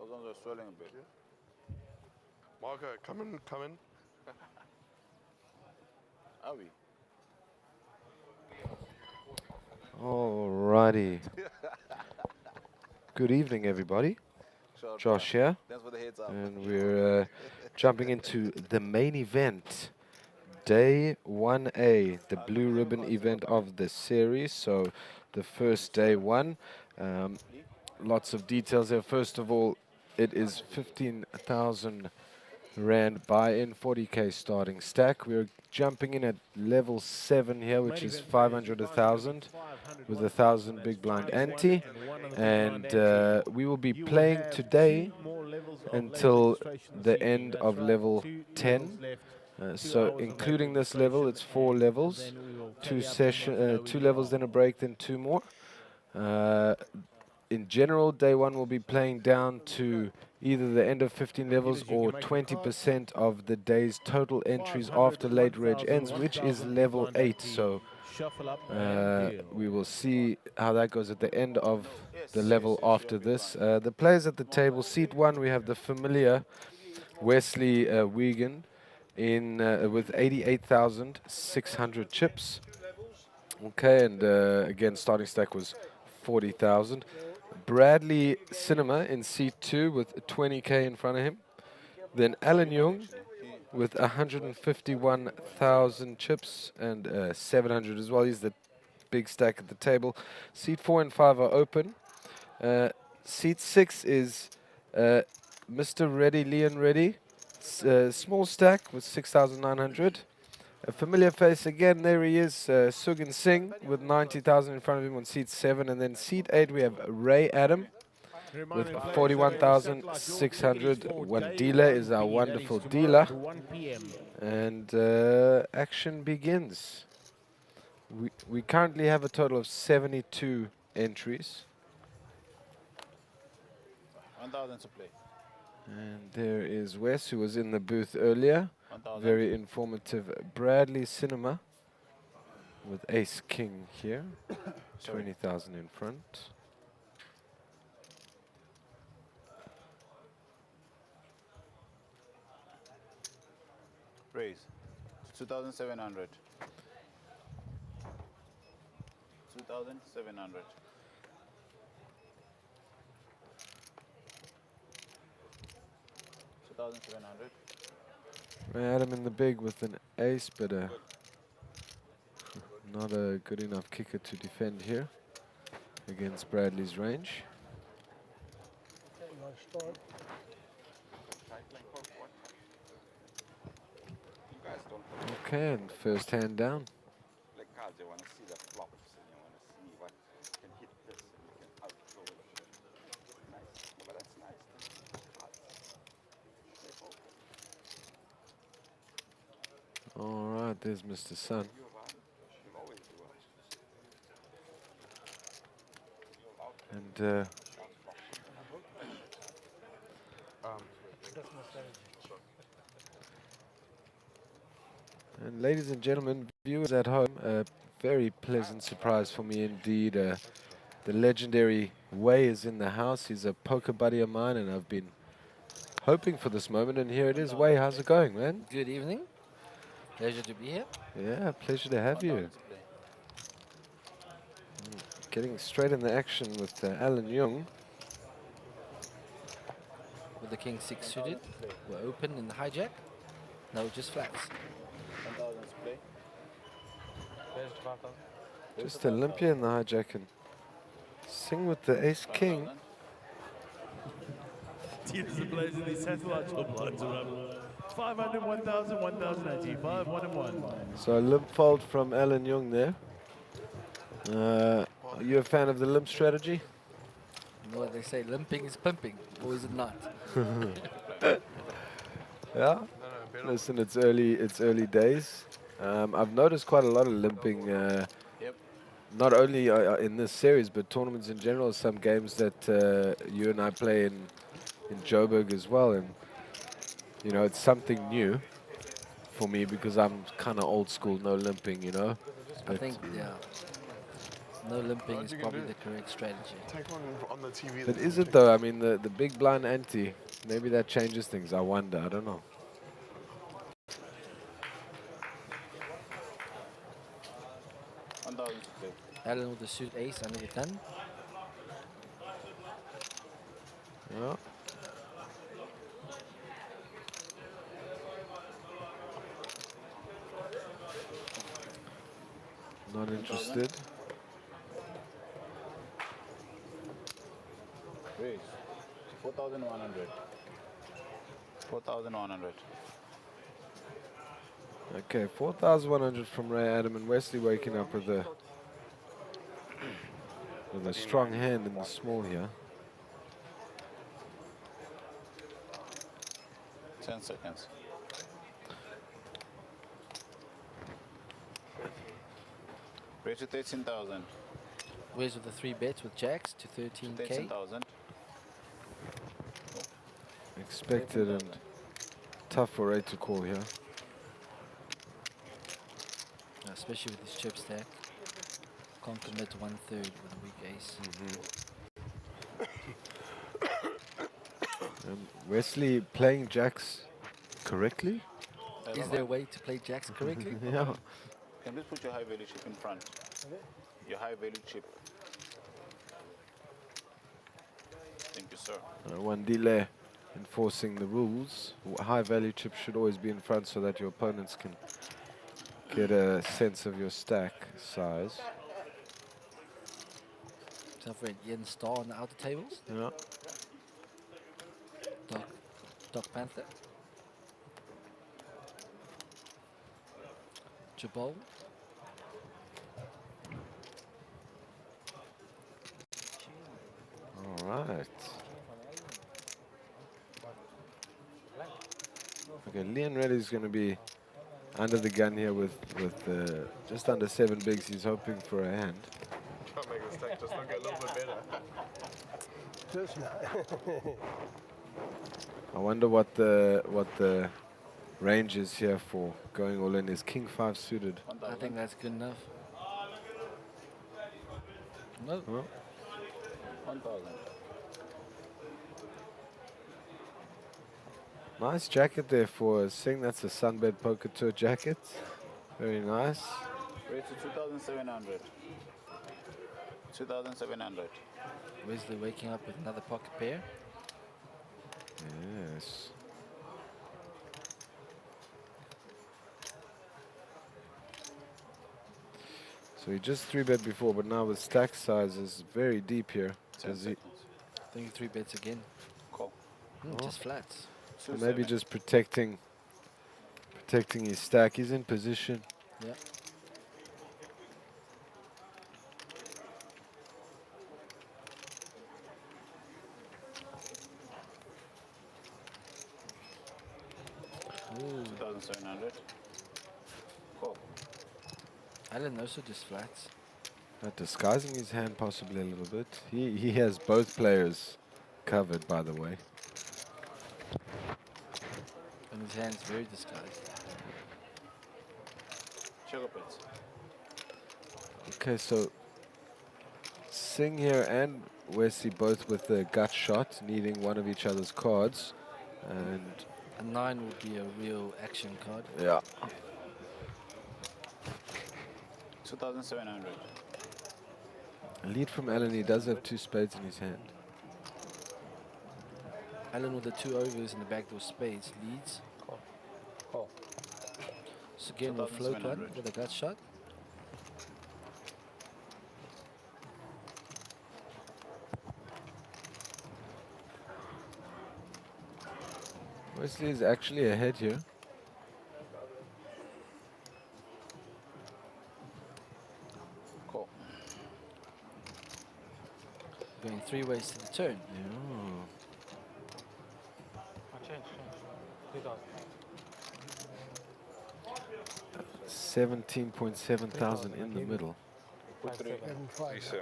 Those ones are swelling a bit. Marco, come in. Are we? Alrighty. Good evening, everybody. Josh here, Thanks for the heads up. and we're jumping into the main event, Day 1A, the blue ribbon event of the series. So, the first day one. Lots of details there. First of all, it is 15,000 Rand buy-in, 40k starting stack. We're jumping in at level 7 here, which is 500, 1,000, with 1,000 big blind ante. And we will be playing today until the end of level 10. So including this level, it's 4 levels, 2 levels, then a break, then 2 more. In general, day 1 will be playing down to either the end of 15 levels or 20% of the day's total entries after late reg ends, which is level 8. So we will see how that goes at the end of the level after this. The players at the table, seat 1, we have the familiar Wesley Wiegand with 88,600 chips. Okay, and again, starting stack was 40,000. Bradley Cinema in seat 2 with 20k in front of him. Then Alan Young with 151,000 chips and 700 as well. He's the big stack at the table. Seat 4 and 5 are open. Seat 6 is Mr. Reddy, Leon Reddy. Small stack with 6,900. A familiar face again, there he is, Sugin Singh with 90,000 in front of him on seat 7. And then seat 8 we have Ray Adam with 41,600. One dealer is our wonderful dealer. And action begins. We currently have a total of 72 entries. 1,000 to play. And there is Wes, who was in the booth earlier. Very informative. Bradley Cinema with Ace King here. 20,000 in front. Raise. 2,700. 2,700. 2,700. Adam in the big with an ace, but not a good enough kicker to defend here against Bradley's range. Okay, and first hand down. All right, there's Mr. Sun. And ladies and gentlemen, viewers at home, a very pleasant surprise for me indeed. The legendary Way is in the house. He's a poker buddy of mine, and I've been hoping for this moment, and here it is. Way, how's it going, man? Good evening. Pleasure to be here. Yeah, pleasure to have you. Getting straight in the action with Alan Young. With the king 6 suited. We're open in the hijack. No, just flats. 1,000 to play. Just Olympia in the hijack and Sing with the ace king. Tears the blaze of these satellite top lines around 500, 1,000, 1,085, 1 and 1. So a limp fold from Alan Young there. Are you a fan of the limp strategy? You know what they say, limping is pimping, or is it not? Yeah. Listen, it's early days. I've noticed quite a lot of limping, not only in this series, but tournaments in general. Some games that you and I play in Joburg as well, and you know, it's something new for me because I'm kind of old school, no limping, you know. I think, yeah. No limping What is you can probably do? the correct strategy. Take one on the TV. But then is and it check though? I mean, the big blind ante, maybe that changes things. I wonder. I don't know. 1,000 to play. Alan with the suit ace under the gun. Yeah. Not 1,000. interested. Raise. 4,100. 4,100. Okay, 4,100 from Ray Adam and Wesley waking up with a strong hand in the small here. 10 seconds. Raise to 13,000. Where's with the 3 bets with jacks to 13k. 13,000. Expected and tough for Ray to call here. Especially with his chip stack. Can't commit 1/3 with a weak ace. Wesley playing jacks correctly? Is there a way to play jacks correctly? Yeah. Can you please put your high value chip in front? Your high value chip. Thank you, sir. One delay enforcing the rules. High value chips should always be in front so that your opponents can get a sense of your stack size. So for an Ian Star on the outer tables. Yeah. Doc Panther. Jabal. All right. Okay, Leon Reddy is going to be under the gun here with just under 7 bigs. He's hoping for a hand. Try to make the stack just look a little bit better. I wonder what the range is here for going all in. Is King 5 suited? I think that's good enough. No. Well, 1,000. nice jacket there for Singh. That's a Sunbet Poker Tour jacket. Very nice. Raise to 2,700. 2,700. Wesley waking up with another pocket pair. Yes. So he just 3-bet before, but now with stack size is very deep here. 10 Does he, seconds. I think 3 bets again. Call. Just flats. or maybe just protecting his stack. He's in position. Yeah. Ooh. 2,700. Call. Alan also just flats. Disguising his hand possibly a little bit. He has both players covered, by the way. And his hand's very disguised. Check up it. Okay, so Singh here and Wesley both with the gut shot, needing one of each other's cards. And A 9 would be a real action card. yeah. 2,700. A lead from Alan. He does have 2 spades in his hand. Alan with the 2 overs and the backdoor spades leads. Call. So again we'll float one 2,700. with a gut shot. Wesley is actually ahead here. Call. Going 3 ways to the turn. Yeah. 17.7 thousand in the middle. Put 3. 3-7. Sorry.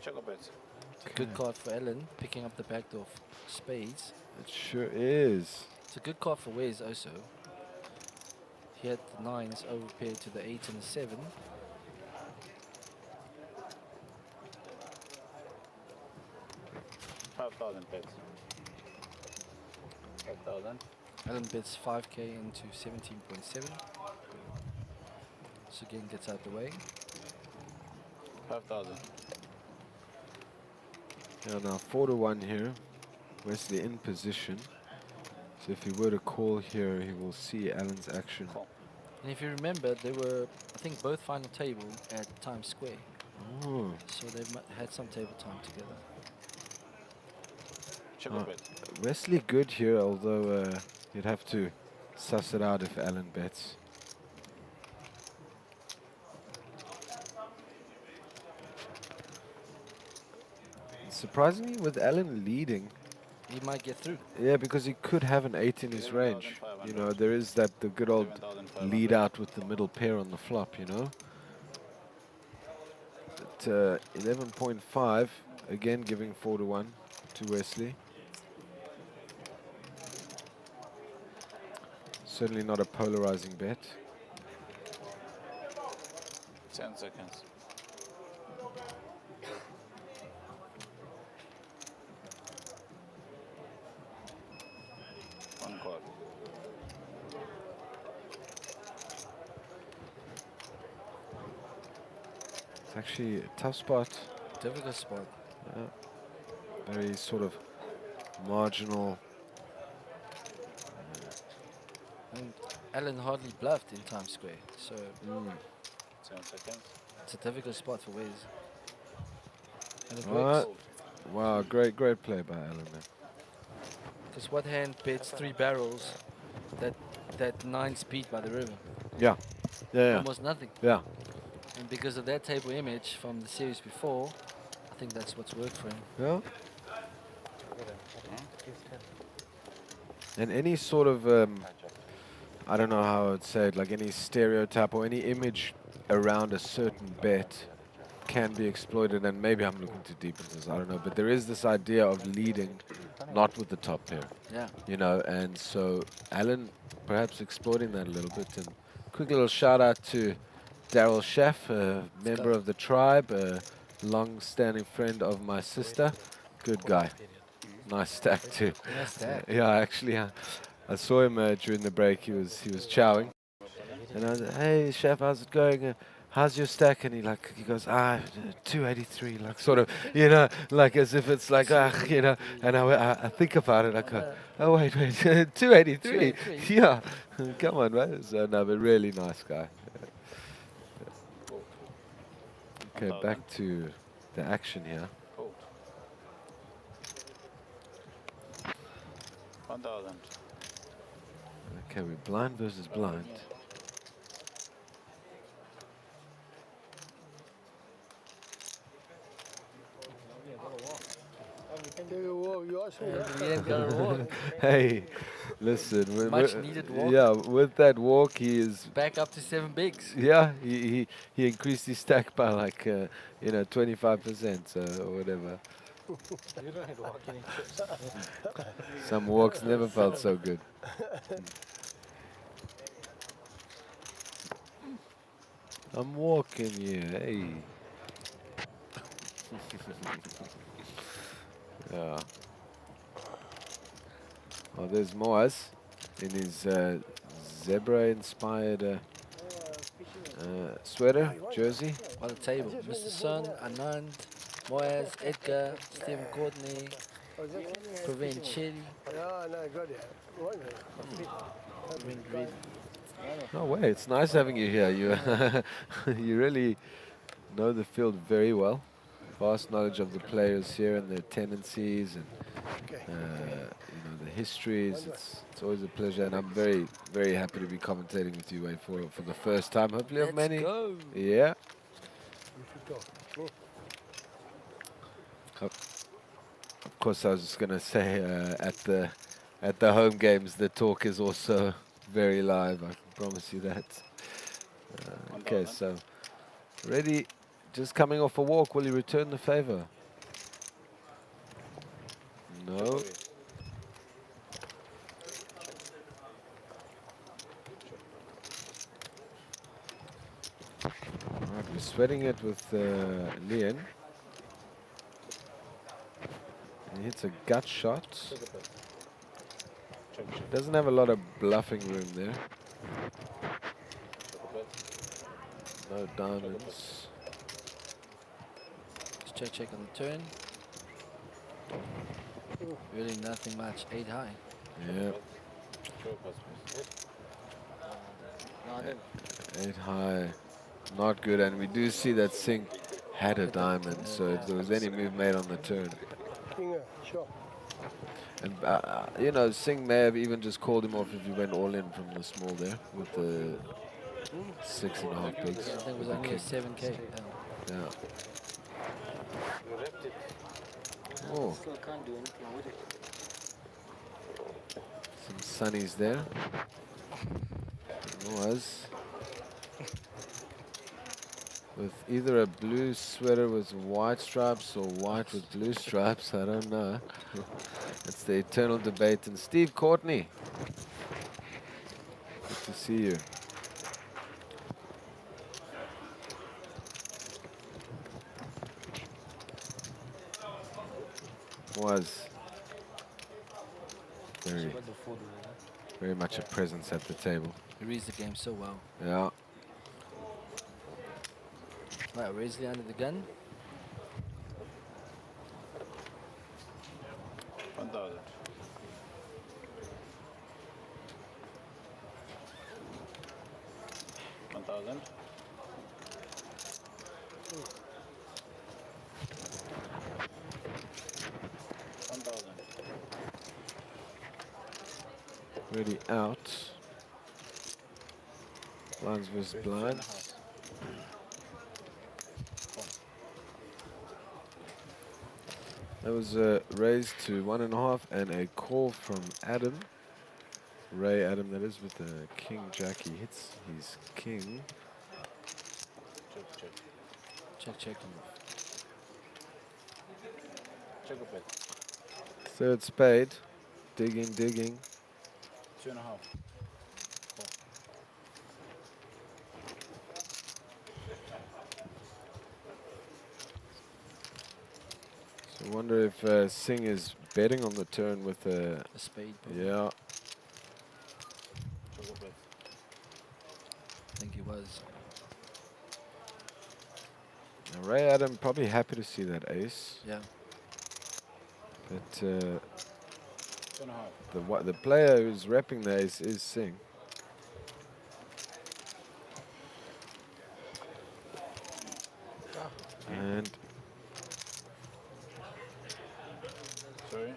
Check up it. It's a good card for Alan, picking up the backdoor spades. It sure is. It's a good card for Wes also. He had the 9s overpaired to the 8 and the 7. 5,000 bets. 5,000. Alan bets 5k into 17.7. So again gets out the way. 5,000. Yeah, now 4-1 here. Wesley in position. So if he were to call here, he will see Alan's action. Call. And if you remember, they were, I think, both final table at Times Square. Oh, So they had some table time together. Check Ah. bet. Wesley good here, although you'd have to suss it out if Alan bets. Surprisingly, with Alan leading, He might get through. yeah, because he could have an 8 in his range. You know, there is that the good old 7,500. lead out with the middle pair on the flop, you know. But 11.5, again giving 4-1 to Wesley. Certainly not a polarizing bet. 10 seconds. One call. It's actually a tough spot. Difficult spot. Very sort of marginal. And Alan hardly bluffed in Times Square. So 7 seconds. it's a difficult spot for Wes. And it Alright. works. Wow, great play by Alan there. Because what hand bets 3 barrels that 9 speed by the river? Yeah. Yeah, Almost nothing. yeah. And because of that table image from the series before, I think that's what's worked for him. Yeah. And any sort of, I don't know how I would say it, like any stereotype or any image around a certain bet can be exploited, and maybe I'm looking too deep into this, I don't know, but there is this idea of leading not with the top pair, Yeah. you know, and so Alan perhaps exploiting that a little bit. And quick little shout out to Daryl Sheff, a member of the tribe, a long-standing friend of my sister. Good guy. Nice stack too. Nice stack. Yeah, actually, I saw him during the break. He was chowing, and I was, hey chef, how's it going? How's your stack? And he goes, 283, like sort of, you know, like as if it's like, you know. And I think about it, I go, oh wait, 283, yeah, come on, man. So no, but really nice guy. Okay, back to the action here. Cool. 1,000. Okay, we're blind versus blind. Hey, listen. Much needed walk. Yeah, with that walk, he is Back up to 7 bigs. Yeah, he increased his stack by like 25%, so or whatever. Some walks never felt so good. I'm walking you, hey. Yeah. Oh, there's Moaz in his zebra-inspired sweater, jersey. On the table. Mr. Sun, Anand, Moaz, Edgar, Stephen Courtney, Praveen Chili. No way, it's nice having you here. You you really know the field very well. Vast knowledge of the players here and their tendencies and you know, the histories. It's always a pleasure, and I'm very happy to be commentating with you, Wayne, for the first time. Hopefully, of Let's many. go. Yeah. Of course, I was just gonna say at the home games, the talk is also very live. I can promise you that. Okay, so ready, just coming off a walk. Will he return the favor? No. sweating it with Leon. He hits a gut shot. Doesn't have a lot of bluffing room there. No diamonds. Let's check on the turn. Really nothing much. 8 high. Yeah. 8 high. Not good. And we do see that Singh had a diamond. So if there was any move made on the turn. And, you know, Singh may have even just called him off if he went all in from the small there with the 6.5 bigs. I think it was with the only a king. 7K. Yeah. Oh, Still can't do anything with it. some sunnies there. Was with either a blue sweater with white stripes or white with blue stripes. I don't know. It's the eternal debate. And Steve Courtney, good to see you. Was very much a presence at the table. He reads the game so well. Yeah. Right, Risley under the gun. 1,000. 1,000. 1,000. Ready out. Blinds versus blinds. That was raised to 1.5 and a call from Adam. Ray Adam, that is, with the king jack. He hits his king. Check. Check a bit. Third spade. Digging. 2.5. So I wonder if Singh is betting on the turn with a... A spade. Probably. Yeah. Check a bit. I think he was. Now Ray Adam probably happy to see that ace. Yeah. But 2.5. the player who's repping the ace is Singh. And Sorry.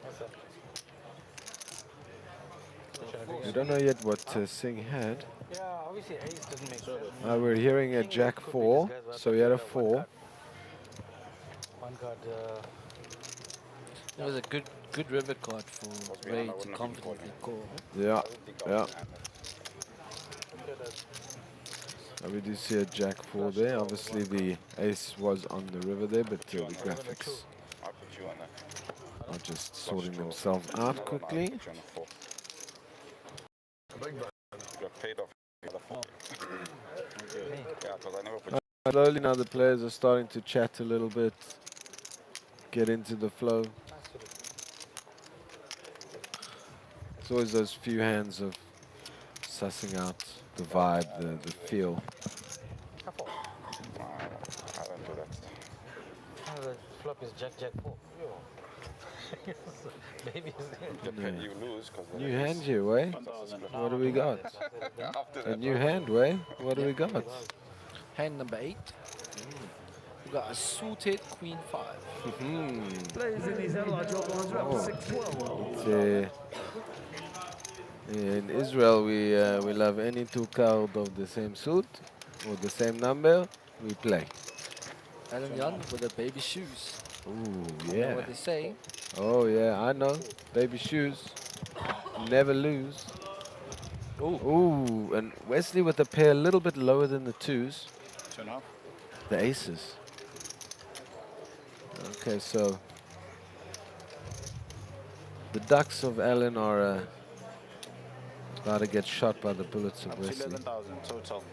we don't know yet what Singh had. Yeah, obviously ace doesn't make sense. We're hearing a jack 4, so he had a 4. One card, It was a good river card for Ray to confidently call. Yeah. We do see a jack 4 there. Obviously the ace was on the river there, but the graphics are just sorting themselves out quickly. Slowly now the players are starting to chat a little bit, get into the flow. It's always those few hands of sussing out the vibe, the feel. the flop is jack 4. Maybe You lose because New hand here, Way. 1,000. What do we got? A new hand, Way. What do we got? Hand number 8. We got a suited queen 5. Players in these large ones are up to 6-12. In Israel, we love any two cards of the same suit or the same number. We play. Alan Young with the baby shoes. Ooh, You know yeah. what they say? Oh, yeah, I know. Baby shoes. Never lose. Ooh, and Wesley with a pair a little bit lower than the 2s. 2.5. The aces. Okay, so the ducks of Allen are about to get shot by the bullets of Up to Wesley. 11,000 total.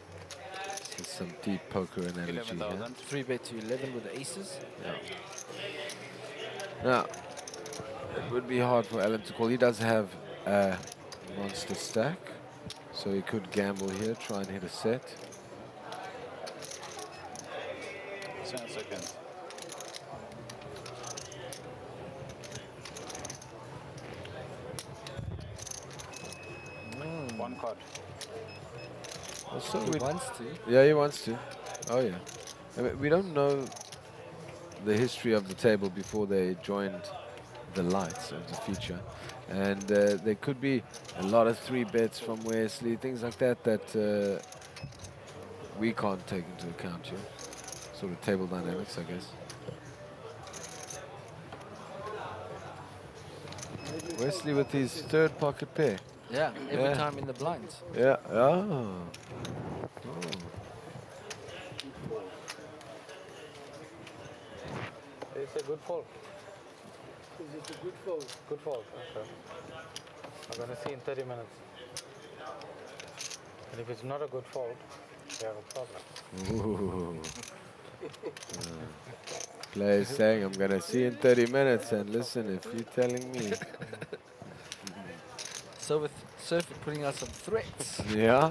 He's some deep poker analogy here. 11,000. 3-bet to 11 with the aces. Now, it would be hard for Alan to call. He does have a monster stack, so he could gamble here, try and hit a set. 10 seconds. One card. Also, He wants to. yeah, he wants to. Oh, yeah. I mean, we don't know the history of the table before they joined the lights of the feature. And there could be a lot of 3-bets from Wesley, things like that, that we can't take into account here. Sort of table dynamics, I guess. Wesley with his third pocket pair. Yeah, every Yeah. time in the blinds. Yeah. Oh. It's a good fold. Is it a good fold? Good fold. Okay. I'm gonna see in 30 minutes. And if it's not a good fold, we have a problem. Ooh. Player saying, I'm going to see in 30 minutes, and listen, if you're telling me. So with Surfer putting out some threats. Yeah.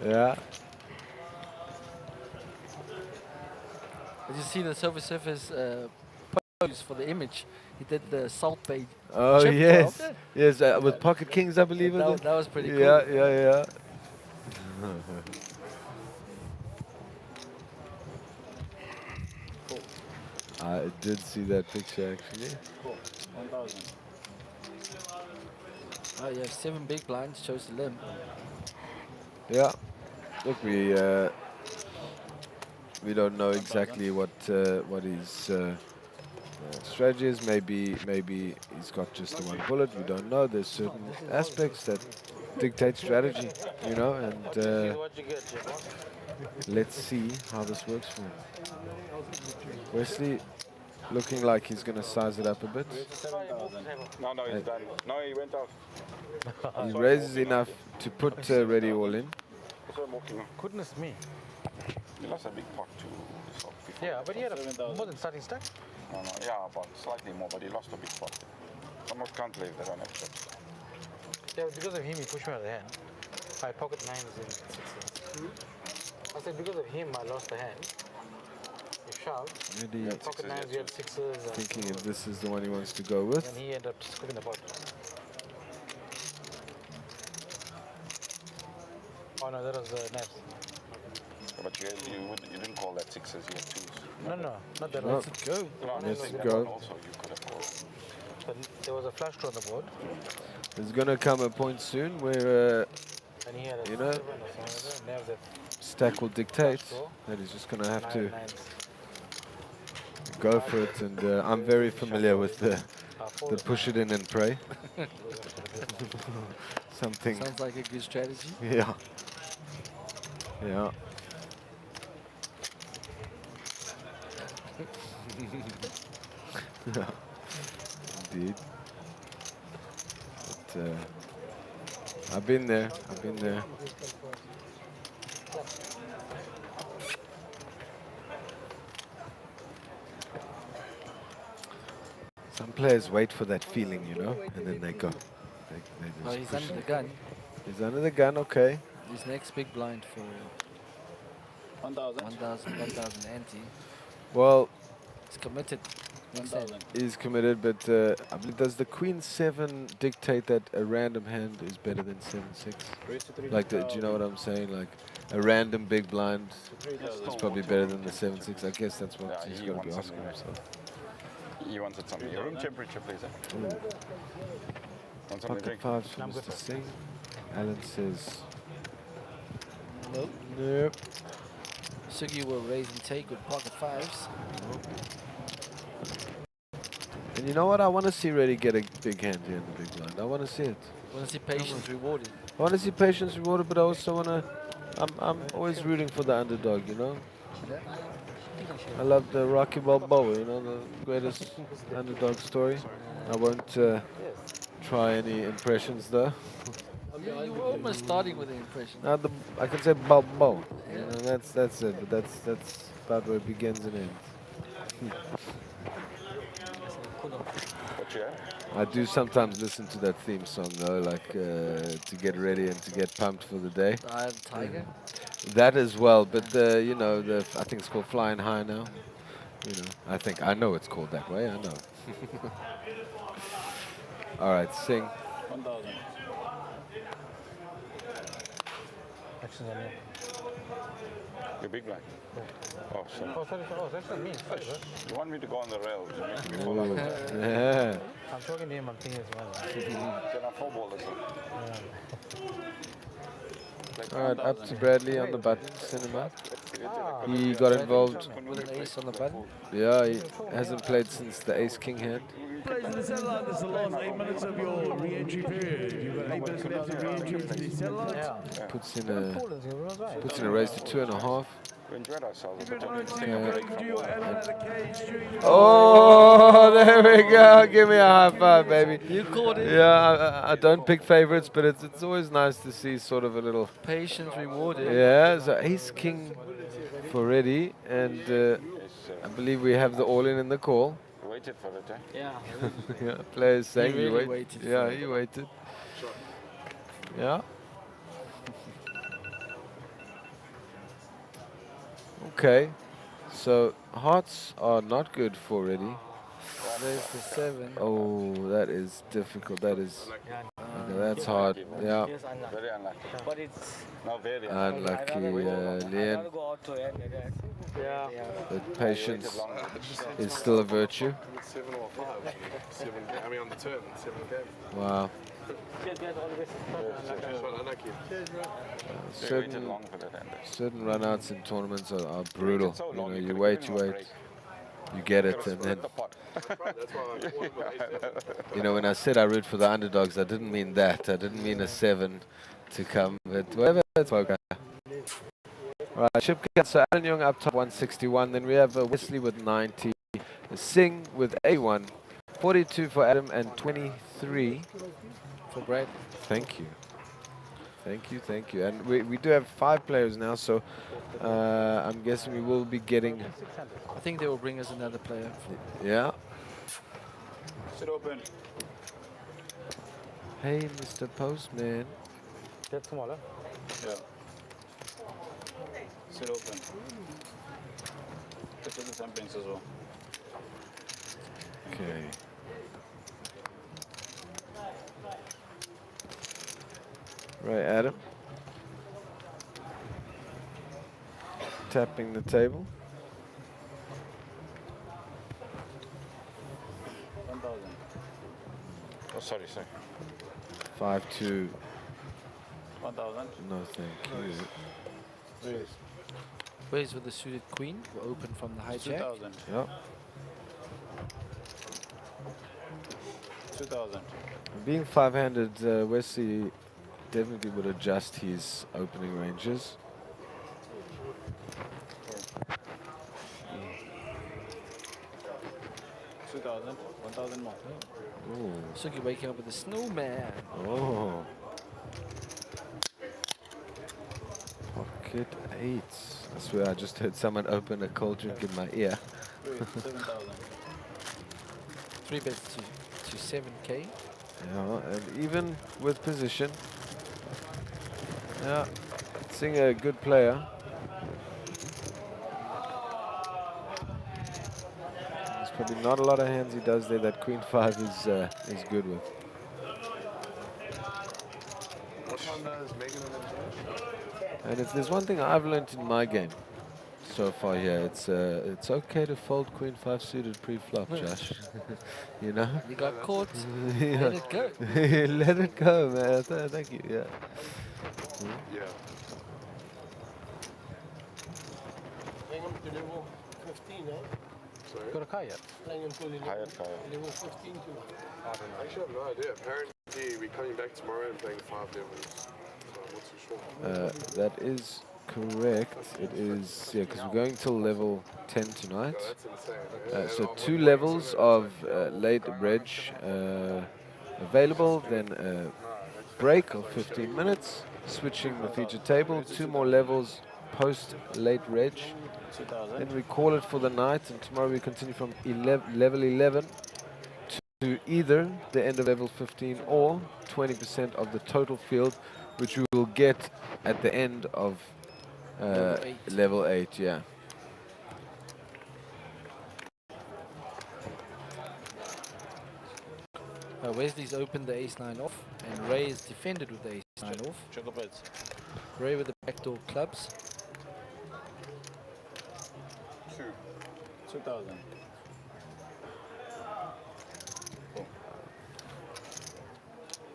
Yeah. Did you see the Surfer's pose for the image? He did the Salt Bay. Oh, chip yes. drop. Yes, with pocket kings, I believe. That was pretty cool. Yeah, yeah, yeah. I did see that picture, actually. Cool. 1,000. Oh, you have 7 big blinds, chose the limb. Yeah. Look, we don't know exactly what his strategy is. Maybe he's got just the one bullet. We don't know. There's certain aspects that dictate strategy, you know. And What you get, Jim? let's see how this works for him. Wesley looking like he's going to size it up a bit. 7,000. No, he's done. No, he went out. He raises enough to put ready all in. So I'm walking. Goodness me. He lost a big pot to this one before. Yeah, but he had a 7,000. more than starting stack. No, yeah, but slightly more, but he lost a big pot. Almost can't believe they don't have chips. Yeah, because of him, he pushed me out of the hand. My pocket 9s and 6s. I said because of him, I lost the hand. He shoved. Ready, Pocket 9s, we had 6s. And thinking if this is the one he wants to go with. and he ended up scooping the pot. Oh no, that was the naps. But you didn't call that sixes, you had twos. No, not that No. one. Go. No, Let's that go. one also you could have called. But there was a flash draw on the board, There's going to come a point soon where and he had a You know, 7 or something. Nails at stack will dictate that he's just going to have to 9, 9s. go for it. And I'm very familiar with the push it in and pray. Something. Sounds like a good strategy. Yeah. Yeah. Indeed. But I've been there. Some players wait for that feeling, you know, and then they go. They Oh, just he's push under it. the gun. He's under the gun, okay. His next big blind for 1,000. 1,000 ante. Well, He's committed. Next hand. 1,000. he's committed, but I believe does the Queen 7 dictate that a random hand is better than 7-6? Raise to Like, do you know what I'm saying? Like, a random big blind 3,000. is probably better than the 7-6. I guess that's what Yeah, he's he got to be wants asking something. himself. He wanted something. Room temperature, please. Eh? Ooh. Want something to Pocket drink? 5s for I'm good Mr. for it. Singh. Alan says, Nope. nope. Sugi will raise and take with pocket 5s. And you know what? I want to see Reddy get a big hand here in the big blind. I want to see it. Want to see patience rewarded. I want to see patience rewarded, but I also want to... I'm always rooting for the underdog, you know? I love the Rocky Balboa, you know, the greatest underdog story. I won't try any impressions though. You were almost starting with the impression. Now I can say Balbo. You know, that's it. But that's about where it begins and ends. What you have? I do sometimes listen to that theme song though, like to get ready and to get pumped for the day. I have Tiger. That as well, but the I think it's called Flying High now. I know it's called that way. I know. All right, sing. 1,000. Actions on me. You're big blind. Oh, sorry. Oh, sorry. Oh, that's not me. Sorry, bro. You want me to go on the rails? You need to be Ooh, followed. yeah. I'm talking to him. I'm thinking it's one. Can I four ball this one? All right, up to Bradley on the button. Send him up. Ah, He got involved. With an ace on the button. Yeah, he hasn't played since the Ace King hand. Players in the satellite, this is the last 8 minutes of your re-entry period. You've got 8 minutes left of re-entry into the satellite. yeah. Puts in Poland's gonna run right. a raise to 2.5. We enjoyed ourselves. If But you're then trying we to take a break break from you all out that. of the cage during your Oh, there we go. Give me a high five, baby. You caught it. Yeah, I don't pick favorites, but it's always nice to see sort of a little. Patience rewarded. Yeah, so Ace King for ready, and Yes, I believe we have the all-in in the call. waited for it, eh? Yeah. Yeah, players saying really wait. waited Yeah, for it. he waited. Yeah. Okay, so hearts are not good for ready. There's the 7. Oh, that is difficult. That is. Okay, that's hard. Yeah, Very unlucky. But it's No, very unlucky, I'd Leon. rather go out to end like that. Yeah. But patience long. is still a virtue. 7 or 5. 7. I mean, on the turn, 7 again. Wow. Cheers, guys, all the best. Well, unlucky. They waited Certain long for that end. certain runouts in tournaments are brutal. so You long, know, you you could've wait, given you him a wait, break. you get it, and then The pot. That's why I wanted my 8 when I said I root for the underdogs, I didn't mean that. I didn't mean a 7 to come, but whatever. It's okay. All right, chip count. So Alan Young up top 161. Then we have Wesley with 90, Singh with 81, 42 for Adam, and 23 For Brad. Thank you. Thank you. And we do have 5 players now, so I'm guessing we will be getting, I think they will bring us another player. yeah. Sit open. Hey, Mr. Postman. Get smaller. Yeah. Sit open. Let's do the samples as well. Okay. Right, Adam. Tapping the table. 1,000. Oh, sorry. 5-2. 1,000. No, thank you. Raise with the suited queen. We'll open from the hijack. 2,000. Yep. 2,000. Being 5-handed, Wesley definitely would adjust his opening ranges. 2,000. 1,000 more. Ooh. So you're waking up with a snowman. Oh. Pocket 8s. I swear I just heard someone open a cold drink in my ear. 7,000. 3 bets to 7k. Yeah, and even with position. Yeah, seeing a good player. There's probably not a lot of hands he does there that Queen 5 is good with. What one is Megan and Josh? And if there's one thing I've learned in my game so far here, it's okay to fold Queen 5 suited pre-flop, Josh. You know? You got caught. Yeah. Let it go. Let it go, man. Thank you. Yeah. Yeah. Playing him to level 15, eh? Sorry. Got a car yet? Playing him to Higher car. level 15 too. I actually have no idea. Apparently, we're coming back tomorrow and playing 5 levels. So I'm not too sure. That is correct. It is, yeah, because we're going till level 10 tonight. No, that's insane. So 2 levels of late reg available, then break of 15 minutes, switching the feature table, 2 more levels post late reg. 2000. Then we call it for the night, and tomorrow we continue from level 11 to either the end of level 15 or 20% of the total field, which we will get at the end of level 8, yeah. Wesley's opened the ace-9 off, and Ray is defended with the ace-9 off. Chocobets. Ray with the backdoor clubs. 2000.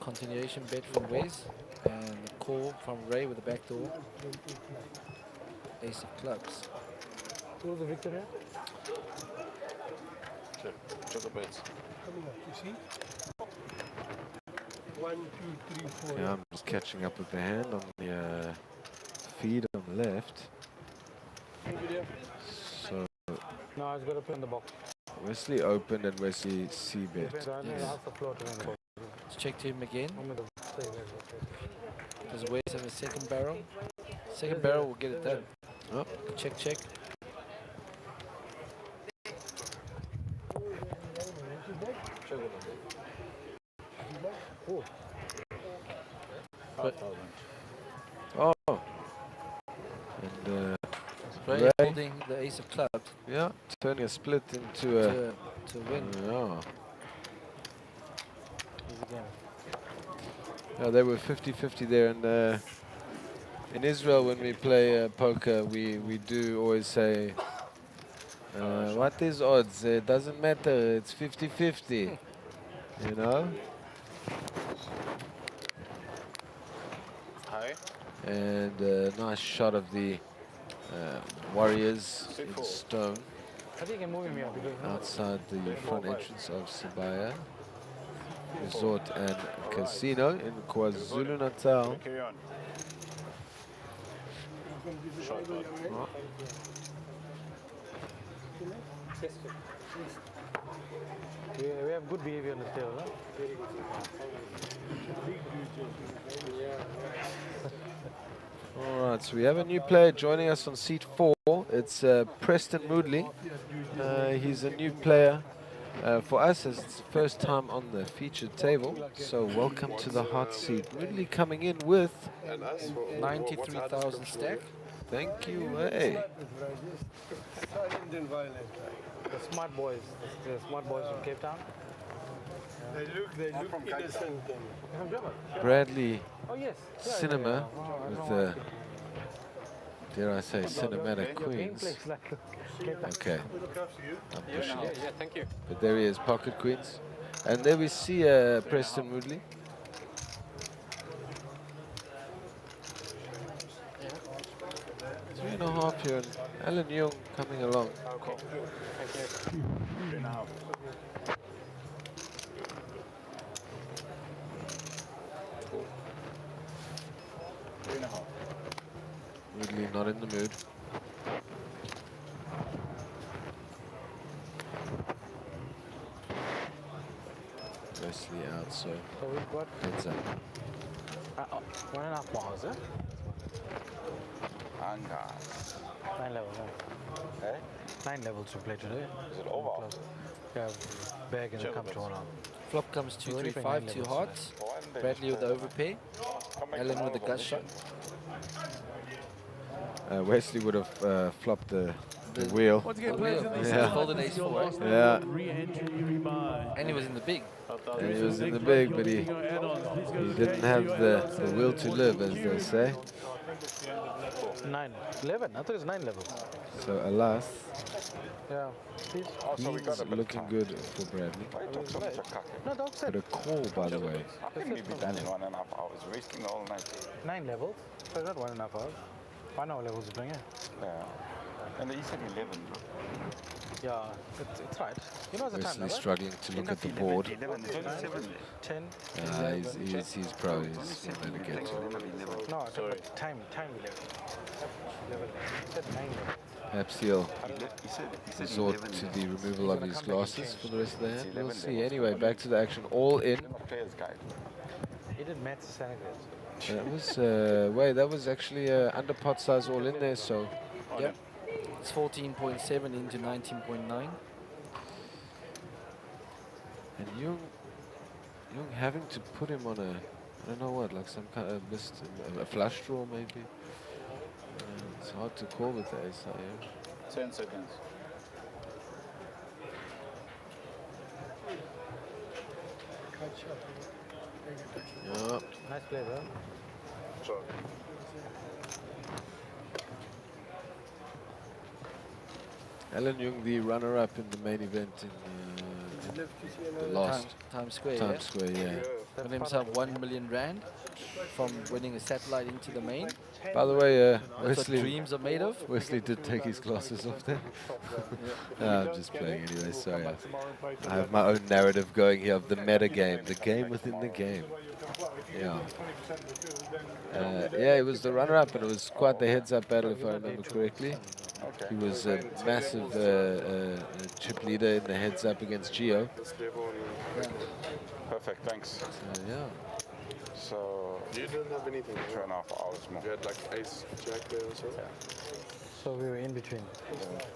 Continuation bet from Wes, and the call from Ray with the backdoor ace of clubs. Who was the victor here? Chocobets. Coming up, you see? 1, 2, 3, 4. Yeah, I'm just catching up with the hand on the feed on the left. So No, I was going to play on the box. Wesley opened and Wesley c-bet. Yes. Ask the floor to me on the box. Let's check to him again. I'm with the play there. Does Wes have a second barrel? Second barrel will get it done. Oh. Check, check. Oh, 5000. Oh. And Ray Ray. holding the ace of clubs yeah, turning a split into a... to win. Yeah. he's again. Yeah, they were 50-50 there, and in Israel when we play poker, we do always say, what is odds? It doesn't matter, it's 50-50, you know? High. And a nice shot of the Warriors in stone I think you can move him here because outside the front entrance of Sibaya Resort and Casino in KwaZulu-Natal. Carry on. Short one. Oh. we have good behavior on the table, huh? All right, so we have a new player joining us on seat 4. It's Preston Moodley. He's a new player for us, as it's the first time on the featured table. So welcome to the hot seat. Moodley coming in with 93,000 stack. thank you. Hey. Silent and violent. The smart boys from Cape Town. They look innocent. From German. Bradley Oh yes. Cinema with the, dare I say, cinematic Your game queens. plays like Cape Town. Okay, I'm pushing it. Yeah, thank you. But there he is, pocket queens. And there we see Preston Woodley. Three and a half here, and Alan Young coming along. Okay. 3.5. Woodley not in the mood. Wesley out, so So we've got heads up. 1.5 miles, eh? Anga. 9 levels, huh? Eh? 9 levels to play today. Is it over? Yeah, bag and come to one out. Flop comes We're only 235, playing 2 nine hearts. Why didn't they Bradley with the just overpay. come back Alan with the tomorrow gut for shot. Wesley would have flopped the wheel. Once again, Oh, players yeah. in the Yeah. center, Folded this ace is your four, last Yeah. level re-entry remind. And he was in the big. And he was in the big, but he didn't have the will to live, as they say. 9. 11. I thought it was 9 levels. So alas, Yeah. Please. Also, we got he's a bit of looking time. good for Bradley. Why you talk so much of cock? No, dog But said a call, by the way. I think we'll be done in 1.5 hours, wasting all night. 9 levels. So not 1.5 hours. 1 hour levels is doing it. Yeah. And he said 11. Yeah, it's right. You know the time, Wesley right? struggling to look at the board. 11, there's only 7 there. 10. He's pro. He's going to get to it. No, I talking about time 11. 11. He said 9 levels. Perhaps he'll He said resort 11 to there. the removal of gonna his come back and glasses change. for the rest of the hand. We'll 11 see. levels. Anyway, back to the action. All in. They're not players' guide. He did maths Senegal. That was wait, that was actually under pot size all in there. So Yep. It's 14.7 into 19.9. and Jung having to put him on a, I don't know what, like some kind of a flush draw maybe. It's hard to call with the ace high. 10 seconds. Yeah. Nice play, bro. Sure. Alan Jung, the runner-up in the main event in the last Times Square, Times Square, yeah. Yeah. Won himself 1 million rand from winning a satellite into the main. By the way, That's what Wesley dreams are made of. Wesley did take his glasses off there. No, I'm just playing anyway, sorry. I have my own narrative going here of the meta game, the game within the game. Yeah. Yeah, it was the runner-up, and it was quite the heads-up battle, if I remember correctly. Okay. He was a massive chip leader in the heads-up against Gio. This level and Perfect, thanks. So, yeah. So, you didn't have anything. 2.5 hours more. You had like ace jack there or so. So we were in between.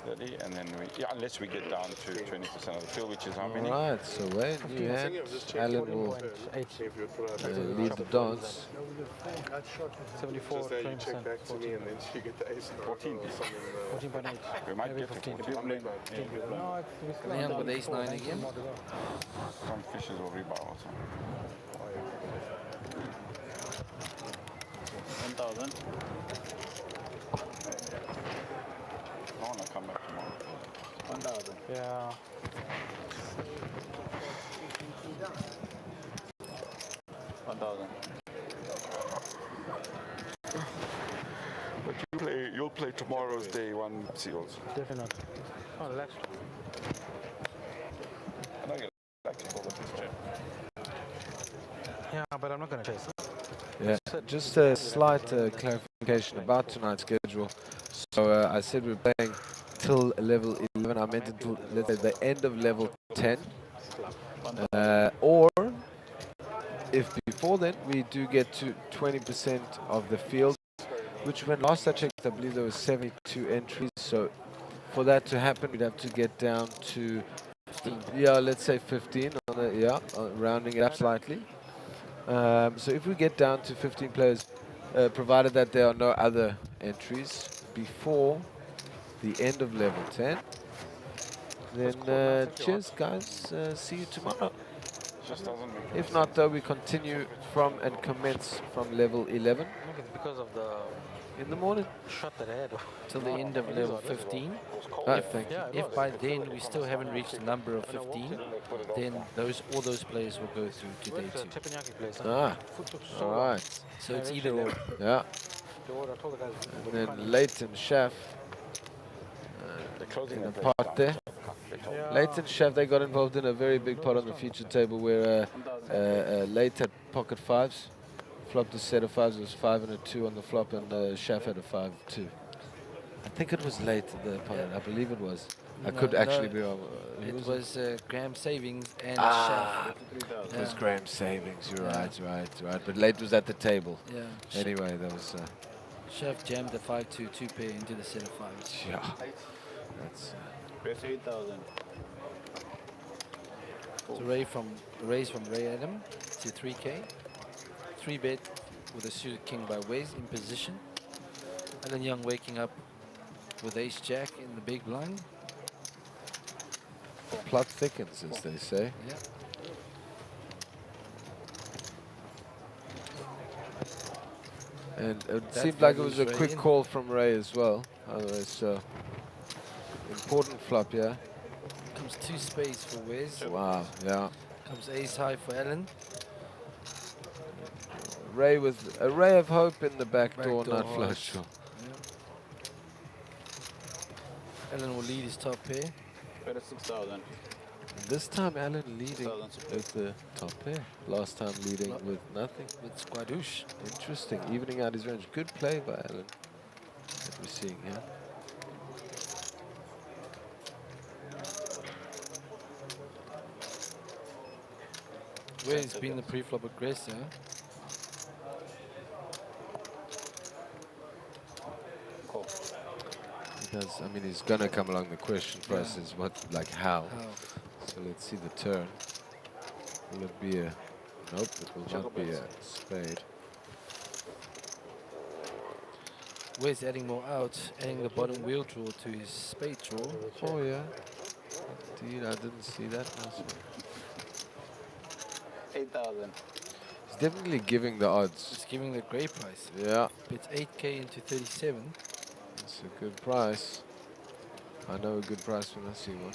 30, and then unless we get down to 20% of the field, which is how many? Alright, so Wayne, new hand. Alan will See if you would put out lead the dance. 74, just there, you 20%. check back to me and then you get the ace. 14. 14.8. We might Maybe get to 15. 14. No, we still Leon have with ace 9 again. Some fishes will rebuy also. 10,000. I want to come back tomorrow. 1,000. Yeah. 1,000. But you'll play tomorrow's day one seals. Definitely not. Oh, relax. I know you like to call it this jam. Yeah, but I'm not going to chase. Yeah, just a slight clarification about tonight's schedule. So I said we're playing till level 11. I meant until, let's say, the end of level 10. Or if before then we do get to 20% of the field, which when last I checked, I believe there was 72 entries. So for that to happen, we'd have to get down to 15. Yeah, let's say 15. Rounding it up slightly. So if we get down to 15 players, provided that there are no other entries before the end of level 10, then cheers guys, see you tomorrow. Just doesn't make If not though, we continue from and commence from level 11 I think it's because of the in the morning. shot that I had. Till the end of level 15. Thank you. If by then we still haven't reached the number of 15, then all those players will go through to day 2. Teppanyaki place. Ah, alright. So it's either or. Yeah. I told the guys. And then Leighton Chef the closing in a the pot there. Leighton Chef, they got involved in a very big pot on the feature table where Leight had pocket fives, flopped a set of fives, it was 5 and a 2 on the flop, and Chef had a 5-2. I think it was Leight, the opponent, I believe it was. I could actually be wrong. It was Graham Savings and Ah, Chef. it was Graham Savings, you're right. But Leight was at the table. Yeah. Anyway, that was... Chef jammed the 5-2 2-pair into the set of fives. yeah, that's... Press 8,000. So raise from Ray Adam to 3K. 3-bet with a suited king by Wes in position. Alan Young waking up with ace jack in the big blind. plot thickens, as they say. Yeah. And it That seemed like it values was a Ray quick in. call from Ray as well. Otherwise, so important flop, yeah. Comes 2 spades for Wes. Wow, yeah. Comes ace high for Alan. Ray with a ray of hope in the back door, Backdoor not hearts. flush draw. Alan will lead his top pair. Press 6,000. This time Alan leading 6,000 support. with the top pair. Last time leading with nothing. With Squadouche. Interesting, evening out his range. Good play by Alan that we're seeing here. Wes being the pre-flop aggressor. I mean, he's gonna come along. The question for us is what, like how? So let's see the turn. Will it be a? Nope, it will not be a spade. Where's adding more out, adding the bottom wheel draw to his spade draw. Oh yeah. Indeed, I didn't see that. Nice one. 8,000. He's definitely giving the odds. It's giving the great price. Yeah, Bets 8k into 37. it's a good price. I know a good price when I see one.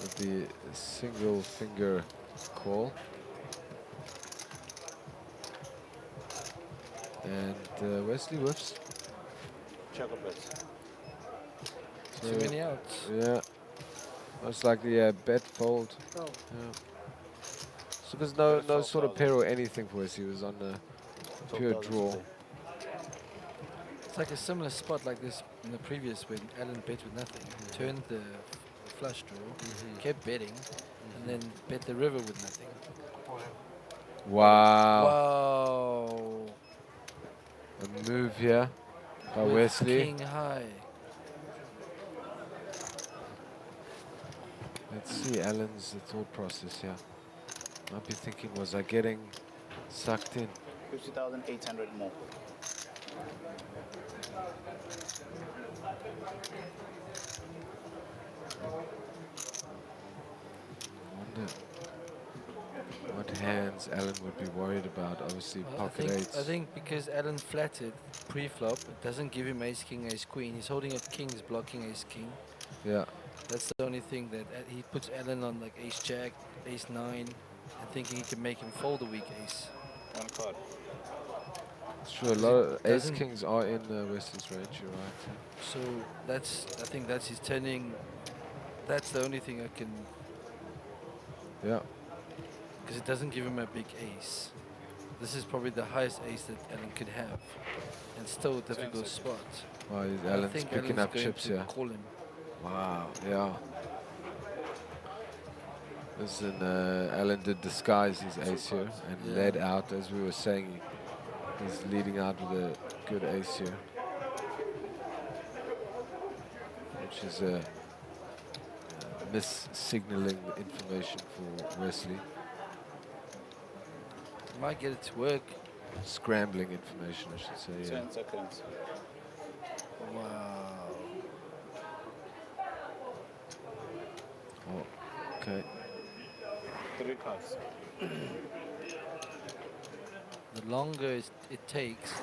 With the single finger call. And Wesley whiffs. Checker bets. Too many outs. Yeah. Most likely a bet fold. Oh. Yeah. So there's no sort of pair or anything for us. He was on a pure draw. It's like a similar spot like this in the previous when Alan bet with nothing. Turned the flush draw, kept betting, and then bet the river with nothing. Wow. Wow. A move here by With Wesley. King high. Let's see Alan's thought process here. Might be thinking, was I getting sucked in? 50,800 more. Wonder what hands Alan would be worried about. Obviously, pocket eights. I think because Alan flatted pre-flop, it doesn't give him ace king, ace queen. He's holding up kings, blocking ace king. Yeah. That's the only thing that he puts Alan on, like ace jack, ace nine, and thinking he can make him fold a weak ace. One card. Sure, a lot of ace kings are in Wesley's range. You're right. So I think that's his turning. That's the only thing I can. Yeah. Because it doesn't give him a big ace. This is probably the highest ace that Alan could have, and still a difficult spot. Wow, I Alan's think picking Alan's up going chips to here. Call him. Wow, yeah. Listen, Alan did disguise his ace here and led out, as we were saying. He's leading out with a good ace here, which is mis-signaling information for Wesley. Might get it to work. Scrambling information, I should say. 10 seconds. Wow. Oh, okay. 3 cards. The longer it takes,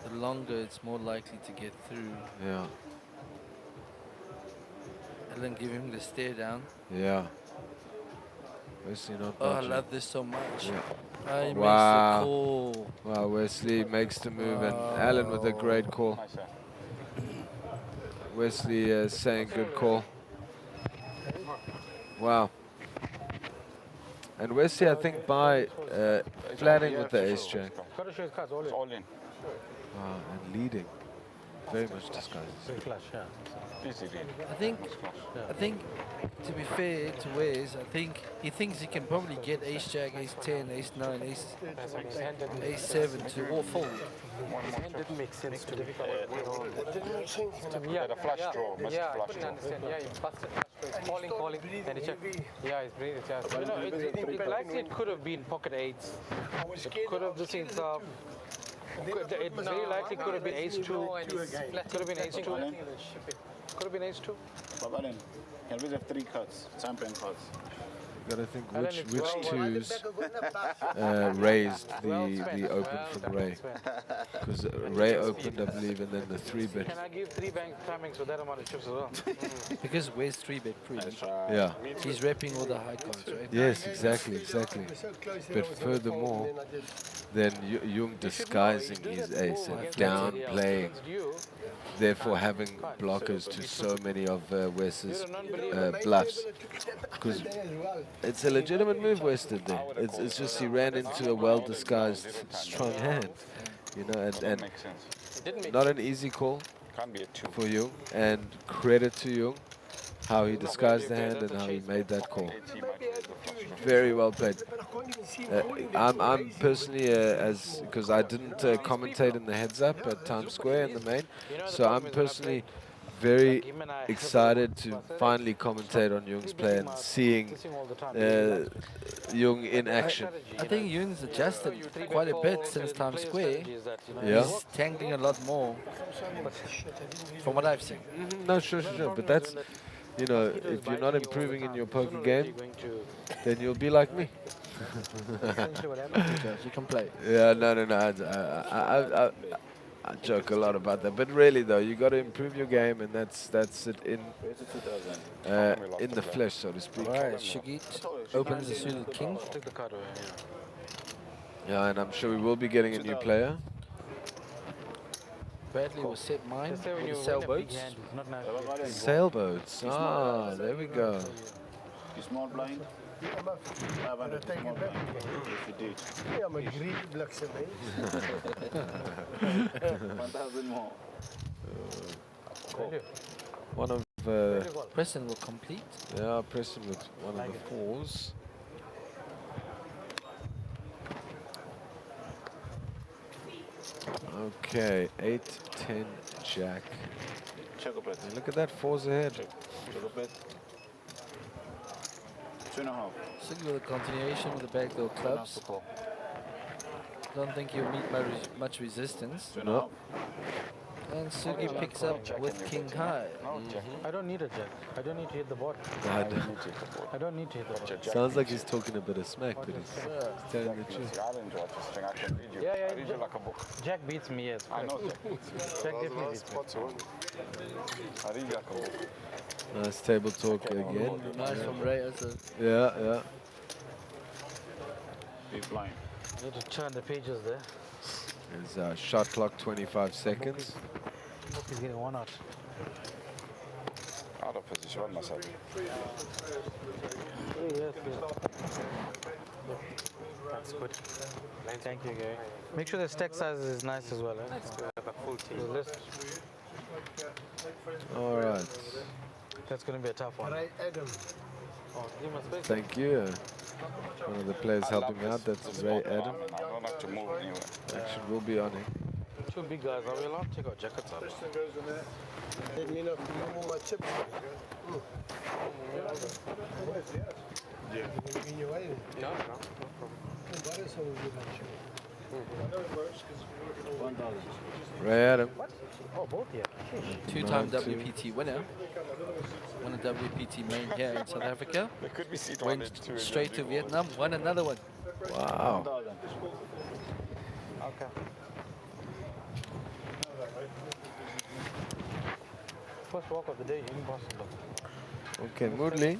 the longer it's more likely to get through. Yeah. And then give him the stare down. Yeah. Wesley not Oh, I budging. love this so much. Yeah. He makes Wow. the call. Wow, Wesley makes the move, and Alan with a great call. Wesley saying good call. Wow. And Wesley, I think, by flatting with the ace jack. Gotta show his cards all in. All in. Wow, and leading. Very much disguised. Big flash, yeah. Easy lead. I think, to be fair to Wes, I think he thinks he can probably get ace jack, ace 10, ace 9, ace 7 to all fold. It didn't make sense to me. It didn't make sense to me. Yeah, the flush draw, missed Yeah, I flush couldn't draw. understand. Yeah, he busted flush draw. He's calling, and he checked. Yeah, he's breathing. Yeah. You know, it likely it could have been pocket eights. It could have just been some. It very likely could have been ace 2. Could have been ace 2. Could have been ace 2. But Alan, he always have 3 cards. Champion cards. You gotta think Alan, which it's well twos raised the open from Ray. Because Ray opened, I believe, and then the 3-bet. Can I give 3 bank timings with that amount of chips as well? Because Wes 3-bet proven. Yeah. He's repping all the high cards, right? Yes, exactly. But furthermore, then Jung disguising his ace and downplaying, therefore having blockers to so many of Wes's bluffs. Because it's a legitimate move Wes did there. It's just he ran into a well-disguised strong hand, you know, and Makes sense. not an easy call Can't be a 2. for Jung, and credit to Jung. how he disguised the hand and how he made that call. 18 might raise the flush. Very well played. But I can't even see him calling them. I'm personally as because I didn't commentate in the heads up at Times Square in the main, so I'm personally very excited to finally commentate on Jung's play and seeing Jung in action. I think Yoon's adjusted quite a bit since Times Square. Yeah. He's tangling a lot more from what I've seen. No, sure. But that's, you know, if you're not improving in your poker game, then you'll be like me. You can play. Yeah, no. I joke a lot about that, but really though, you got to improve your game, and that's it in the flesh, so to speak. Right, Shugit opens the suited king. Take the card away. Yeah, and I'm sure we will be getting a new player. Bradley will set mine Just say when with you the win a big sailboats. hand, it's not nice. Sailboats. Ah, there we go. You small blind? 500 take small it back. blind. If you did. Yeah, I'm a greedy bliksem, eh? 1,000 more. One of Preston will complete. yeah, Preston with one of the fours. Okay, 8, 10, Jack. Check up it. And look at that, fours ahead. Check up it. 2.5. Sugi with a continuation with the backdoor clubs. Don't think he'll meet much resistance. 2.5. And Sugi picks up with king high. I don't need a jack. I don't need to hit the board. I don't need to hit the board. Sounds like he's talking a bit of smack, but he's telling the truth. I enjoy this thing. I can read you. Yeah, I read you like a book. Jack beats me, yes. I know Jack. Jack definitely beats me. Spot to win. I read you like a book. Nice table talk again. Nice from Ray. Yeah. Be blind. Need to turn the pages there. There's shot clock 25 seconds. Hope he's getting one out. Out of position, one must have. Yes. That's good. Thank you, Gary. Make sure the stack size is nice as well. That's good. Have a full team. All right. That's going to be a tough one. Right, Adam. Thank you. One of the players helping out, that's Ray Adam. I don't like to move anyway. Action will be on him. Two big guys. Are we allowed to take our jackets off? Let me know if you move my chips. Yeah. In your way. No. That is how we do that shit. 1,000. Ray Adam. Oh, both, yeah. Two-time WPT winner. Won a WPT main here in South Africa. There could be seat Went straight to Vietnam, won another one. Wow. 1,000. Okay. First walk of the day, impossible. Okay, Moodley.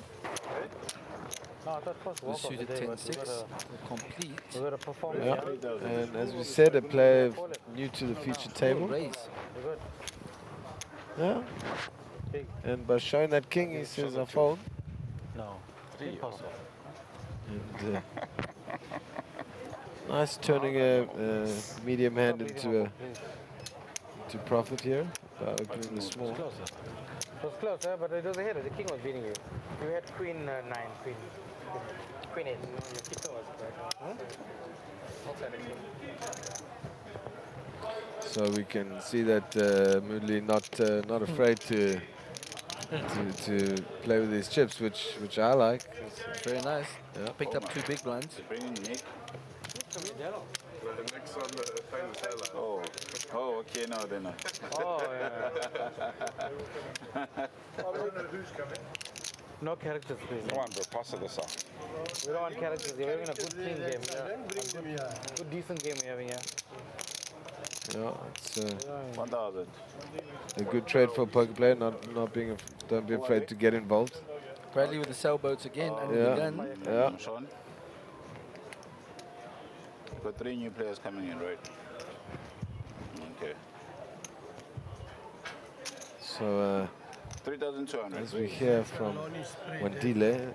No, I thought first The walk of the suited day 10-6 was will complete. we got to perform. Yeah. And as we said, a player new to the feature table. Raise. We're good. Yeah. And by showing that king, he says, I fold. No. Impossible. And nice turning a medium hand into profit here by opening the small. It was close, but it was ahead. The king was beating you. You had queen 9, queen 8. Your keeper was So we can see that Moodley not afraid to play with these chips, which I like. Very nice. Yeah. Picked up 2 big blinds. Bringing Nick. The next one, famous highlight. Oh, okay, no, then no. Oh, yeah. No characters, please. Come on, bro, pass it this out. We don't want characters. We're having a good team game. Good, decent game we're having here. Yeah, it's 1,000. a good trade for a poker player. Don't be afraid to get involved. Bradley with the sailboats again under Yeah. the gun. Yeah. Sean. Got 3 new players coming in, right? Okay. So 3,200. as we hear from Wandile,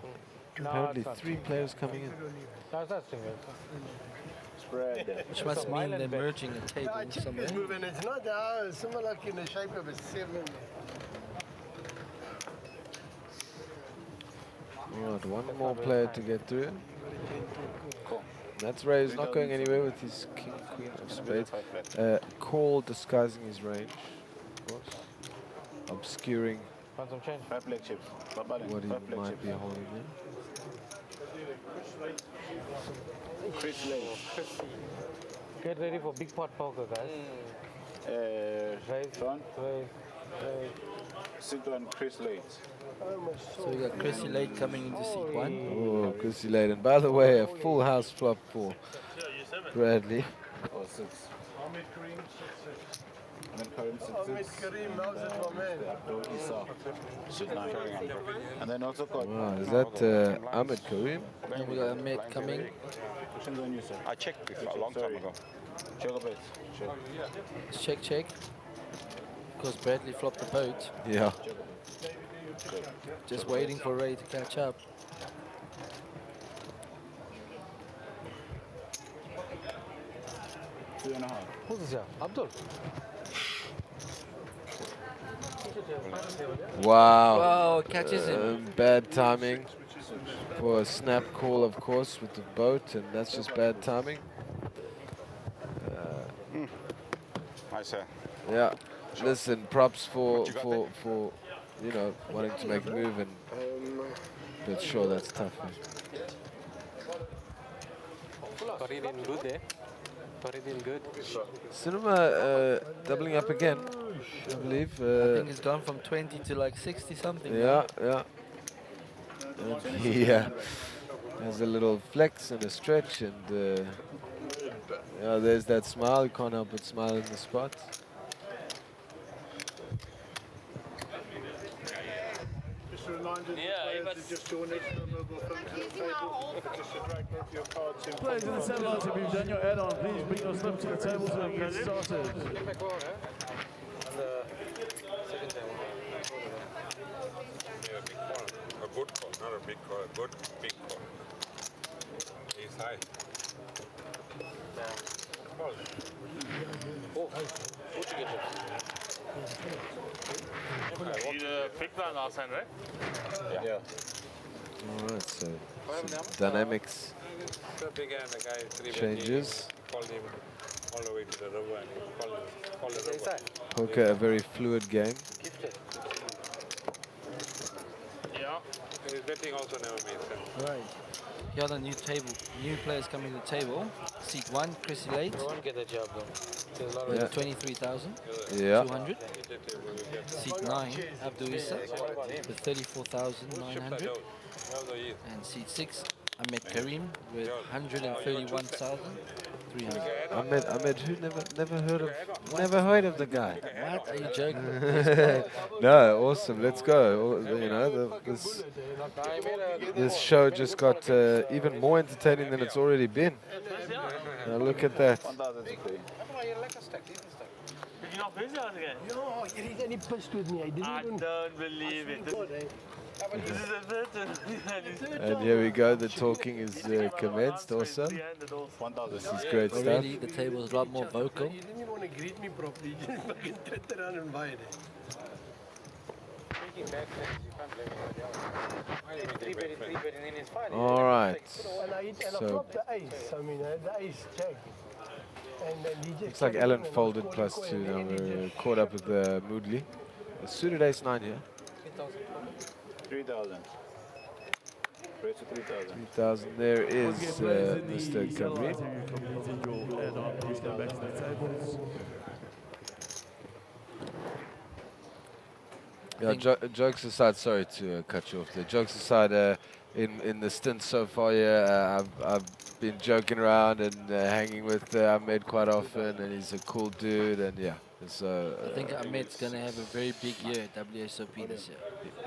apparently 3 players coming in. No, it's not single. Spread. Which must mean they're merging a table somewhere. It's moving. It's not similar like in the shape of a 7. Alright, one more player to get through. Cool. That's Ray's not going anywhere with his king, queen of spades. Call disguising his range, of course. Obscuring Want some change? 5 black chips. Babale, what he 5 black might chips. be holding in. Chris Lake. Get ready for big pot poker, guys. Sean, Raise. sit on Chris Lake. So we got Chrissy Late coming into seat 1. Oh, Chrissy Layden. By the way, a full house flop for Bradley. Or 6. Ahmed Kareem, 6-6. Ahmed Karim 6. Ahmed Kareem, how's it, my man? Abdul Isa, sit 9. And then also got Wow, is that Ahmed Karim? And we got Ahmed coming. questions on you, sir. I checked before, a long time Sorry. ago. Check a bit. Check. Check. Because Bradley flopped the boat. Yeah. Just waiting for Ray to catch up. Two and a half. Who's this here? Abdul. Wow. Wow, catches him. Bad timing for a snap call, of course, with the boat, and that's just bad timing. I say. Yeah. Listen, props for you know, wanting to make a move, and but sure, that's tough. Man. Faridin good, eh? Faridin good. Cinema doubling up again, I believe. I think it's gone from 20 to like 60 something. Yeah, yeah. And he has a little flex and a stretch, and yeah, there's that smile. You can't help but smile in the spot. Just a reminder to players to just join us for a mobile phone to the table. Just to drag both your cards in. Players in the satellites, if you've done your add-on, please bring your slip to the table so we can get started. A good call, not a big call, a good big call. He's high. You picked one last time, right? Yeah. All right, so some dynamics So big and the guy three changes. called him all the way to the river and he called the river. Poker, a very fluid game. Yeah. His betting also never made sense. Right. Here are the new players coming to the table. Seat 1, Chrissy Late, You won't get the job though. There's a lot of Yeah. 23,200. Yeah. Seat 9, Abdul Issa, with 34,900. Also he And seat 6, Ahmed Karim, with 131,300. Ahmed, who never heard of the guy. What? Are you joking? No, awesome. Let's go. You know, this show just got even more entertaining than it's already been. Now look at that. 1,000 to pay. Did you not busy again? No, you didn't any pissed with me. I didn't I even. don't believe it. This is a bit. And here we go. The talking is commenced also. 1,000. This is great stuff. Already the table is a lot more vocal. You didn't even want to greet me properly. You just fucking turned around and invited. All right. And I So flopped the ace. I mean, the ace jack. And then he just. looks like Alan folded +2 now. We're caught up with Moodley. A suited ace 9 here. 3,000. Raise to 3,000. 3,000. There is Once again, players in the Mr. Kabri. satellites, if you completed your add-on, please come back to the tables. Yeah, jokes aside, sorry to cut you off there. Jokes aside, in the stint so far, yeah, I've been joking around and hanging with Ahmed quite often, and he's a cool dude, and yeah. So I think Ahmed's going to have a very big year at WSOP this year.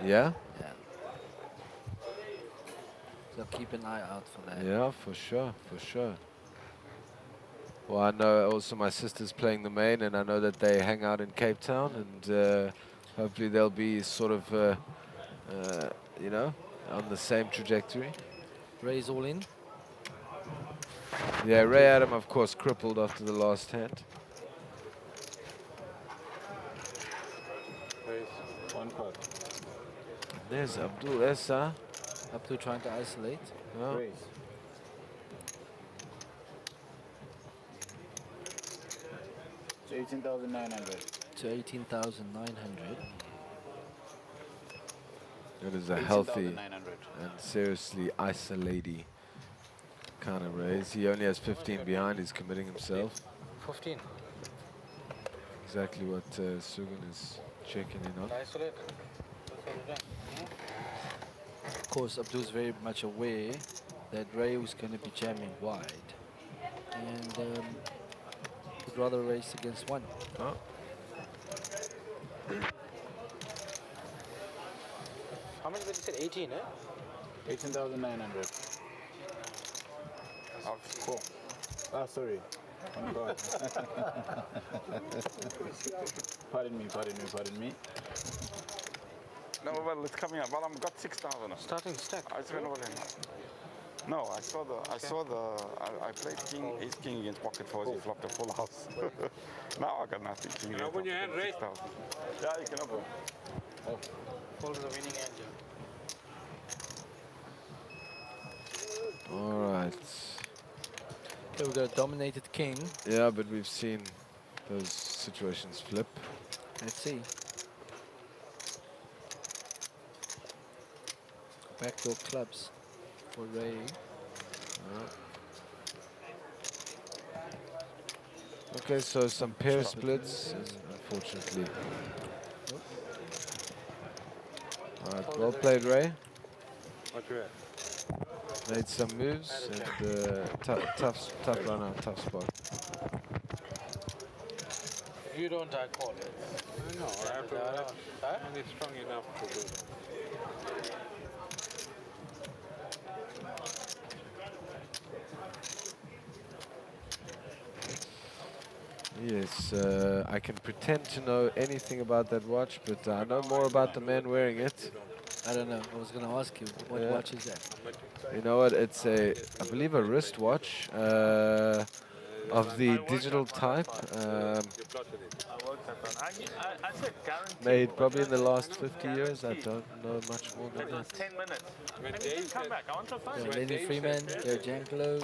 yeah, Yeah. So keep an eye out for that. yeah, for sure, for sure. Well, I know also my sister's playing the main, and I know that they hang out in Cape Town, and hopefully they'll be sort of, you know, on the same trajectory. Ray's all in. Yeah, Ray Adam, of course, crippled after the last hand. One card. There's Abdul Essa. Abdul trying to isolate. Yeah. Raise. It's 18,900. To 18,900. It is a healthy 18,900. and seriously isolating kind of raise. He only has 15 behind. He's committing himself. 15. Exactly what Sugan is checking in on. Isolate. Of course, Abdul's very much aware that Ray was going to be jamming wide. And would rather race against one. Oh. How many did you say? 18, eh? 18,900. Oh, Cool. Ah, sorry. Oh my God. Pardon me. No, well, it's coming up. Well, I've got 6,000. Starting stack. I spent all in. No, I played ace king against pocket fours. He flopped a full house. Now I got nothing. King Open your hand, Ray. 6,000. Yeah, you can open. Fold the winning hand. All right. Okay, we've got a dominated king. Yeah, but we've seen those situations flip. Let's see. Backdoor clubs for Ray. Okay, so some pair splits, unfortunately. All right, well played, Ray. Okay. Made some moves and tough run out, tough spot. You don't, I call. No, I have to. And it's strong enough to do that. Yes, I can pretend to know anything about that watch, but I know more about the man wearing it. I don't know. I was going to ask you, what watch is that? You know what? It's I believe, a wristwatch of the digital type. Made probably in the last 50 years. I don't know much more than that. 10 minutes. When Maybe Dave you come said- back. I want to find Yeah, you. Lenny Freeman, Gary Janklow.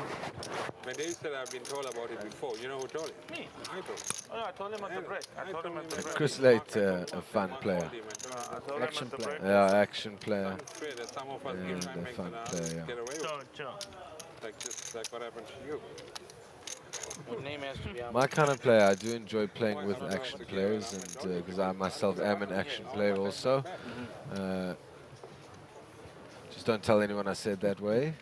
When Dave said I've been told about it before, you know who told him? Me. I told him. Oh, no, I told him at the break. I told him at the break. Chris Late, a fun player. I told him Action at the player. break. Yeah, action player. I'm afraid that some of us Yeah, give the time banks fun and others player, yeah. get away with it. Sure. Like what happened to you. Your name has to be My kind of player, I do enjoy playing with action players, and because I myself am an action player also. Just don't tell anyone I said that way.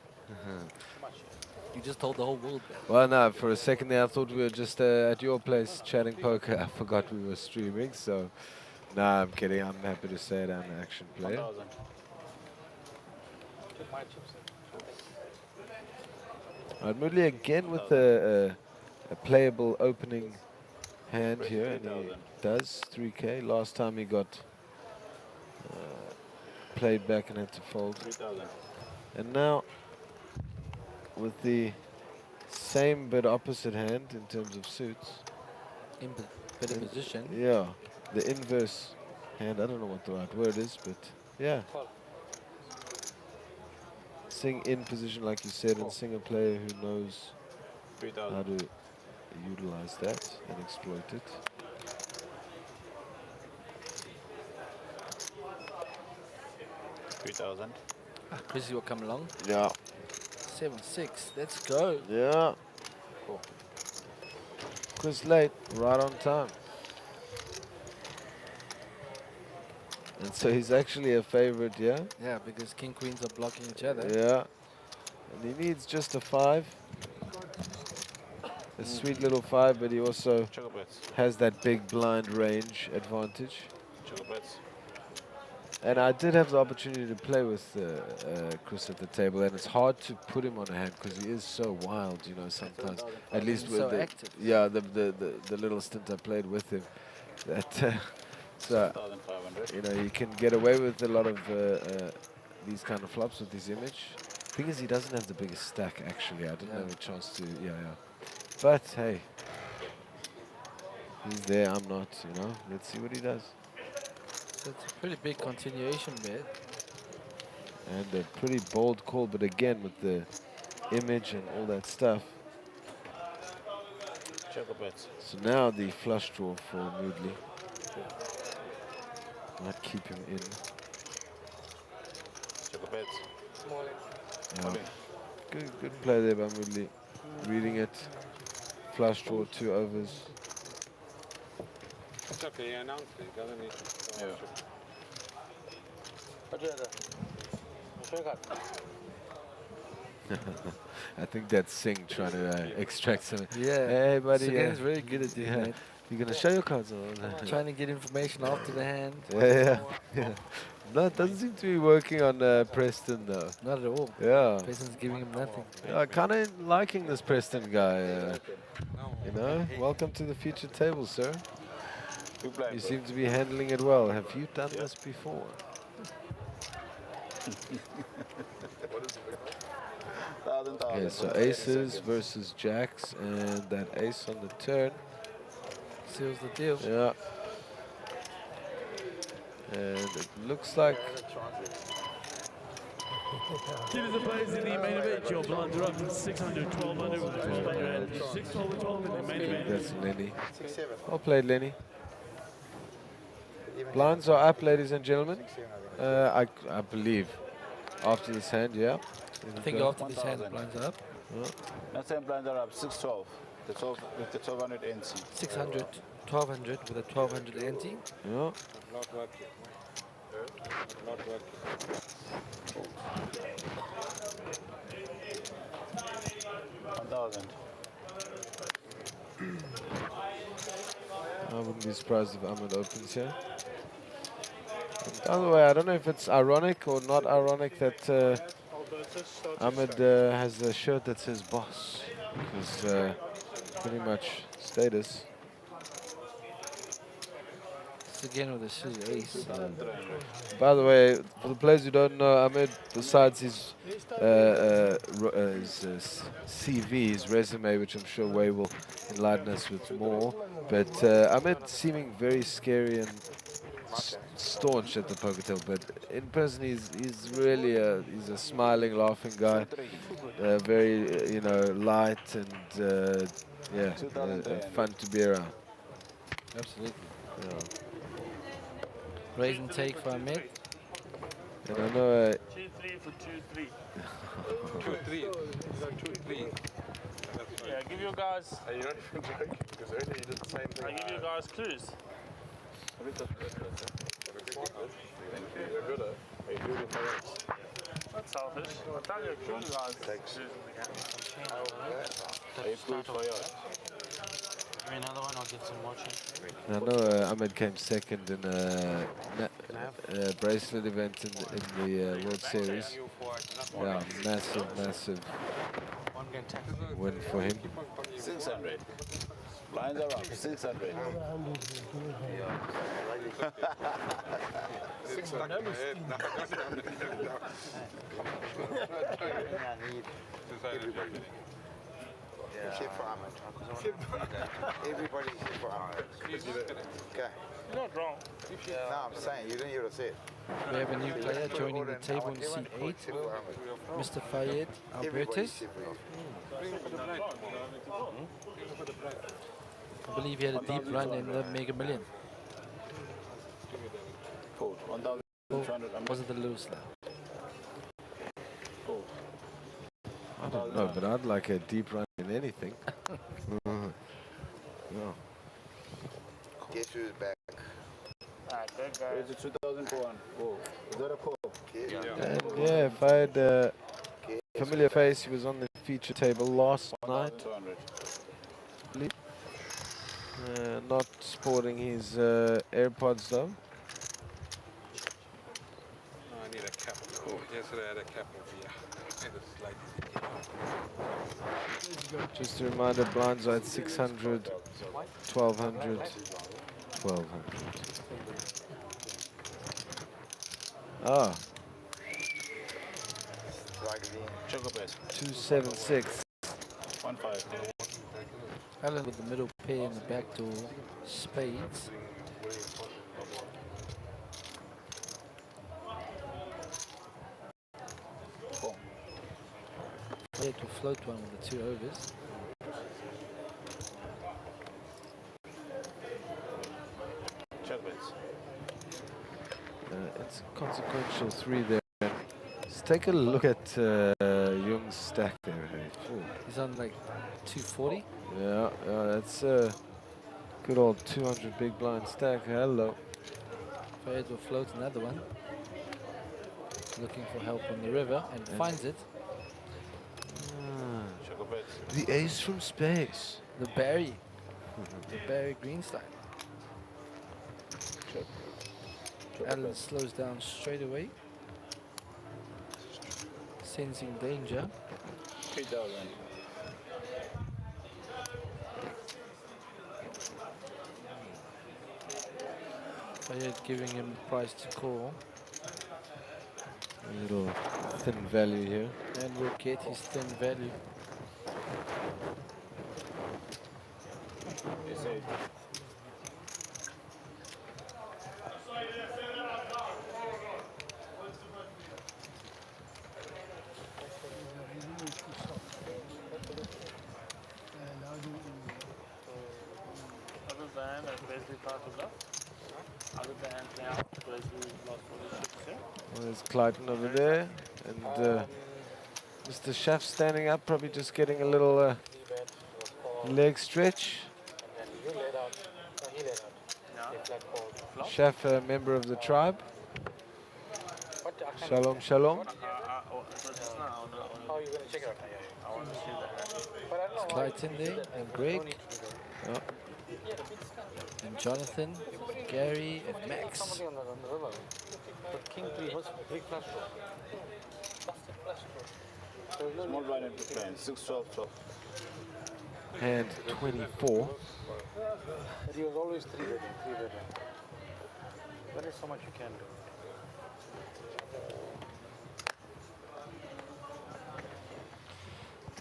You just told the whole world that. Well, no, for a second there I thought we were just at your place chatting poker. I forgot we were streaming, so nah, I'm kidding. I'm happy to say that I'm an action player. 1,000. Alright, Moodley again with a playable opening hand here, and he does 3K. Last time he got played back and had to fold. 3,000. And now with the same but opposite hand in terms of suits. In better position. Yeah, the inverse hand. I don't know what the right word is, but yeah. Sing in position, like you said, and sing a player who knows 3,000. how to utilize that and exploit it. 3,000. Chrissy will come along. Yeah. 7-6. Let's go. Yeah. Cool. Chris Late, right on time. And so he's actually a favorite, yeah? Yeah, because king queens are blocking each other. Yeah. And he needs just a 5. A sweet little 5, but he also has that big blind range advantage. And I did have the opportunity to play with Chris at the table, and it's hard to put him on a hand because he is so wild, you know, sometimes. At least He's with so the active. yeah, the little stint I played with him. That so you know, you can get away with a lot of these kind of flops with his image. Thing is, he doesn't have the biggest stack actually. I didn't have a chance to But hey, he's there. I'm not. You know, let's see what he does. So it's a pretty big continuation bet. And a pretty bold call, but again with the image and all that stuff. Check a bet. So now the flush draw for Moodley. Might keep him in. Check a bet. Good play there by Moodley. Reading it. Flush draw, 2 overs. It's okay, he announced it. He doesn't need to. Yeah. I think that's Singh trying to extract some. Yeah. Hey, buddy. Sagan's very good at doing that. You're going to show your cards? Trying to get information after the hand. Yeah. No, it doesn't seem to be working on Preston, though. Not at all. Yeah. Preston's giving him nothing. Kind of liking this Preston guy. You know, welcome to the future table, sir. You seem to be handling it well. Have you done this before? Okay, so aces versus jacks, and that ace on the turn seals the deal. Yeah. And it looks like Dealers and players in the main event, your blinds are up 600, 1200 with 1200, 612 and 12 in the main event. that's Lenny. Well played, Lenny. Blinds are up, ladies and gentlemen. I believe after this hand, yeah. I think after this hand, the blinds are up. Next time blinds are up 612. The 12 with the 1200 NC. 600, 1200 with a 1200 ante. Yeah. Not working. Not working. 1000. I wouldn't be surprised if Ahmed opens here. By the way, I don't know if it's ironic or not ironic that Ahmed has a shirt that says boss, because pretty much status. It's again with a scissor ace. By the way, for the players who don't know, Ahmed, besides his CV, his resume, which I'm sure Way will enlighten us with more, but Ahmed seeming very scary and staunch at the poker table, but in person he's really he's a smiling, laughing guy, very light and fun to be around. Absolutely. Yeah. Raise and take for Ahmed. And I know 2-3 for 2-3. 2-3. 2-3. Yeah, give you guys. Are you not even joking? Because earlier you did the same thing. I give you guys clues. You're good at. Are you doing it for us? That's selfish. I'll tell you, give you guys clues. Are you good for yours? Give me another one, I'll get some watching. I know Ahmed came second in a bracelet event in the World Series. Yeah, massive win for him. 600. Blinds are up 600. 600. Shit for Ahmed. Everybody shit for Ahmed. Okay. You're not wrong. No, I'm saying, you didn't hear us say it. We have a new player joining the table in C8, Mr. Fayed Albertus. I believe he had a deep run in the Mega Million. Fold. 1,200. Was it the little slab? Fold. I don't know, but I'd like a deep run in anything. No. Guess who's back? Alright, good guys. It's a 2000 for one. Whoa. Is that a call? And yeah, if I had familiar face, he was on the feature table last night. 200. Not sporting his AirPods though. No, I need a cap. Yesterday I had a cap over here. Just a reminder, blinds are at 600, 1200, 1200. Ah. Choco best. 276. 1-5. Allen with the middle pair in the back door, spades. Fayed will float one with the 2 overs. Check bets. It's a consequential 3 there. Let's take a look at Jung's stack there. Hey. Ooh. He's on like 240. Yeah, that's a good old 200 big blind stack. Hello. Fayed will float another one. Looking for help on the river and finds it. Check bets. The ace from space. The Barry. The Barry Greenstein. Check. Alan slows down straight away. Sensing danger. 3,000. Fayed giving him the price to call. A little thin value here. And will get his thin value. They say Other than Wesley Carter, other than now, Wesley lost 46. Well, there's Clayton over there. And Mr. Chef standing up, probably just getting a little leg stretch. And then you let out. No, he let out. They flat called. Chef, a member of the tribe. What? I can't- Shalom, shalom. Oh, you're going to check it out. I want to see that. But I don't know why. Clayton there and Greg. Oh, And Jonathan, Gary and Max. Somebody on the river. But King 3 was big flash draw. So small blind into plan. 6, 12, 12. hand 24. he was always 3 betting, 3 betting. There is so much you can do.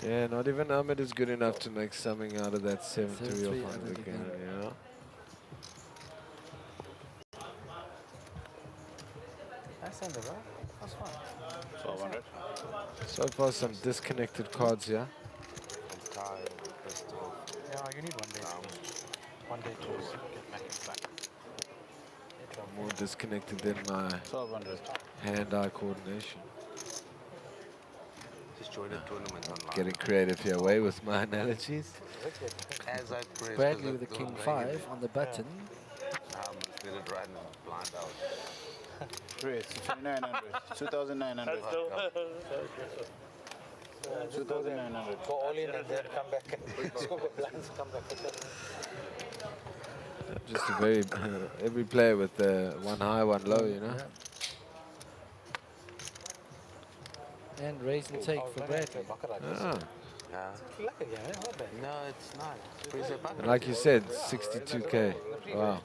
Yeah, not even Ahmed is good enough to make something out of that 7-3 7-3 off on the game. Yeah. That's in the right. That's fine. 1,200. So far, some disconnected cards here. Yeah, you need 1 day. 1 day to get back in track. More disconnected than my 1,200. hand-eye coordination. Just join a tournament online. Getting creative here, away with my analogies. As I press Bradley with the King 5 on the button. did it right now, blind out. Great, 2,900. 2,900. 2,900. Go all in and then come back. So the blinds come back. Just a very, every player with one high, one low, you know. And raise and take for Bradley. Ah. No, it's not. And like you said, 62K. Wow.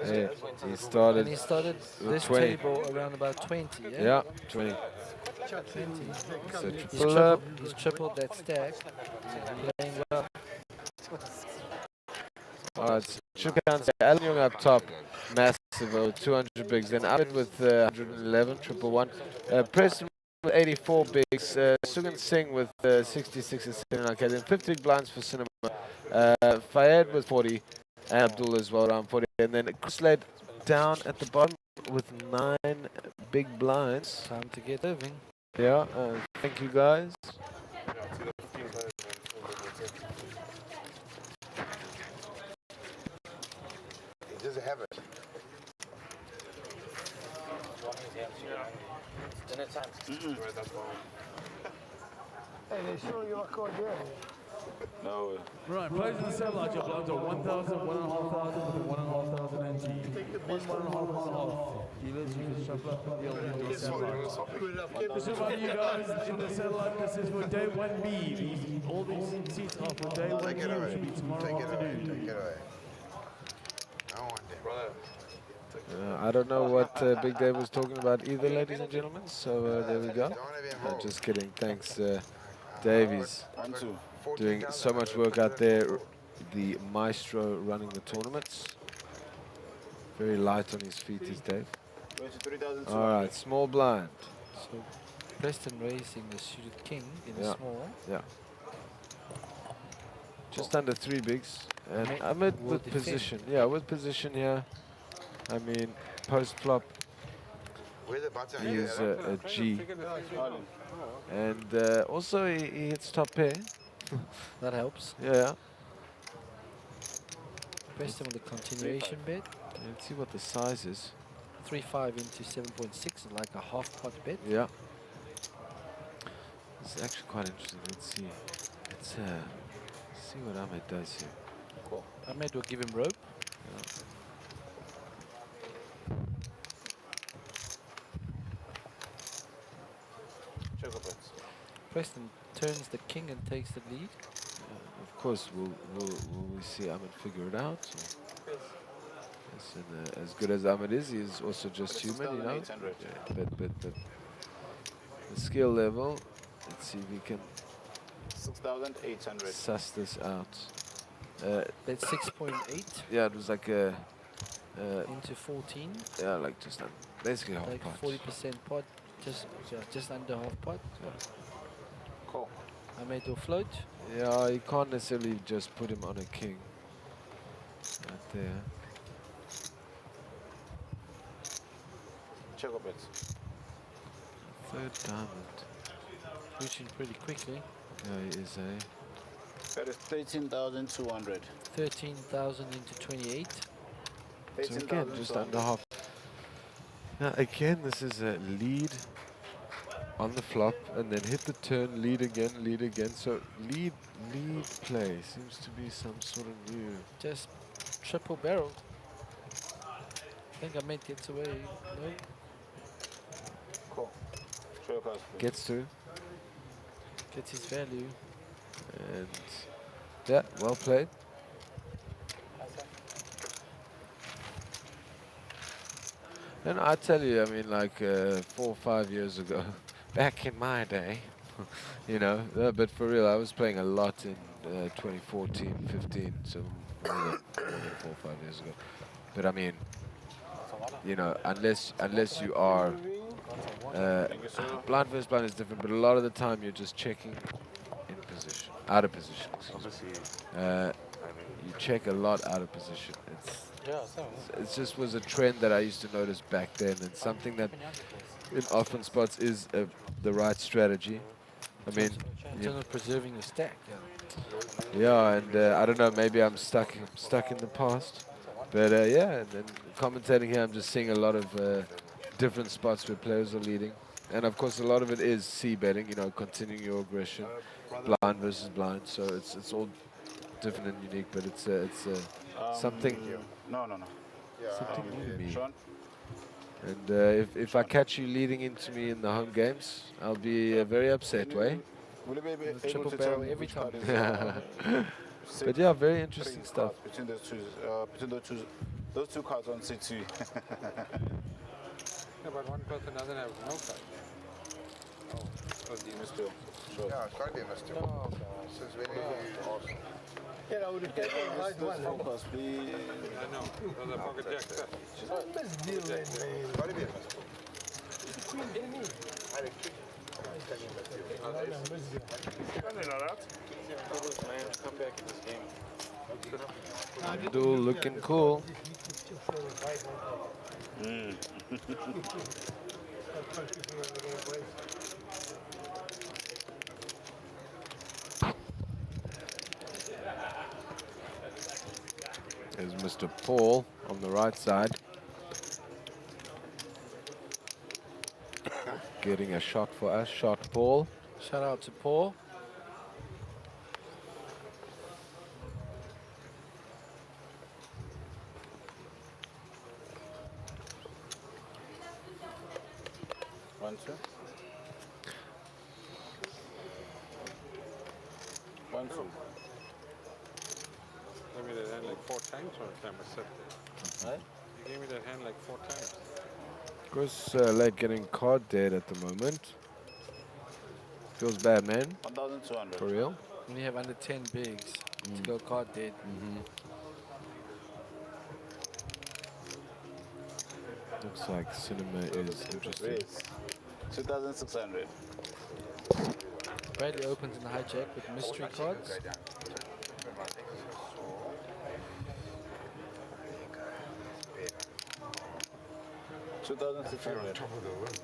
Yeah, he started. And he started with this 20. table around about 20. Yeah, Yeah, 20. 20. So He's tripled that stack. Playing well. Alright, chip counts. Alan Young up top, massive, 200 bigs. Then Ahmed with 111, triple one. Preston with 84 bigs. Sugan Singh with 66 and 79. Okay, then 50 blinds for Cinema. Fayed with 40, and Abdul as well around 40. And then Chris led down at the bottom with 9 big blinds. Time to get moving. Yeah, thank you guys. He doesn't have it. Dinner time. Hey, they show you a card there. No way. Right, price of the satellite job blinds are 1,000, 1,500 with 1,500 NG. 1,500. Dealers, you can shuffle up the deal into a satellite. This is one of you guys in the satellite. This is for day 1B. All these seats are for day 1B, which will be tomorrow afternoon. Take it away. I don't want that. I don't know what Big Dave was talking about either, ladies and gentlemen. So there we go. Just kidding. Thanks, Davies. 1, 2. Doing so much work out there. The maestro running the tournaments. Very light on his feet is Dave. Going to 3,200. All right, small blind. So Preston raising the suited king in a Yeah. small. Yeah. Just under 3 bigs. And Ahmed Ahmed will with defend. position. Yeah, with position here. I mean, post flop, Where's the button? he is a G. Oh, And also he hits top pair. That helps. Yeah. Preston with a continuation bet. Let's see what the size is. 3-5 into 7.6, like a half pot bet. Yeah. This is actually quite interesting. Let's see. Let's see what Ahmed does here. Cool. Ahmed will give him rope. Check up it. Preston turns the king and takes the lead. Of course, will we see Ahmed figure it out? Or? Yes, and, as good as Ahmed is, he is also just human, you know. 6,800. Yeah, but the skill level. Let's see if we can 6,800. suss this out. That's 6.8 Yeah, it was like a into 14. yeah, like just basically half Like pot. 40% pot, just under half pot. Cool. Ahmed will float. Yeah, you can't necessarily just put him on a king. Right there. Check up it. Third diamond. Reaching pretty quickly. Yeah, he is a. That is 13,200. 13,000 into 28. So again, just under half. Now again, this is a lead on the flop, and then hit the turn, lead again. So lead play seems to be some sort of new. Just triple barrel. I think Ahmed gets away. No. Cool. Show your cards, please. Gets to, Gets his value. and yeah, well played. And I tell you, I mean, like 4 or 5 years ago, back in my day, you know, but for real, I was playing a lot in 2014, 15, so more than 4 or 5 years ago. But I mean, you know, unless you are blind versus blind is different, but a lot of the time you're just checking in position, out of position. Excuse me. You check a lot out of position. It just was a trend that I used to notice back then, and something that in often spots is the right strategy. I mean, In terms of preserving the stack. yeah, and I don't know, maybe I'm stuck in the past, but yeah, and then commentating here, I'm just seeing a lot of different spots where players are leading, and of course a lot of it is c-betting, you know, continuing your aggression, blind versus blind, so it's all different and unique, but it's something No. something new to me. Sean? And if I catch you leading into me in the home games, I'll be very upset, way. Will you be able Triple to barrel tell me every which time. card is But yeah, very interesting stuff. between those two cards on C2? Yeah, but one person doesn't have no card. Mr. Sure. Yeah, it's gotta be a mistake. Since when you Yeah, I would have taken the right one. Focus, please. I know, those are pocket jacks. Best deal, man. gotta be a mistake. I had a kick. Come back in this game. Abdul looking cool. There's Mr. Paul on the right side. Getting a shot for us. Shot Paul. Shout out to Paul. One, two. One, two. You gave me that hand like 4 times one time I said that. Right? You gave me that hand like 4 times. Of course, like getting card dead at the moment. Feels bad, man. 1,200. For real. When you have under 10 bigs to go card dead. Looks like cinema is interesting. Raise. 2,600. Bradley opens in the hijack with mystery cards. $2,600. Top of the world.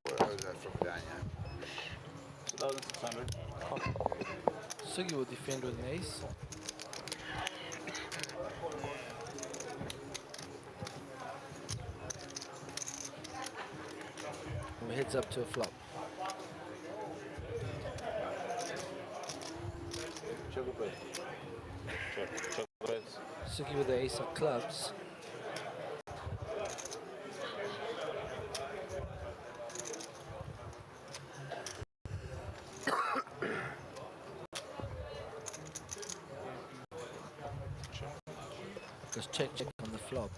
Where is that from, Daniel? 2,600. Sugi will defend with an ace. And heads up to a flop. Sugi with the ace of clubs. Just check on the flop.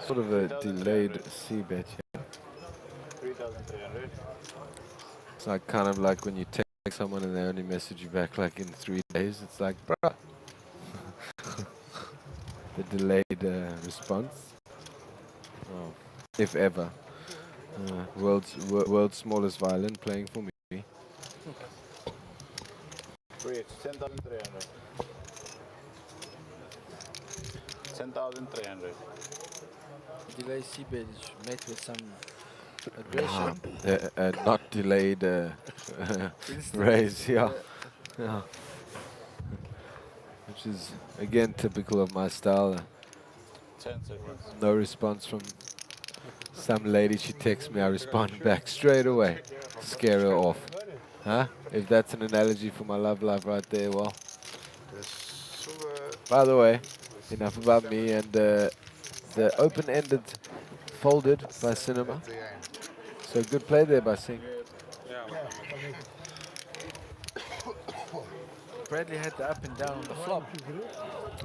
Sort of a delayed C-bet here. 3,300. It's like kind of like when you text someone and they only message you back like in 3 days. It's like, bruh. The delayed response. Oh, if ever. World's smallest violin playing for me. Wait, 10,300. 10,300. Delay C-bet is met with some aggression. Not delayed raise, yeah. Yeah. Which is again typical of my style. 10 seconds. No response from some lady. She texts me, I respond back straight away. Scare her off. Huh? If that's an analogy for my love life right there, well. By the way, enough about me and the open-ended folded by Cinema. So good play there by Singh. Bradley had the up and down on the flop.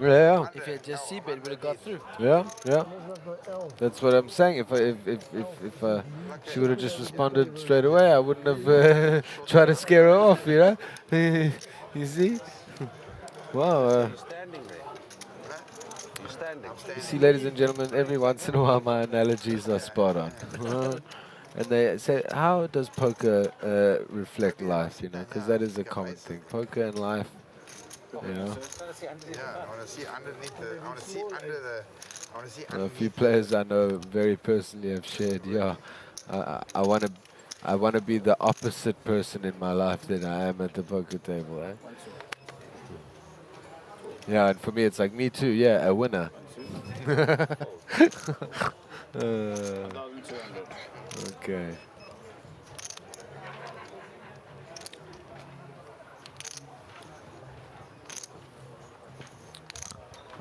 Yeah. If he had just C-bet, would have got through. Yeah, yeah. That's what I'm saying. If she would have just responded straight away, I wouldn't have tried to scare her off, you know? You see? Wow. You're standing there. You're standing. You see, ladies and gentlemen, every once in a while my analogies are spot on. And they say, how does poker reflect life, you know? Because that is a common thing. Poker and life, you know? Yeah, I want to see underneath the. I want to see under the. I want to see A underneath. few players I know very personally have shared, yeah, I want to be the opposite person in my life than I am at the poker table, eh? Yeah, and for me it's like, me too, yeah, a winner. 1,200. Okay.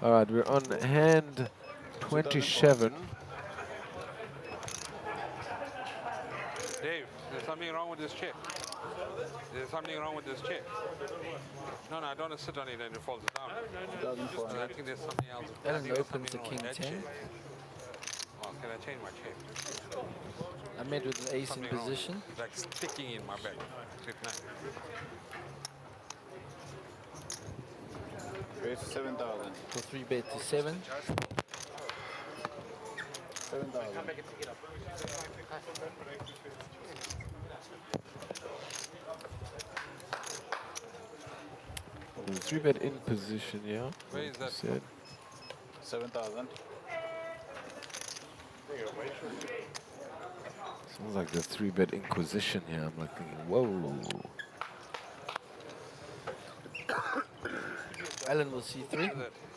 All right, we're on hand 27. Dave, there's something wrong with this chair. There's something wrong with this chair. No, I don't want to sit on it and it falls down. I think there's something else. Alan opens the king 10. Oh, can I change my chair? I made with an ace in position. It's like sticking in my back. Raise to 7,000. For 3-bet to 7. 7,000. The 3-bet in position, yeah. Where is that? Said. 7,000. Sounds like the 3-bet inquisition here. I'm like thinking, whoa. Alan will see 3.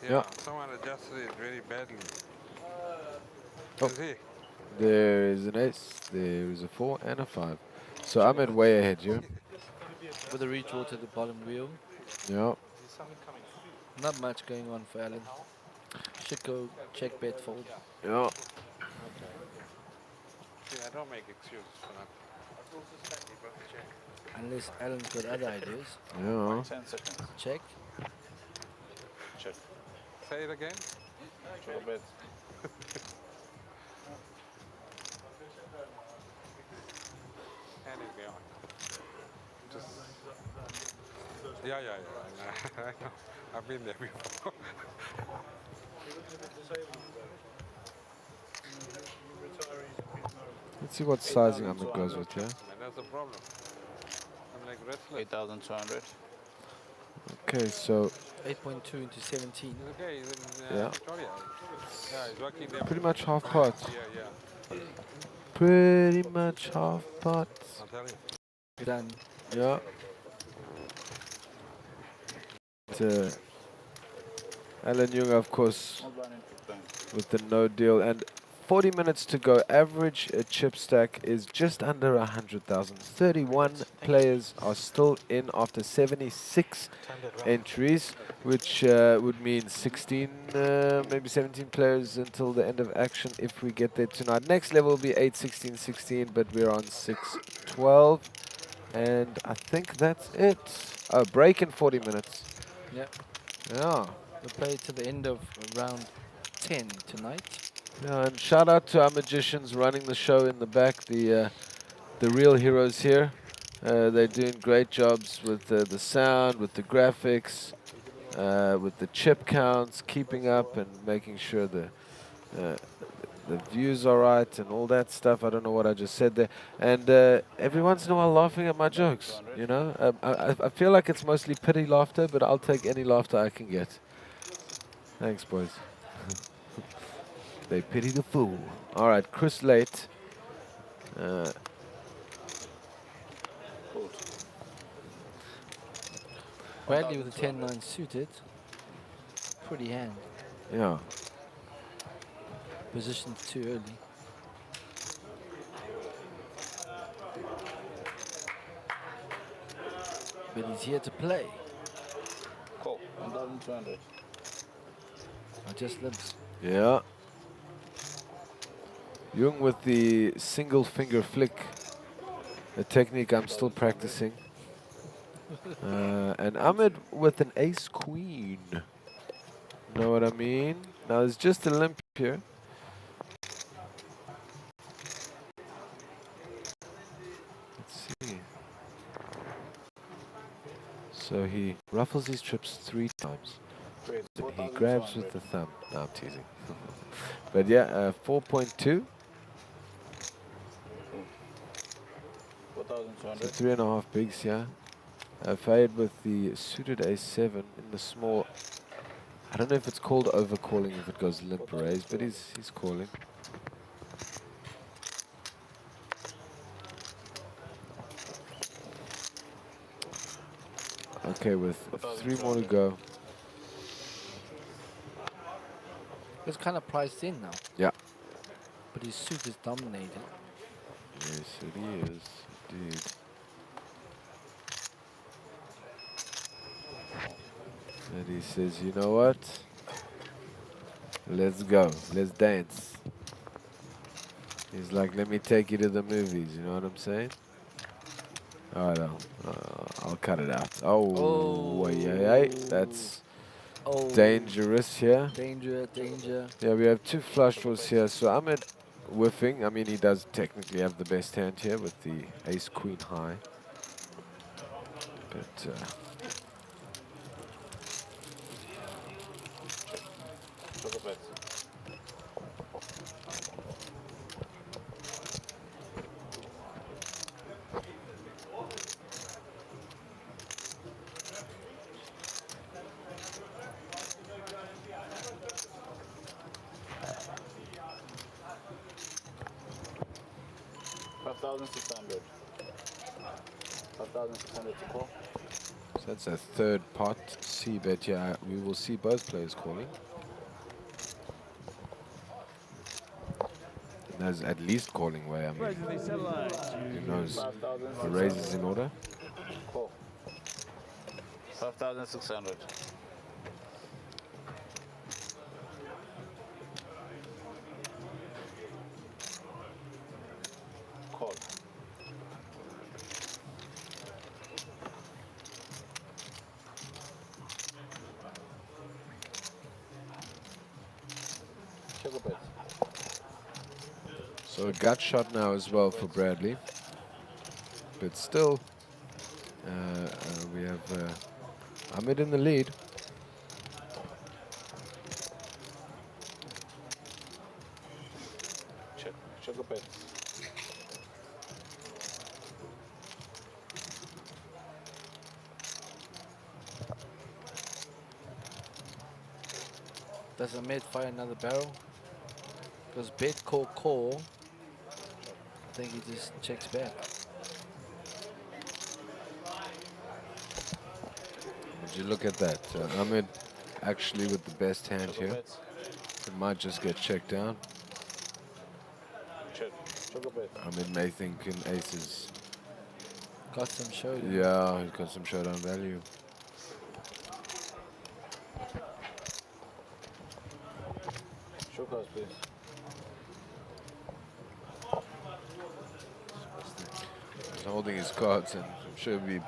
Yeah, someone adjusted it very badly. Oh. There is an ace, there is a 4 and a 5. So I'm at way ahead, you. With a redraw to the bottom wheel. Yeah. Not much going on for Alan. Should go check, bet, fold. Yeah. See, I don't make excuses for that. Unless Alan's got other ideas. Yeah. 10 seconds. Check. Check. Say it again. Sugar bet. And it's beyond. Just. Yeah. I know. I've been there before. Let's see what sizing Ahmed goes with here. Man, that's the problem. I'm like restless. 8,200. Okay, so 8.2 into 17. Okay, he's in Yeah. Victoria. Yeah, he's working there. pretty much half pot. Yeah. Pretty much half pot. I'll tell you. Done. Yeah. Alan Young, of course, with the no deal. And 40 minutes to go. Average chip stack is just under 100,000. 31 players are still in after 76 entries, which would mean 16, maybe 17 players until the end of action if we get there tonight. Next level will be 8, 16, 16, but we're on 6, 12. And I think that's it. Oh, break in 40 minutes. Yeah. Yeah. We'll play to the end of round 10 tonight. Yeah, and shout out to our magicians running the show in the back, the real heroes here. They're doing great jobs with the sound, with the graphics, with the chip counts, keeping up and making sure the views are right and all that stuff. I don't know what I just said there. And every once in a while laughing at my jokes, you know. I feel like it's mostly pity laughter, but I'll take any laughter I can get. Thanks, boys. They pity the fool. All right, Chris Late. Bradley with a 10-9 suited. Pretty hand. Yeah. Positioned too early. But he's here to play. Cool. 1,200. I just limps. Yeah. Jung with the single finger flick, a technique I'm still practicing. And Ahmed with an ace queen. Know what I mean? Now it's just a limp here. Let's see. So he ruffles his trips 3 times. But he grabs with the thumb. No, I'm teasing. But yeah, 4.2. 4,200. So 3.5 bigs, yeah. Fade with the suited A7 in the small. I don't know if it's called overcalling if it goes limp raise, but he's calling. Okay, with 3 more to go. It's kind of priced in now. Yeah. But his suit is dominated. Yes, it is, indeed. And he says, you know what? Let's go. Let's dance. He's like, let me take you to the movies. You know what I'm saying? All right, I'll cut it out. Oh, yeah. That's dangerous here. Danger. Yeah, we have 2 flush draws here. So Ahmed whiffing. I mean, he does technically have the best hand here with the ace queen high. But 5,600. 5,600 to call. so that's a 3rd pot. C-bet, yeah. We will see both players calling. There's at least calling way. I mean, who knows? The raise is in order. Call. 5,600. Call. So a gut shot now as well for Bradley. But still, we have Ahmed in the lead. Check a bet. Does Ahmed fire another barrel? Because bet, call. I think he just checks back. Would you look at that? Ahmed actually with the best hand here. It might just get checked down. Check a bet. Ahmed may think in aces. Got some showdown. Yeah, he's got some showdown value. Show cards, please. He's holding his cards and I'm sure he'll be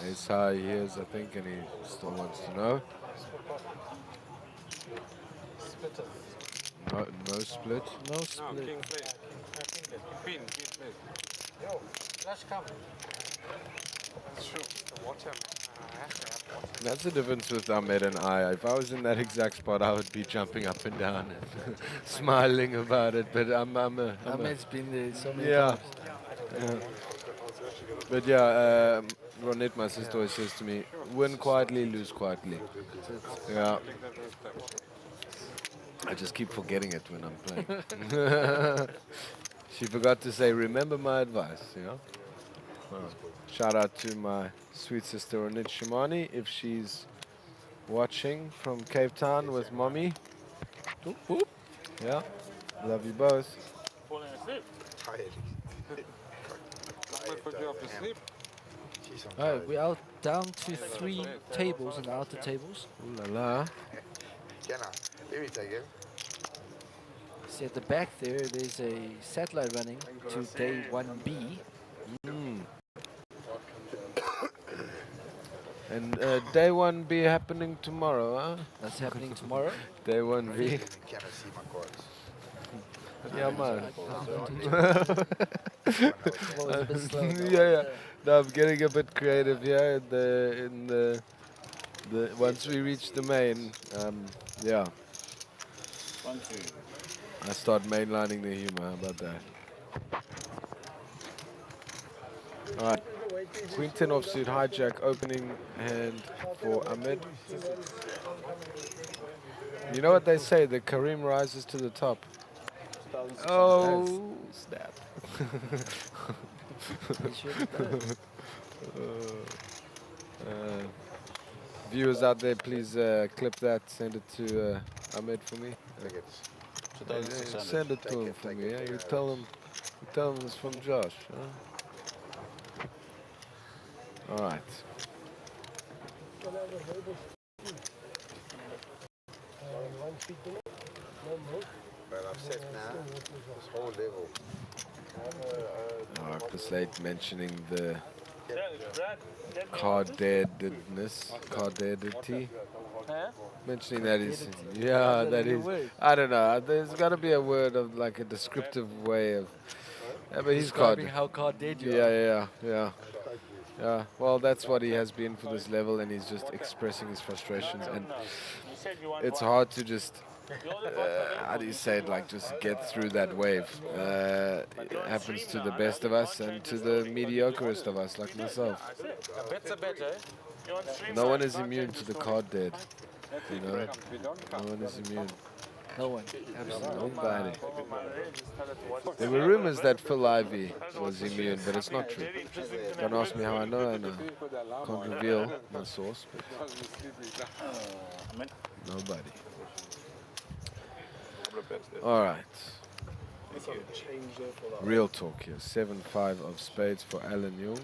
ace high he is, I think, and he still wants to know. No split. No No, split. king play. Queen play. Yo, flash come. Sure. The water, man. I have to have water. That's the difference with Ahmed and I. If I was in that exact spot, I would be jumping up and down and smiling about it. But Ahmed's been there so many yeah. times. But yeah, Ronit, my sister, always says to me, win quietly, lose quietly. Yeah. I just keep forgetting it when I'm playing. She forgot to say, remember my advice, you know? Shout out to my sweet sister Ronit Shimani, if she's watching from Cape Town with mommy. Whoop, whoop. Yeah, love you both. Falling asleep. Tired. Ahmed put you off to sleep. Alright, we're out down to 3 tables in the outer tables. Ooh la la. Let me take it. See at the back there's a satellite running to day 1B. And day 1B happening tomorrow, huh? That's happening tomorrow. Day 1B. Can I see my cards? Yeah, man. Well, it's a bit slow, though. Yeah. No, I'm getting a bit creative here in the once we reach the main, yeah. 1, 2. I start mainlining the humor. How about that? All right. Queen 10 offsuit hijack opening hand for Ahmed. You know what they say? The Kareem rises to the top. Oh, snap. Viewers out there, please clip that, send it to Ahmed for me. Send it to him for me. Yeah? You tell him it's from Josh. Huh? All right. Well, I've set now this whole level. Late mentioning the card-deadedness, card-deadedity. Mentioning that is, yeah, that is. I don't know. There's got to be a word of like a descriptive way of. Yeah, but he's card. How card dead you are. Yeah. Well, that's what he has been for this level, and he's just expressing his frustrations, and it's hard to just. How do you say it? Like just get through that wave. It happens to the best of us and to the mediocrest of us, like myself. A bet's a bet, eh? No one is immune to the card dead. You know, no one is immune. No one. Absolutely. Nobody. There were rumors that Phil Ivey was immune, but it's not true. Don't ask me how I know, and I can't reveal my source. But nobody. All right. Real talk here. 7-5 of spades for Alan Jung.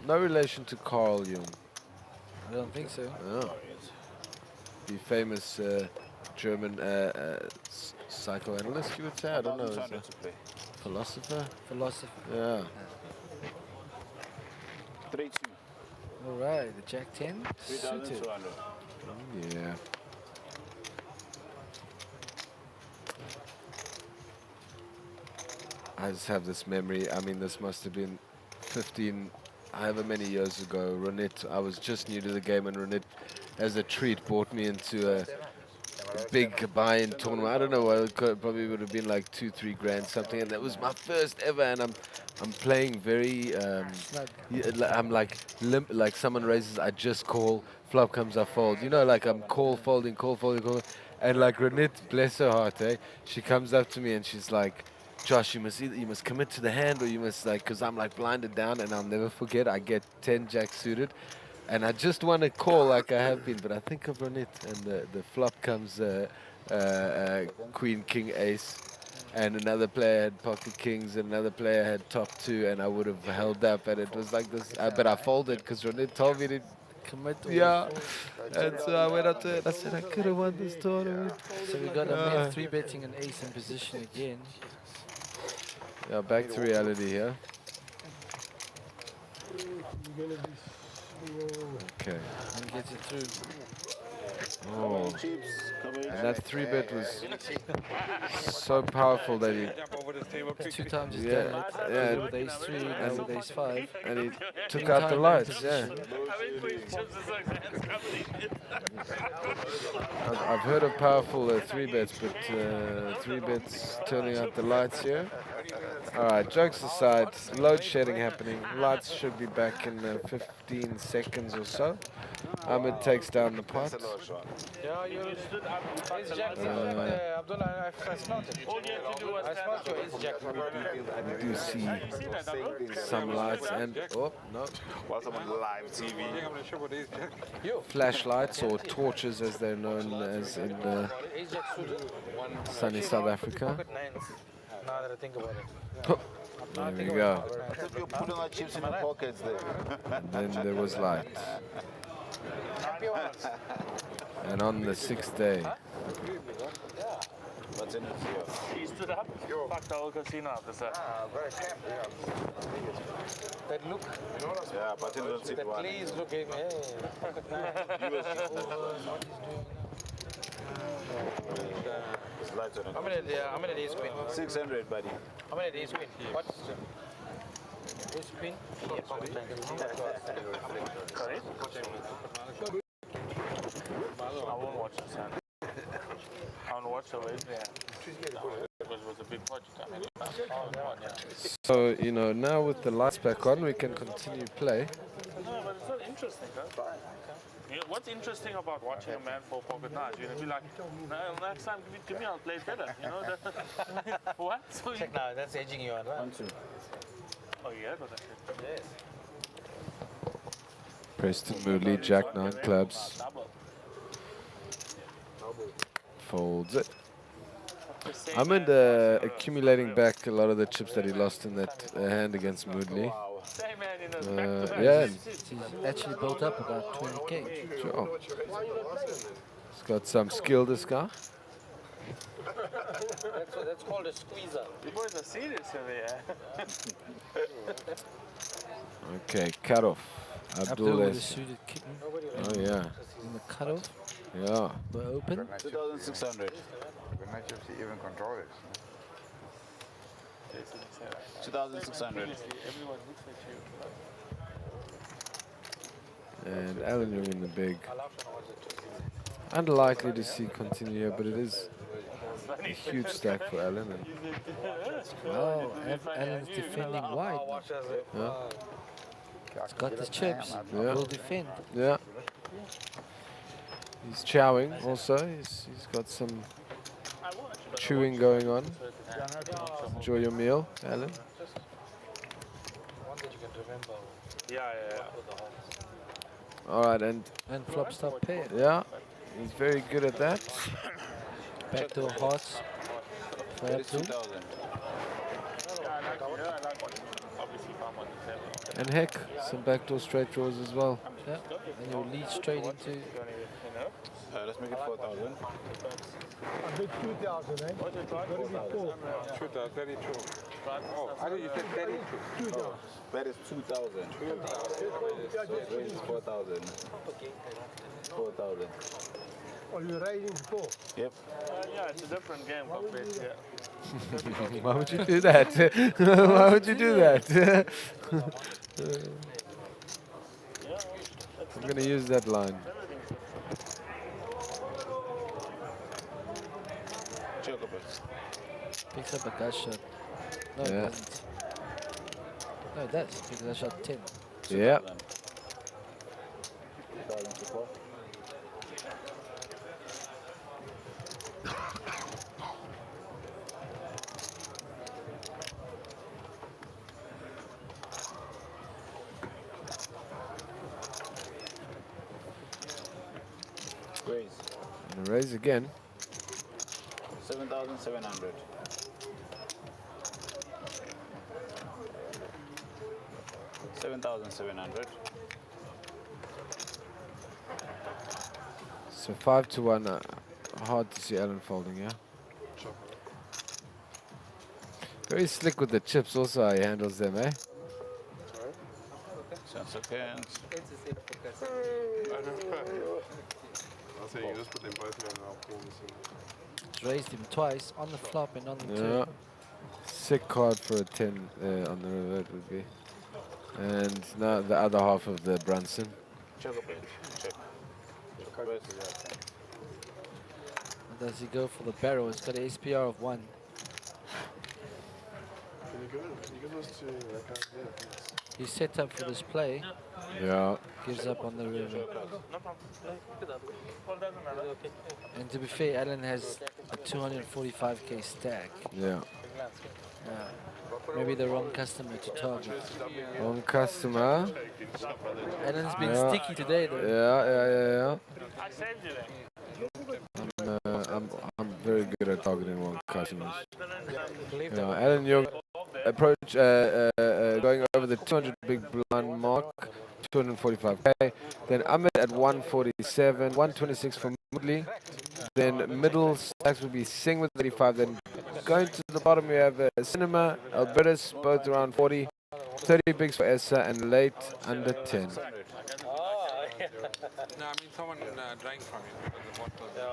No relation to Carl Jung. I don't think so. Oh. The famous German psychoanalyst, you would say? I don't know. Philosopher? Philosopher. Yeah. 3-2. All right, the Jack 10 suited. Yeah. I just have this memory. I mean, this must have been 15, however many years ago. Renit, I was just new to the game, and Renit, as a treat, brought me into a big buy-in tournament. I don't know what it probably would have been like 2-3 grand something, and that was my first ever. And I'm playing very. I'm like like someone raises, I just call. Flop comes, I fold. You know, like I'm call folding, and like Renit, bless her heart, she comes up to me and she's like, Josh, you must commit to the hand, or you must like, because I'm like blinded down, and I'll never forget. I get 10 jack suited, and I just want to call like I have been, but I think of Renit, and the flop comes Queen, King, Ace, and another player had pocket kings, and another player had top 2, and I would have held up, and it was like this. But I folded because Renit told me to. Yeah, and so I went up to it. I said I could have won this tournament. So we got a man 3-betting an ace in position again. Yeah, back to reality here. Okay. And gets it through. Oh, and that 3-bet was so powerful that he 2 times he's yeah, done it. yeah, With ace 3, now with ace 5. and he took out the lights. Yeah, I've heard of powerful 3-bets, but 3-bets turning out the lights here. All right, jokes aside, load shedding happening. Lights should be back in 15 seconds or so. Ahmed takes down the pot. Yeah, you. Ace jack. Abdullah, I smelt it. I smelt your ace jack. We do see some lights and oh no, Whilst I'm on live TV. flashlights or torches as they're known as in sunny South Africa. Now that I think about it. There we go. You're putting our chips in your pockets there. And then there was light. And on the 6th day, What's in it here? He stood up, fucked the whole casino up, sir. Very camp, yeah. That look, Yeah, but in the that please looking, hey, pocket nine. How many days queen? 600, buddy. How many days queen? What? Ace queen? Sorry? I won't watch this hand. I won't watch the way it was a big project. I mean, so you know, now with the lights back on, we can continue play. no, but it's not interesting, huh? You know, what's interesting about watching a man fold pocket nines? You're gonna be like, no, next time give it to me, I'll play it better. You know that? What? So Check now, that's edging you on, right? oh yeah, but that's it. Yes. Preston Moodley, Jack 9 clubs, Double. folds it. Ahmed accumulating back a lot of the chips that he lost in that hand against Moodley. Same man in Yeah, He's actually built up about 20k. sure. He's got some skill, this guy. That's called a squeezer. You boys are serious over here. Okay, cut off. Abdul with a Abdul. suited kitten Oh yeah, in the cutoff. yeah. We're open. 2,600. Even control it. 2,600. Everyone looks at you. And Alan, you're in the big. Unlikely to see continue here, but it is a huge stack for Alan. And Wow, Alan's defending wide. yeah, He's got the chips. Yeah. Will defend. yeah. He's chowing also. He's got some chewing going on. Enjoy your meal, Alan. One that you can remember. Yeah. All right, and And flop stop pair. yeah, he's very good at that. Backdoor hearts. For That is Abdul. 2,000. Obviously, if I'm on the table. And heck, some backdoor straight draws as well. Yeah. And you'll lead straight into. Let's make it 4,000. A big 2,000, eh? Got to be 4. 32. Oh, I thought you said 32. Oh, that is 2,000. So it's 4,000. 4,000. Or you're riding before? Yep. Yeah, it's a different game compared to. Yeah. Why would you do that? Why would you do that? I'm going to use that line. Chocobits. Picks up a gut shot. No, it Yeah. doesn't. No, it does, because I shot 10. Yeah. 2000 support. Raise. And a raise again. 7,700. 7,700. So 5 to 1. Hard to see Alan folding, yeah? Very slick with the chips also, how he handles them, eh? Sense of hands. I'll say you just put them both here and I'll pull this in. It's raised him twice, on the flop and on the Yeah. turn. Sick card for a 10 on the river, it would be. And now the other half of the Brunson. Chocobit. Check. Chocobit. Does he go for the barrel? It's got an SPR of 1. Can you give us to that guy there, please? He's set up for this play. Yeah. Gives up on the river. No problem. Well, doesn't matter. And to be fair, Alan has a 245k stack. Yeah. Maybe the wrong customer to target. Wrong customer. Alan's been Yeah. sticky today though. Yeah. I saved you there. I'm very good at targeting wrong customers. Believe Yeah, Alan, your approach going over the 200 big blind mark, 245k. Then Ahmed at 147, 126 for Moodley. Then middle stacks would be Singh with 35. Then going to the bottom, we have Cinema, Albertus, both around 40. 30 bigs for Essa and late under 10. No, I mean someone drank from it. The bottle. The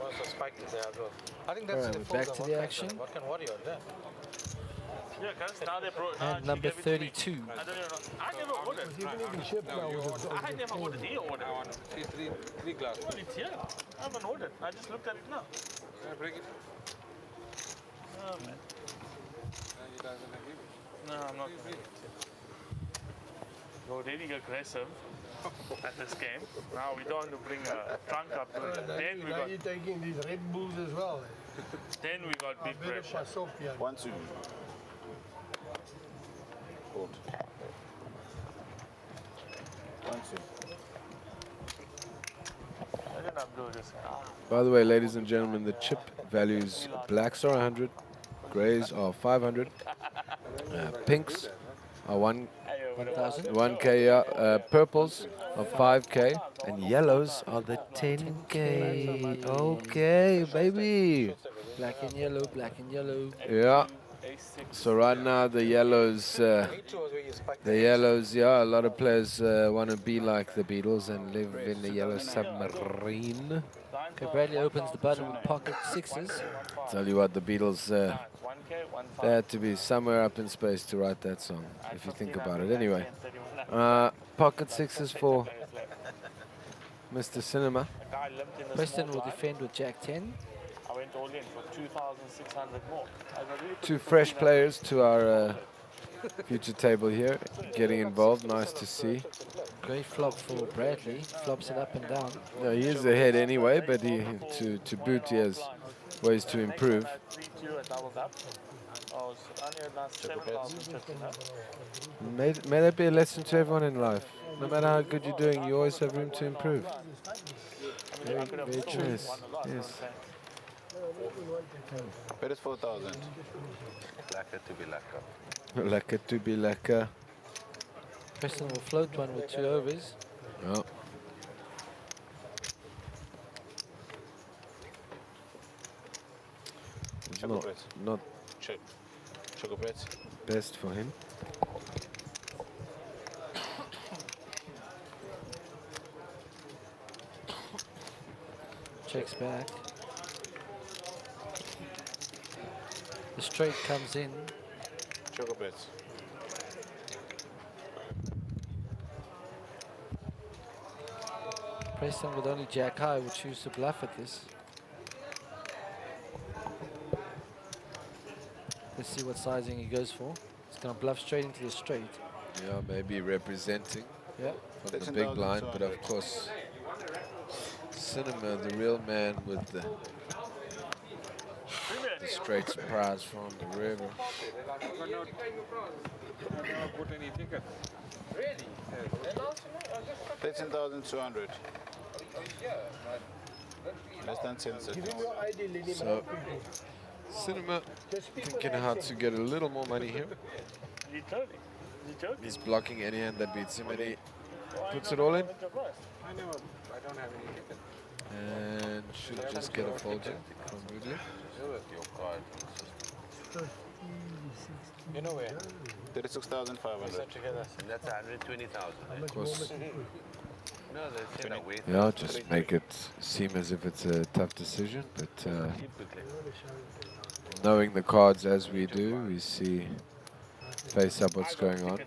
ones that spiked it there as well. I think Alright, that's we're back to the action. What can warrior there? Yeah, guys, now they brought. And number 32. I don't even know. I never ordered. I never ordered. He ordered. I want three glasses. Well, it's here. I haven't ordered. I just looked at it now. Bring it. Oh, man. You guys gonna give it? No, I'm not. You're really aggressive at this game. Now we don't want to bring a trunk up. Then we Now got. you're taking these Red Bulls as well. Then we got big Better pressure. pass off here. 1, 2. Hold. 1, 2. I didn't upload this. By the way, ladies and gentlemen, the chip values blacks are 100, grays are 500, pinks are 1,000, 1k, purples are 5k, and yellows are the 10k. Okay, baby. Black and yellow, black and yellow. Yeah. So right now the yellows, yeah, a lot of players want to be like the Beatles and live in the yellow submarine. Okay, Bradley opens the button with pocket sixes. Tell you what, the Beatles, they had to be somewhere up in space to write that song, if you think about it. Anyway, pocket sixes for Mr. Cinema. Preston will defend with Jack 10. I went all in for 2,600 more. Two fresh players to our future table here, getting involved. Nice to see. Great flop for Bradley. Flops it up and down. Yeah, he is ahead anyway, but to boot, he has ways to improve. 3-2, I doubled up. I was only about 7,050 now. May that be a lesson to everyone in life. No matter how good you're doing, you always have room to improve. Very true. Yes. Bet is 4,000. Lekker to be lekker. Lekker to be lekker. Preston will float one with 2 overs. Oh. It's not Check. Chocobits. best for him. Checks back. The straight comes in. Choco bets. Preston with only jack high would choose to bluff at this. Let's see what sizing he goes for. He's going to bluff straight into the straight. Yeah, maybe representing Yeah. from the big blind, but of course, Cinema, the real man with the straight surprise from the river. I never put any ticket. Really? 13,200. Less than 10 seconds. So, Cinema thinking how to get a little more money here. He's blocking any hand that beats him, and he puts it all in. I don't have any ticket. And should just get a fold here from Woodley. You know where? 36,500. That's 120,000. Of course. No, they said wait. Yeah, just make it seem as if it's a tough decision, but knowing the cards as we do, we see face up what's going on.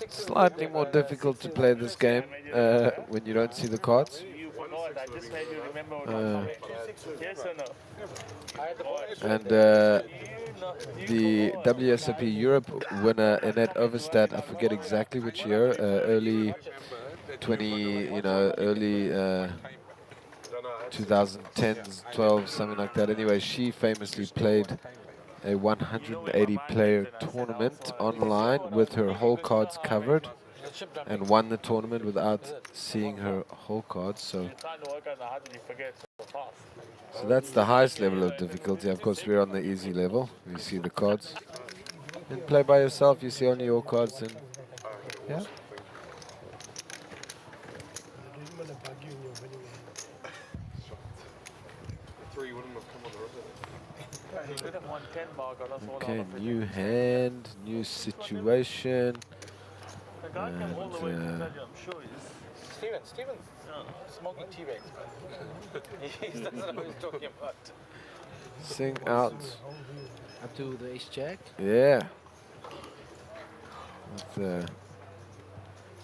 Slightly more difficult to play this game when you don't see the cards. And the WSOP Europe winner, Annette Overstat, I forget exactly which year, early 2010s, 12, something like that. Anyway, she famously played a 180-player tournament online with her whole cards covered and won the tournament without seeing her whole cards. So that's the highest level of difficulty. Of course, we're on the easy level. You see the cards. And play by yourself, you see only your cards. And yeah. Okay, new hand, new situation. And, Steven, smoking tea bags. He doesn't know what he's talking about. Sing out. Up to the ace jack. Yeah. With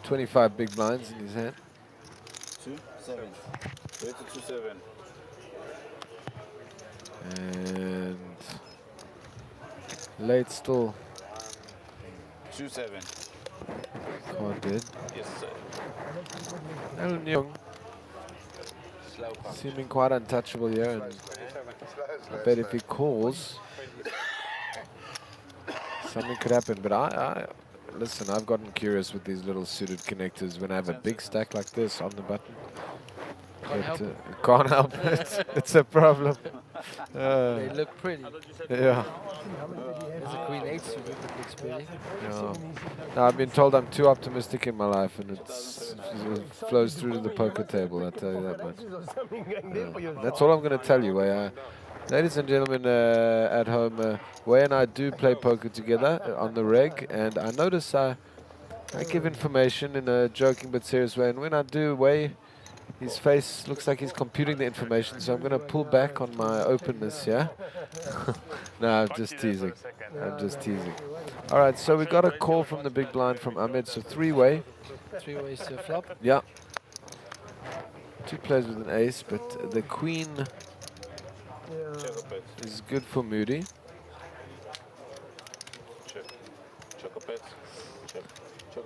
25 big blinds in his hand. 2-7. 32-7. And late still. 2-7. Card dead. Yes, sir. Alan Young seeming quite untouchable here, and I bet if he calls, something could happen. But listen, I've gotten curious with these little suited connectors when I have a big stack like this on the button. Can't help it. It's a problem. They look pretty. Yeah. There's a queen 8 suited that looks pretty. Yeah. No, I've been told I'm too optimistic in my life, and it flows through to the poker table, I'll tell you that much. That's all I'm going to tell you. Ladies and gentlemen at home, Way and I do play poker together on the reg, and I notice I give information in a joking but serious way, and when I do, Way, his face looks like he's computing the information, so I'm going to pull back on my openness here. No, I'm just teasing. I'm just teasing. All right, so we got a call from the big blind from Ahmed, so three-way. 3 ways to a flop. Yeah. 2 players with an ace, but the queen is good for Moody.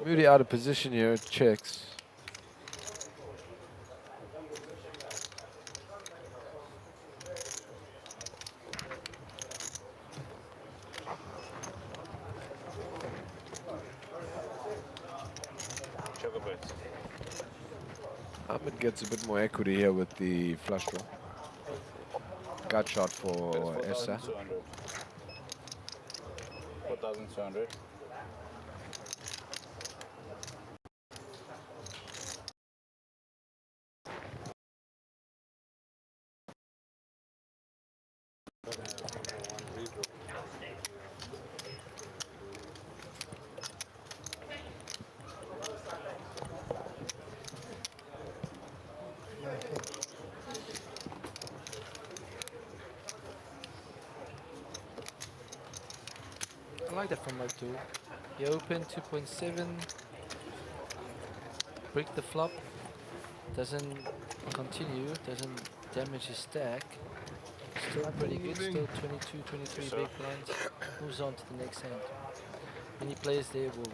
Moody out of position here, checks. Ahmed gets a bit more equity here with the flush draw. Gut shot for Essa. 4,200. like that from Abdul. He opened 2.7, break the flop, doesn't continue, doesn't damage his stack. Still pretty good, still 22, 23 big blinds. Moves on to the next hand. Many players there will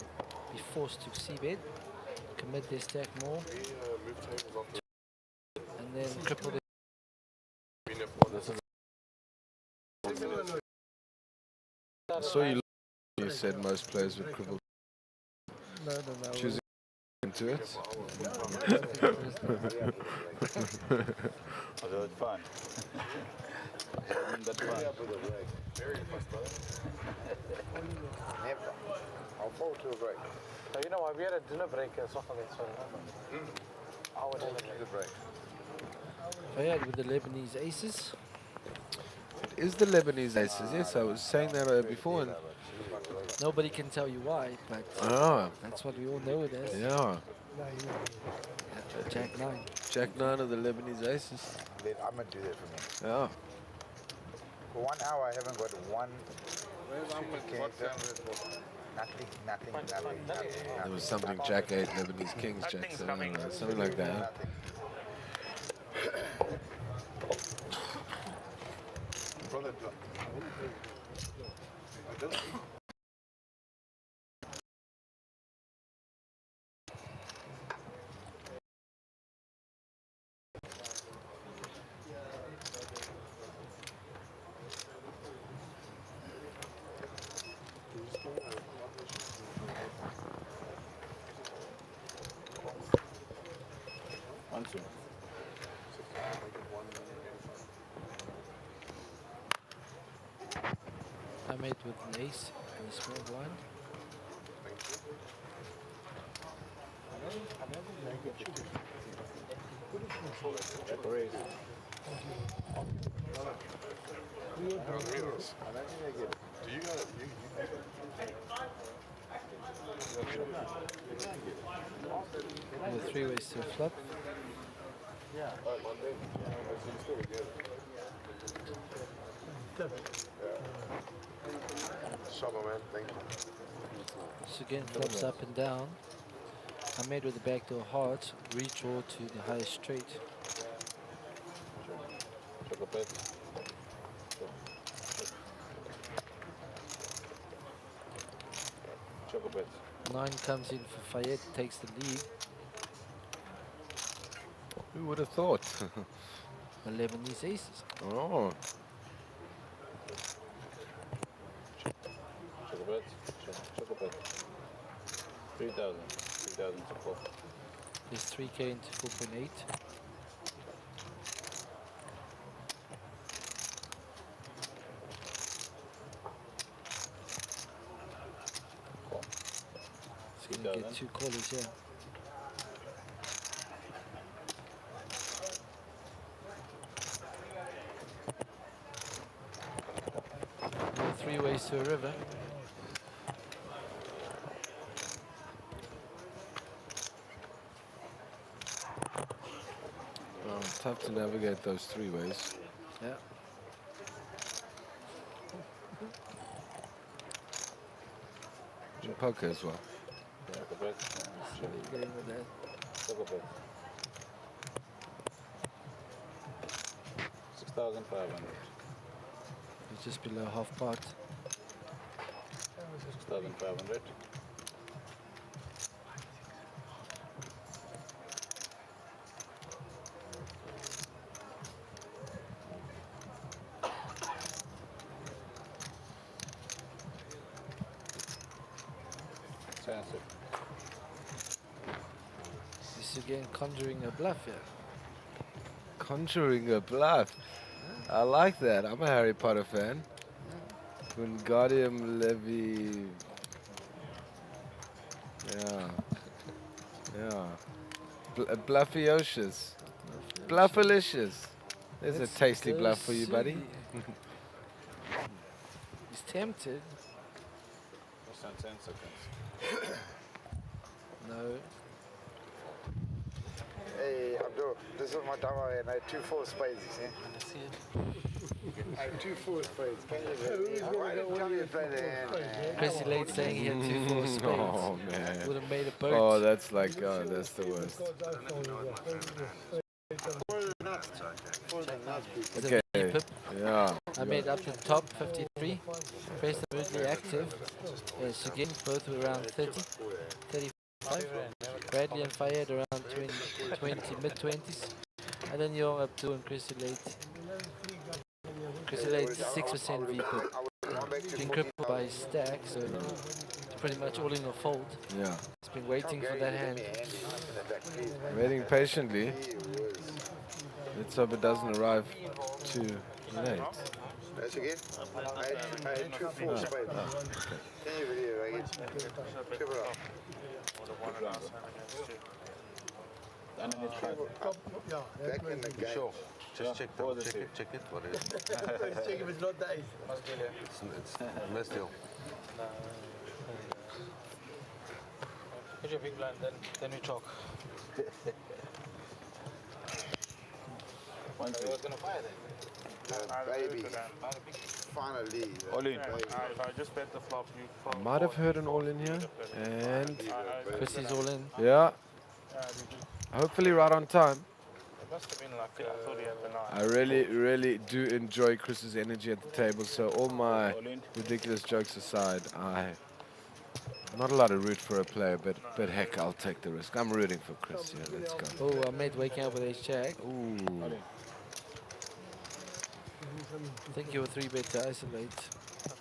be forced to c-bet, commit their stack more, and then cripple their. So you said most players would cripple. No. Choosing into it. Although it's fun. That's fun. Never. I'll fall to a break. So you know what? We had a dinner break as well. So our dinner break. Fayad with the Lebanese aces. It is the Lebanese aces. Yes, I was saying that before. And Nobody can tell you why, but that's what we all know it as. yeah. Jack 9. Jack 9 of the Lebanese aces. I'm going to do that for me. Yeah. For 1 hour, I haven't got one character. Nothing. There was something Jack 8, Lebanese Kings, Jack 7, something like that. I made with an ace and a small blind. With 3 ways to flop. Summer, man. Thank you. So again, flops up and down. I made with the backdoor heart, redraw to the highest straight. Chocolate. 9 comes in for Fayed, takes the lead. Who would have thought? The Lebanese aces. Oh. Chocolate. 3,000 support. There's 3k into 4.8. So you can get 2 callers here. Now 3 ways to a river. Tough to navigate those 3 ways. Yeah. In poker as well. Chocolate. So you're going with that. Chocolate. 6,500. It's just below half pot. 6,500. This again conjuring a bluff here. Conjuring a bluff. I like that. I'm a Harry Potter fan. Wingardium Levy. Yeah. Bluffiocious. Bluffalicious. There's a tasty bluff for you, buddy. He's tempted. Less than 10 seconds. No. Hey, Abdul, this is my tower and I had 2 4 spades, you see? I have 2 4 spades. Can you why didn't tell me to play the hand? Chrissy Late saying he had 2 4 spades. Oh man. Would have made a boat. Oh, that's like, oh, that's the worst. It's a Okay. V-pip. Yeah. I made up to top 53. Faced immediately active. Again, both were around 30, 35. Bradley and Fayed around 20 mid-20s. And then you're up to and Chrissy Late. Chrissy Late 6% V-pip. Been crippled by his stack, so it's pretty much all in a fold. Yeah. He's been waiting for that hand. Waiting patiently. Let's hope it doesn't arrive too late. That's again? I had 2 4 spades. Can you video again? Give it up. Back in the game. Sure. Just check it. Check it. What is it? Check if it's not that. It's missed deal. Put your big blind, then we talk. I was going to fire that. Baby. Finally. All in. If I just bet the flop, you fold. Might have heard an all in here. And Chrissy's all in. yeah. Hopefully right on time. It must have been like I thought he had the 9. I really do enjoy Chris's energy at the table. So all my ridiculous jokes aside, I'm not allowed to root for a player, but heck, I'll take the risk. I'm rooting for Chris. Yeah, let's go. Oh, I made waking up with ace jack. Ooh. I think you were 3-bet to isolate.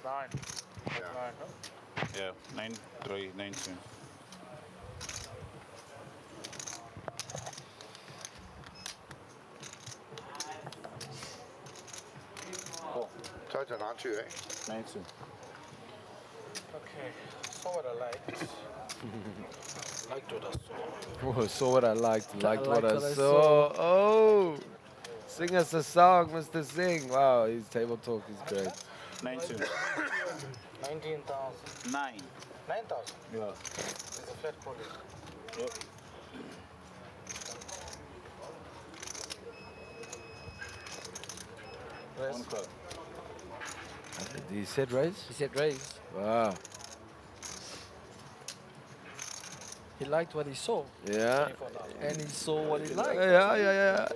9. Yeah, 9-3, 9-2. Total not 2, eh? 9-2. okay. Saw what I liked. Liked what I saw. Oh, saw what I liked what I saw. Oh, sing us a song, Mr. Singh. Wow, his table talk is great. 9-2. 19,000. 9. 9,000. Yeah. It's a flat call. Yep. One call. He said raise? He said raise. Wow. He liked what he saw. Yeah. And he saw what he liked. Yeah.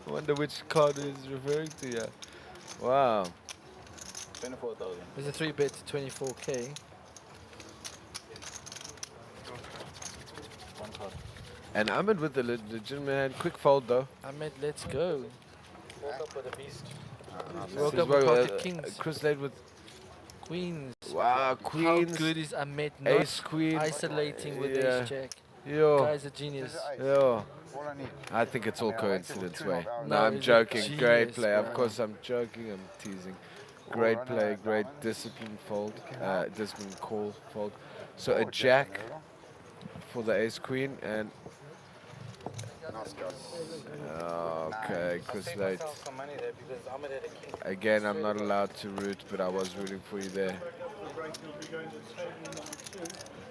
I wonder which card he's referring to, yeah. Wow. 24,000. There's a 3-bet to 24k. One card. And Ahmed with the legitimate hand. Quick fold though. Ahmed, let's go. Woke up with a beast. Woke He's up with well, pocket kings. Chris laid with Queens. wow, queens. How good is Ahmed not Ace queen. isolating with Yeah. ace jack? Yo. Guy's a genius. Yo. All I need. I think it's all coincidence, way. No, No, I'm he's a joking. Great genius, play. Of bro. course, I'm joking. I'm teasing. Great play. Great discipline fold. Discipline call fold. So a jack for the ace queen and okay, Chris Late. Some money there because Ahmed had a king. Again, I'm not allowed to root, but I was rooting for you there.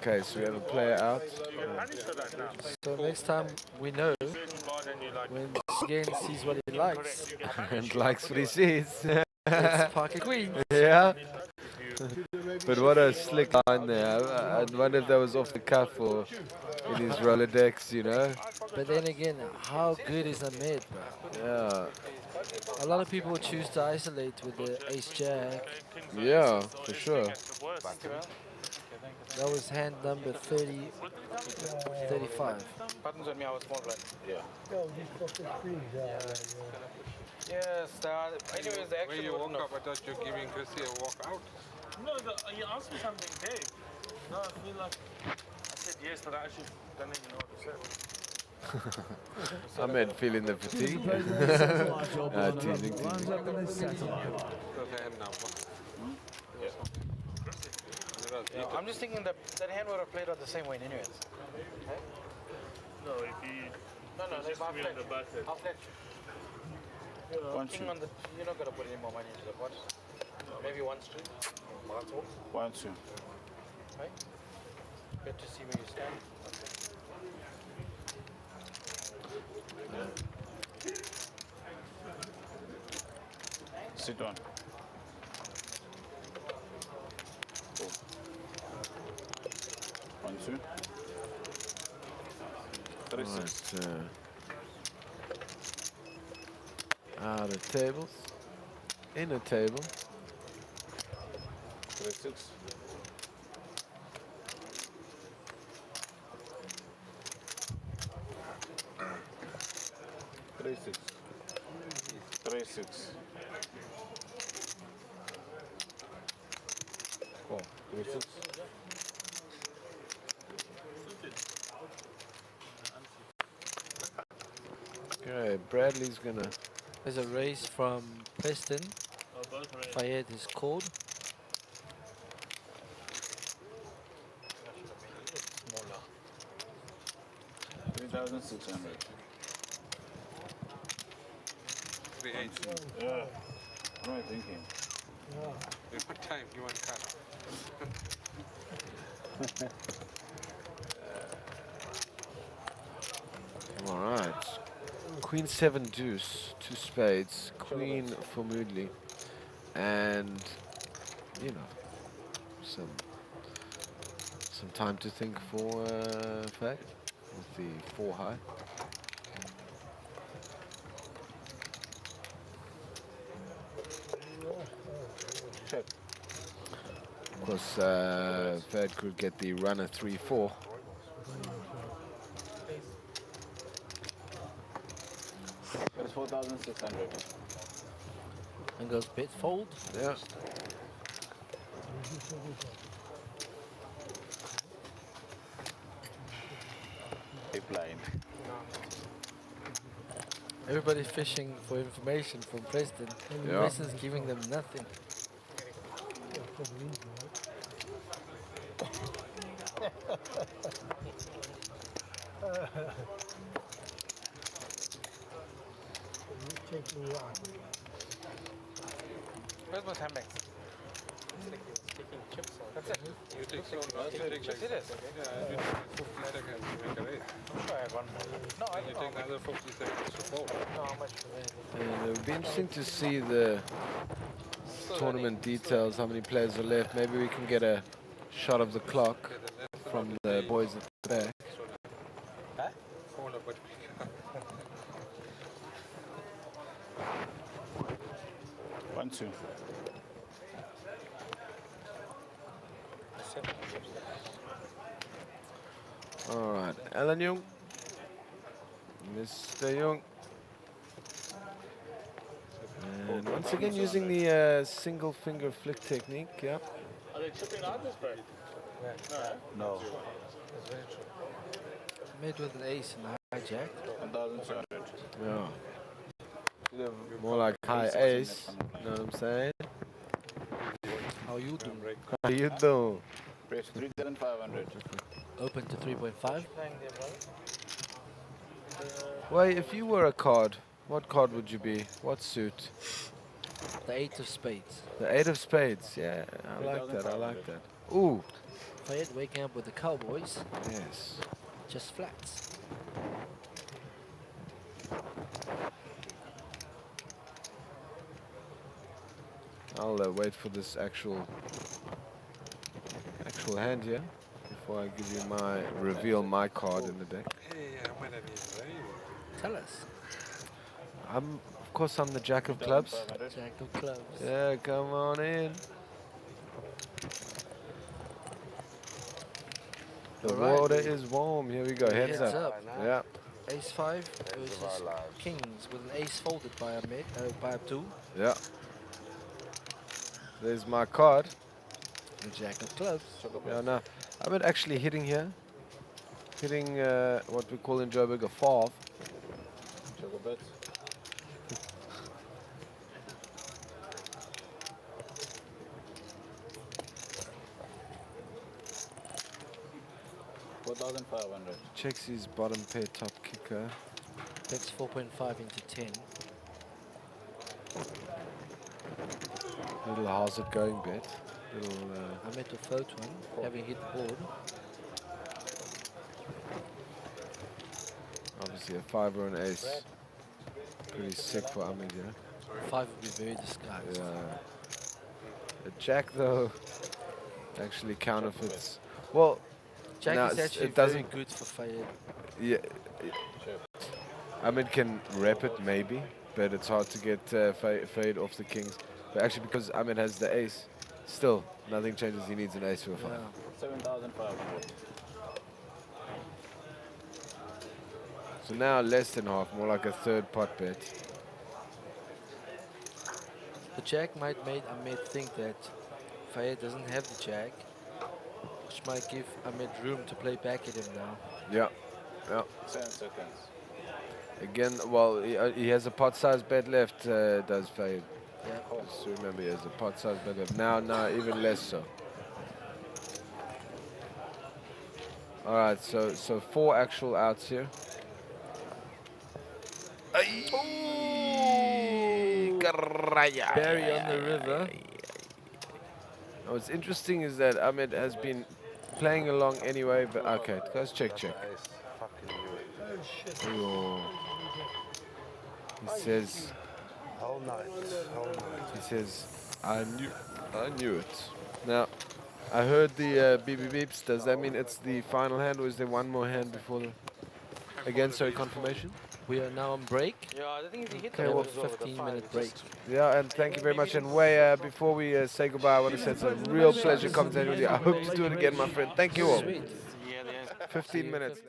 Okay, so we have a player out. So next time we know when again sees what he likes. And likes what he sees. It's pocket queen. Yeah. But what a slick line there. I wonder if that was off the cuff or in his Rolodex, you know? But then again, how good is Ahmed, bro? Yeah. A lot of people choose to isolate with the ace jack. Yeah, for sure. That was hand number 30, 35. Buttons on me, I was small blind. Yeah. Yes, anyways, the When action you was woke enough. up, I thought you were giving Chrissy a walk out. No, you asked me something, Dave. No, I feel like I said yes, but I actually don't even know what to say. Ahmed feeling the fatigue. Teasing. I'm just thinking that that hand would have played out the same way anyways. No, if he No, just half be on the button. King on the, you're not going to put any more money into the pot. Maybe one stream. That's all. 1-2. Right? Good to see where you stand. Sit on. Cool. 1, 2. 3, 6. Out of tables. In a table. 3, 6. 3, 6. 3, 6. 4, 3, 6. Okay, Bradley's gonna. There's a raise from Preston. Fayed is called. Smaller. 3,600. 3-8. Yeah. What am I thinking? What time you want to cut? All right. Queen 7 deuce, 2 spades, Queen for Moodley, and you know some time to think for Fag with the 4 high. Check. Of course, Fag could get the runner 3-4. That's 4,600. And goes bet fold. Yeah. A blind. Everybody's fishing for information from Preston. Yeah. Preston's giving them nothing. Where's my handbag? That's it. You take 6 Yes, it is. Yeah, I do 50 seconds to make a raise. I'm sure I have one more. No, I You take another 50 seconds to fold. No, how much for that? And it would be interesting to see the tournament details, how many players are left. Maybe we can get a shot of the clock from the boys at the back. Huh? Fold up, but 1, 2. All right, Alan Young, Mr. Young. And once again using the single finger flick technique, yeah. Are they chipping out this break? No. Made with an ace and a hijack. 1,200. Yeah. More like high ace, you know what I'm saying? How you do? How you do? Raise 3,500. Open to 3.5. Wait, if you were a card, what card would you be? What suit? The 8 of spades. The 8 of spades, yeah, I like that, I like that. Ooh. Fayed waking up with the Cowboys. Yes. Just flats. I'll wait for this actual hand here before I give you reveal my card in the deck. hey, I'm gonna need a raise. Tell us. Of course, I'm the Jack of Clubs. Jack of Clubs. Yeah, come on in. The Alright. water is warm. Here we go. Heads up. Yeah. Ace 5 versus Kings with an ace folded by Abdul. Yeah. There's my card. The Jack of Clubs. Yeah, no. I'm not actually hitting here. Hitting what we call in Joburg a fourth. Choco bet. $4,500. Checks his bottom pair top kicker. Bets 4.5 into 10. Little how's it going bet. Little I met a float one, having hit the board. obviously a 5 or an ace. Pretty sick for Ahmed, yeah. 5 would be very disguised. Yeah. The jack, though, actually counterfeits. Well, Jack no, is actually it very doesn't. good for Fayed. Yeah. Ahmed can rep it maybe, but it's hard to get fade off the kings. But actually, because Ahmed has the ace, still nothing changes. He needs an ace to a 5. 7,500. So now less than half, more like a third pot bet. The jack might make Ahmed think that Fayed doesn't have the jack, which might give Ahmed room to play back at him now. Yeah, yeah. 7 seconds. Again, well, he has a pot size bet left, does Fade. Yeah. Just remember, he has a pot size bet left. Now, even less so. All right, so 4 actual outs here. Barry on the river. What's interesting is that Ahmed has been playing along anyway, but okay, guys, check. Ooh. He says, Whole night. he says, I knew it. Now, I heard the beep beep beeps. Does that mean it's the final hand, or is there one more hand before the? Again, sorry, confirmation. We are now on break. Yeah, I think he hit Okay, the well, numbers over the 15-minute 5. break. Yeah, and thank you very much. And Way, before we say goodbye, I want to say it's a real pleasure commentating with you. I hope to do it again, my friend. Thank you all. Sweet. 15 minutes.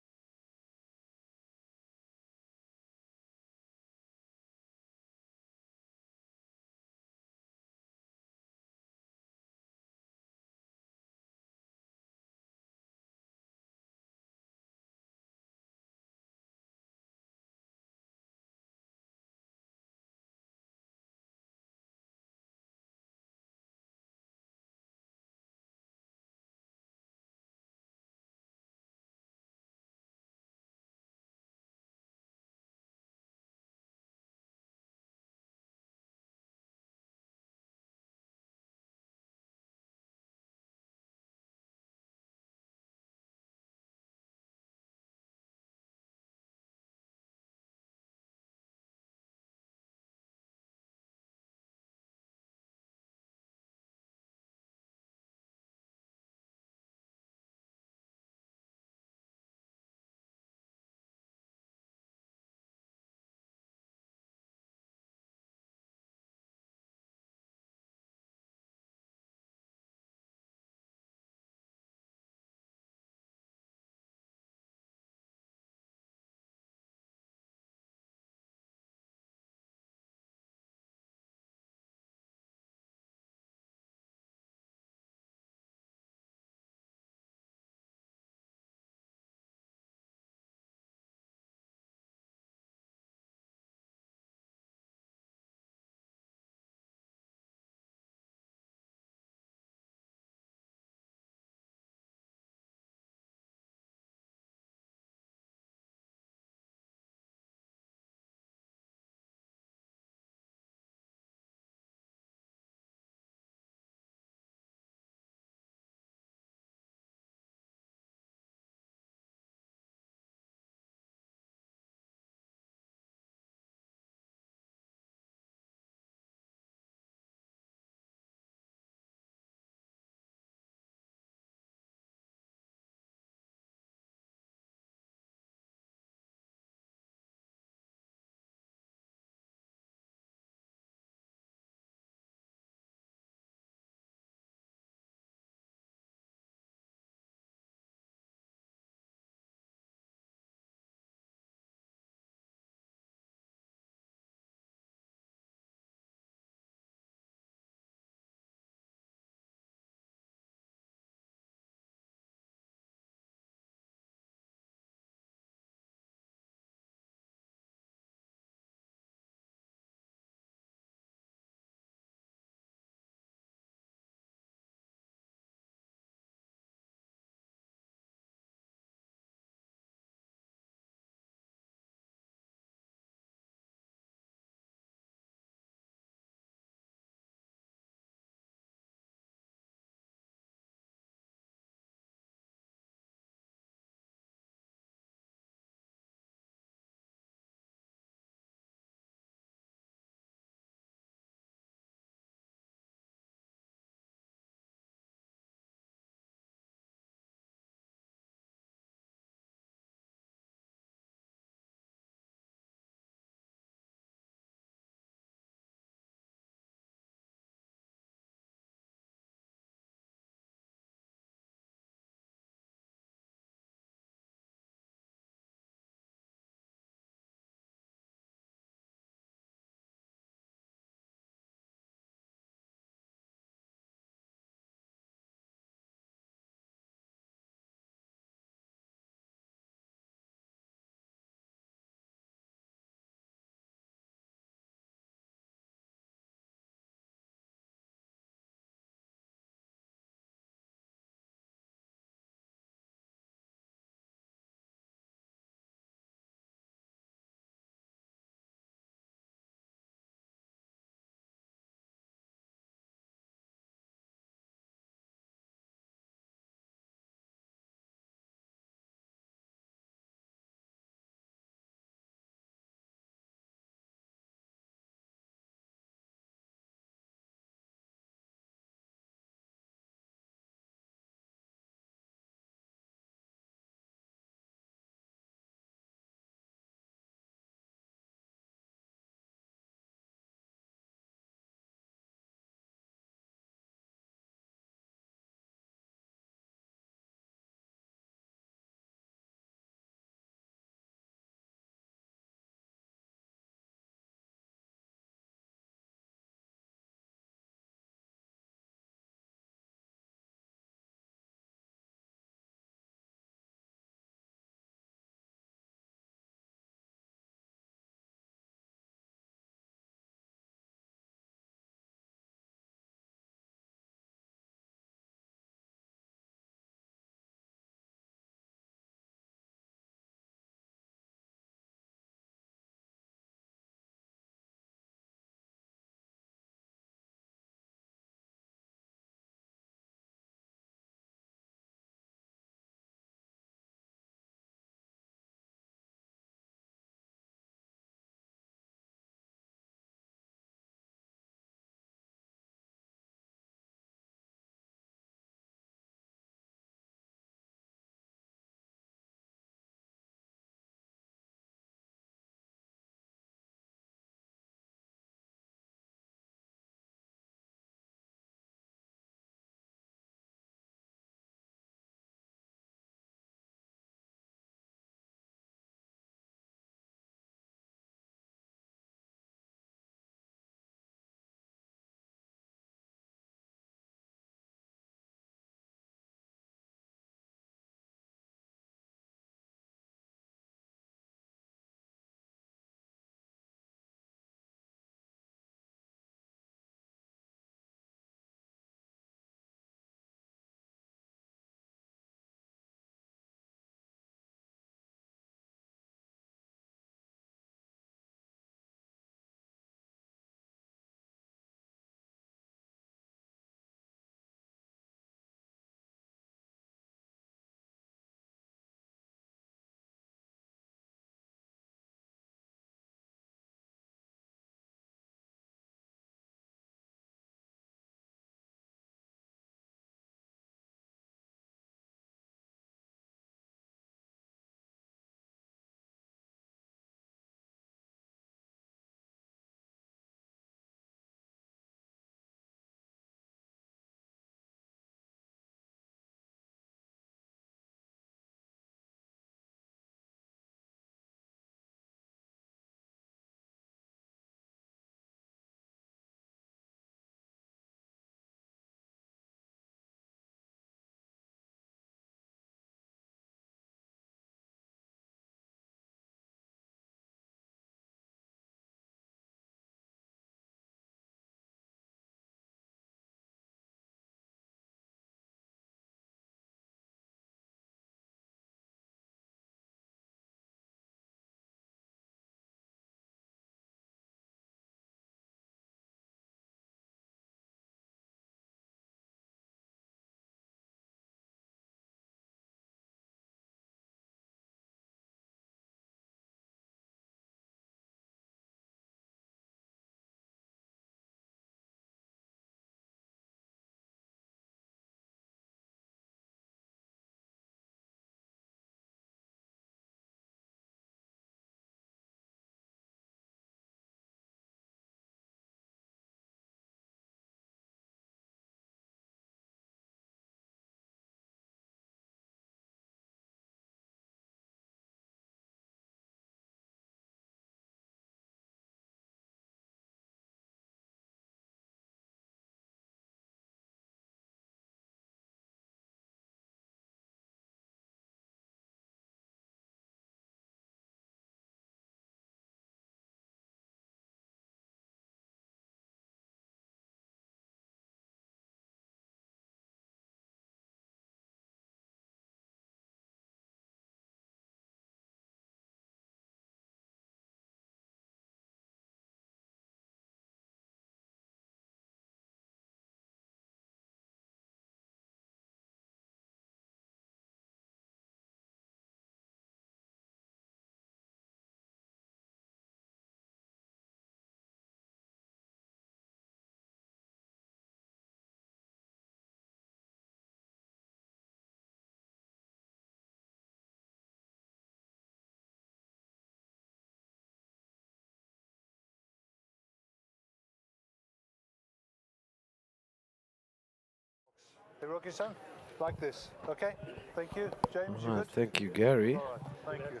Hey, Rocky-san, like this. Okay? Thank you. James, you good? Thank you, Gary. All right, thank you.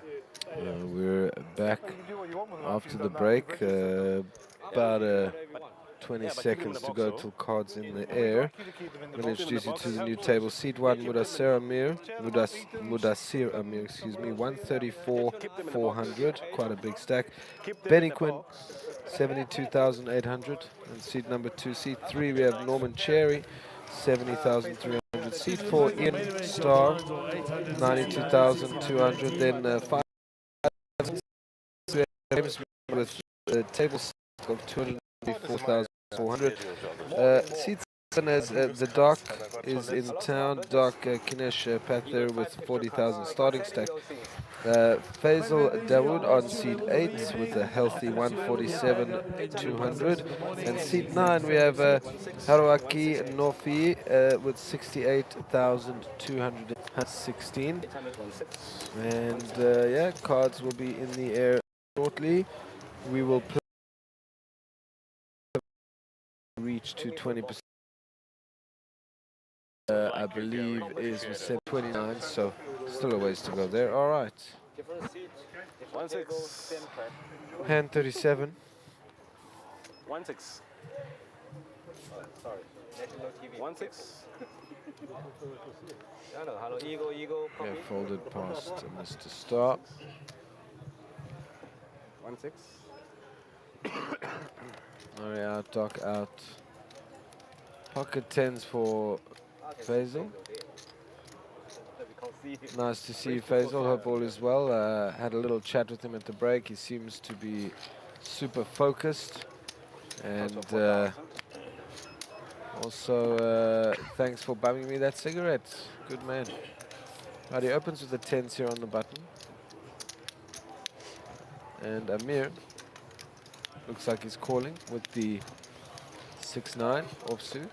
We're back You can do what you want with them after after you've the done that. break. You've registered. About 20 seconds to go till cards in the air. I'm going to introduce you to the new table. Seat 1, Mudassir Amir, excuse me, 134, 400, quite a big stack. Benny Quinn, 72,800. And seat number 2. Seat 3, we have Norman Cherry, 70,300. Seat 4, Ian Starr, 92,200. Then 5 James with table of 234,400. Seat 7 as the Doc is in town. Doc Kinesh Pather with 40,000 starting stack. Faisal Dawood on seat 8 with a healthy 147,200. And seat 9 we have Haruaki Nofi with 68,216. And yeah, cards will be in the air shortly. We will reach to 20%. I believe is we said 29, so still a ways to go there. All right. 1-6. Hand 37. 1-6. Sorry. National TV. 1-6. Hello, Eagle, Yeah, folded past Mr. Star. 1-6. Alright, out, Doc out. Pocket 10s for Faisal. Nice to see you, Faisal. Hope all is well. Had a little chat with him at the break. He seems to be super focused. And also, thanks for bumming me that cigarette. Good man. Right, he opens with the 10s here on the button. And Amir looks like he's calling with the 6-9 offsuit.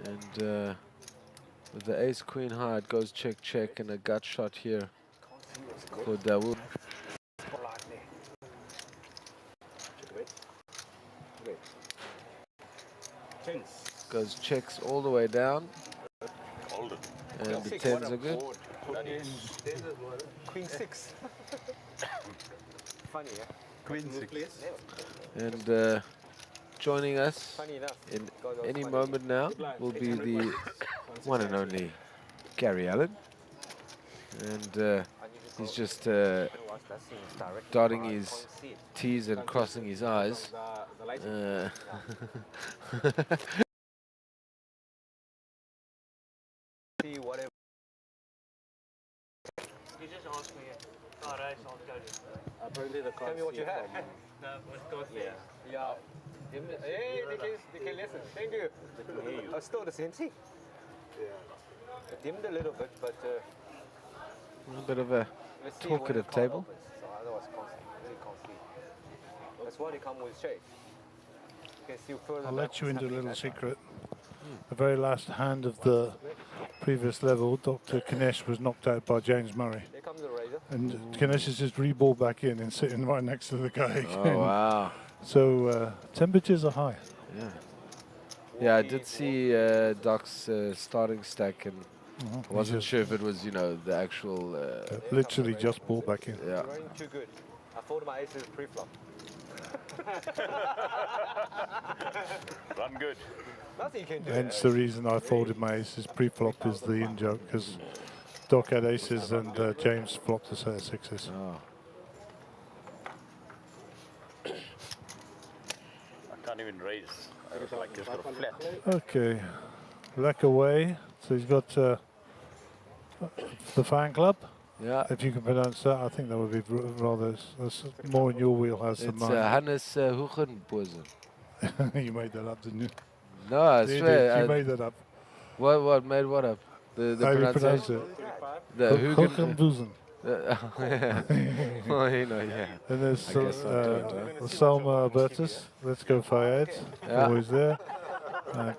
And with the ace queen high, it goes check check and a gut shot here for Dawood. Goes checks all the way down. And the 10s are good. Queen 6. Funny, yeah? Queen 6. And joining us in any moment now will be the one and only Gary Allen. And he's just dotting his T's and crossing his I's. Whatever. You just asked me. Alright, I'll tell you. Apparently the Tell me what you have. No, of course. Yeah. Hey, they can listen. Thank you. They can hear you. Still the same thing. Yeah. It dimmed a little bit, but a bit of a talkative table. So otherwise, really can't see. That's why they come with shade. You can see further. I'll let you into a little secret. The very last hand of the previous level, Dr. Kinesh was knocked out by James Murray. Here comes the razor. And Kinesh is just re-balled back in and sitting right next to the guy again. Oh, wow. So temperatures are high. Yeah. Yeah, I did see Doc's starting stack, and I wasn't sure if it was, you know, the actual... literally just balled back in. Yeah. Running too good. I folded my aces pre-flop. Run good. Nothing you can do. Hence the reason I folded my aces pre-flop is the in-joke, because Doc had aces and James flopped a set of sixes. Oh. I can't even raise. I was like just got a flat. Okay, Leck away. So he's got the fan club. Yeah. If you can pronounce that, I think that would be rather that's more in your wheelhouse than It's mine. Hannes Hugenbosen. You made that up, didn't you? No, I You swear. did. You made that up. What made what up? The How you pronounce pronunciation? it? The Hugenbosen. Oh, you know, yeah. And there's I guess I don't, huh? Salma Albertus. Let's go Fayed. Yeah. Always there.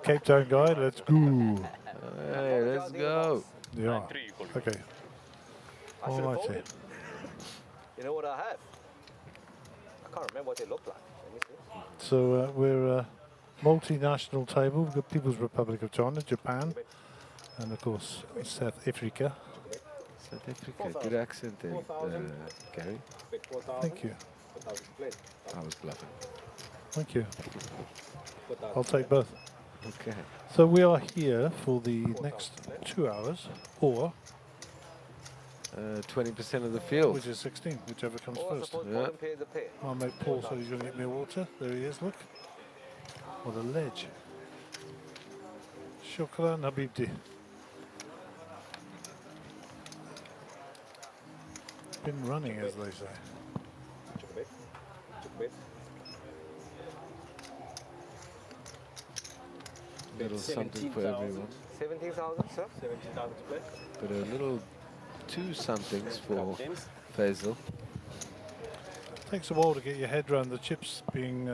Cape Town guy. Let's go. Hey, let's go. Yeah. Okay. Alrighty. You know what I have? I can't remember what they look like. Let me see. So we're a multinational table. We've got People's Republic of China, Japan, and of course South Africa. South Africa, good accent there, Gary. Thank you. I was bluffing. Thank you. I'll take both. Okay. So we are here for the next 2 hours, or 20% of the field. which is 16, whichever comes Oh, I first. suppose Yeah. bottom pair is a pair. I'll make Paul so he's going to get me a water. There he is, look. What a ledge. Shukran Habibti. Been running, as they say. Little something for everyone. 17,000, sir? 17,000 to play. But a little two somethings for Faisal. Takes a while to get your head around the chips being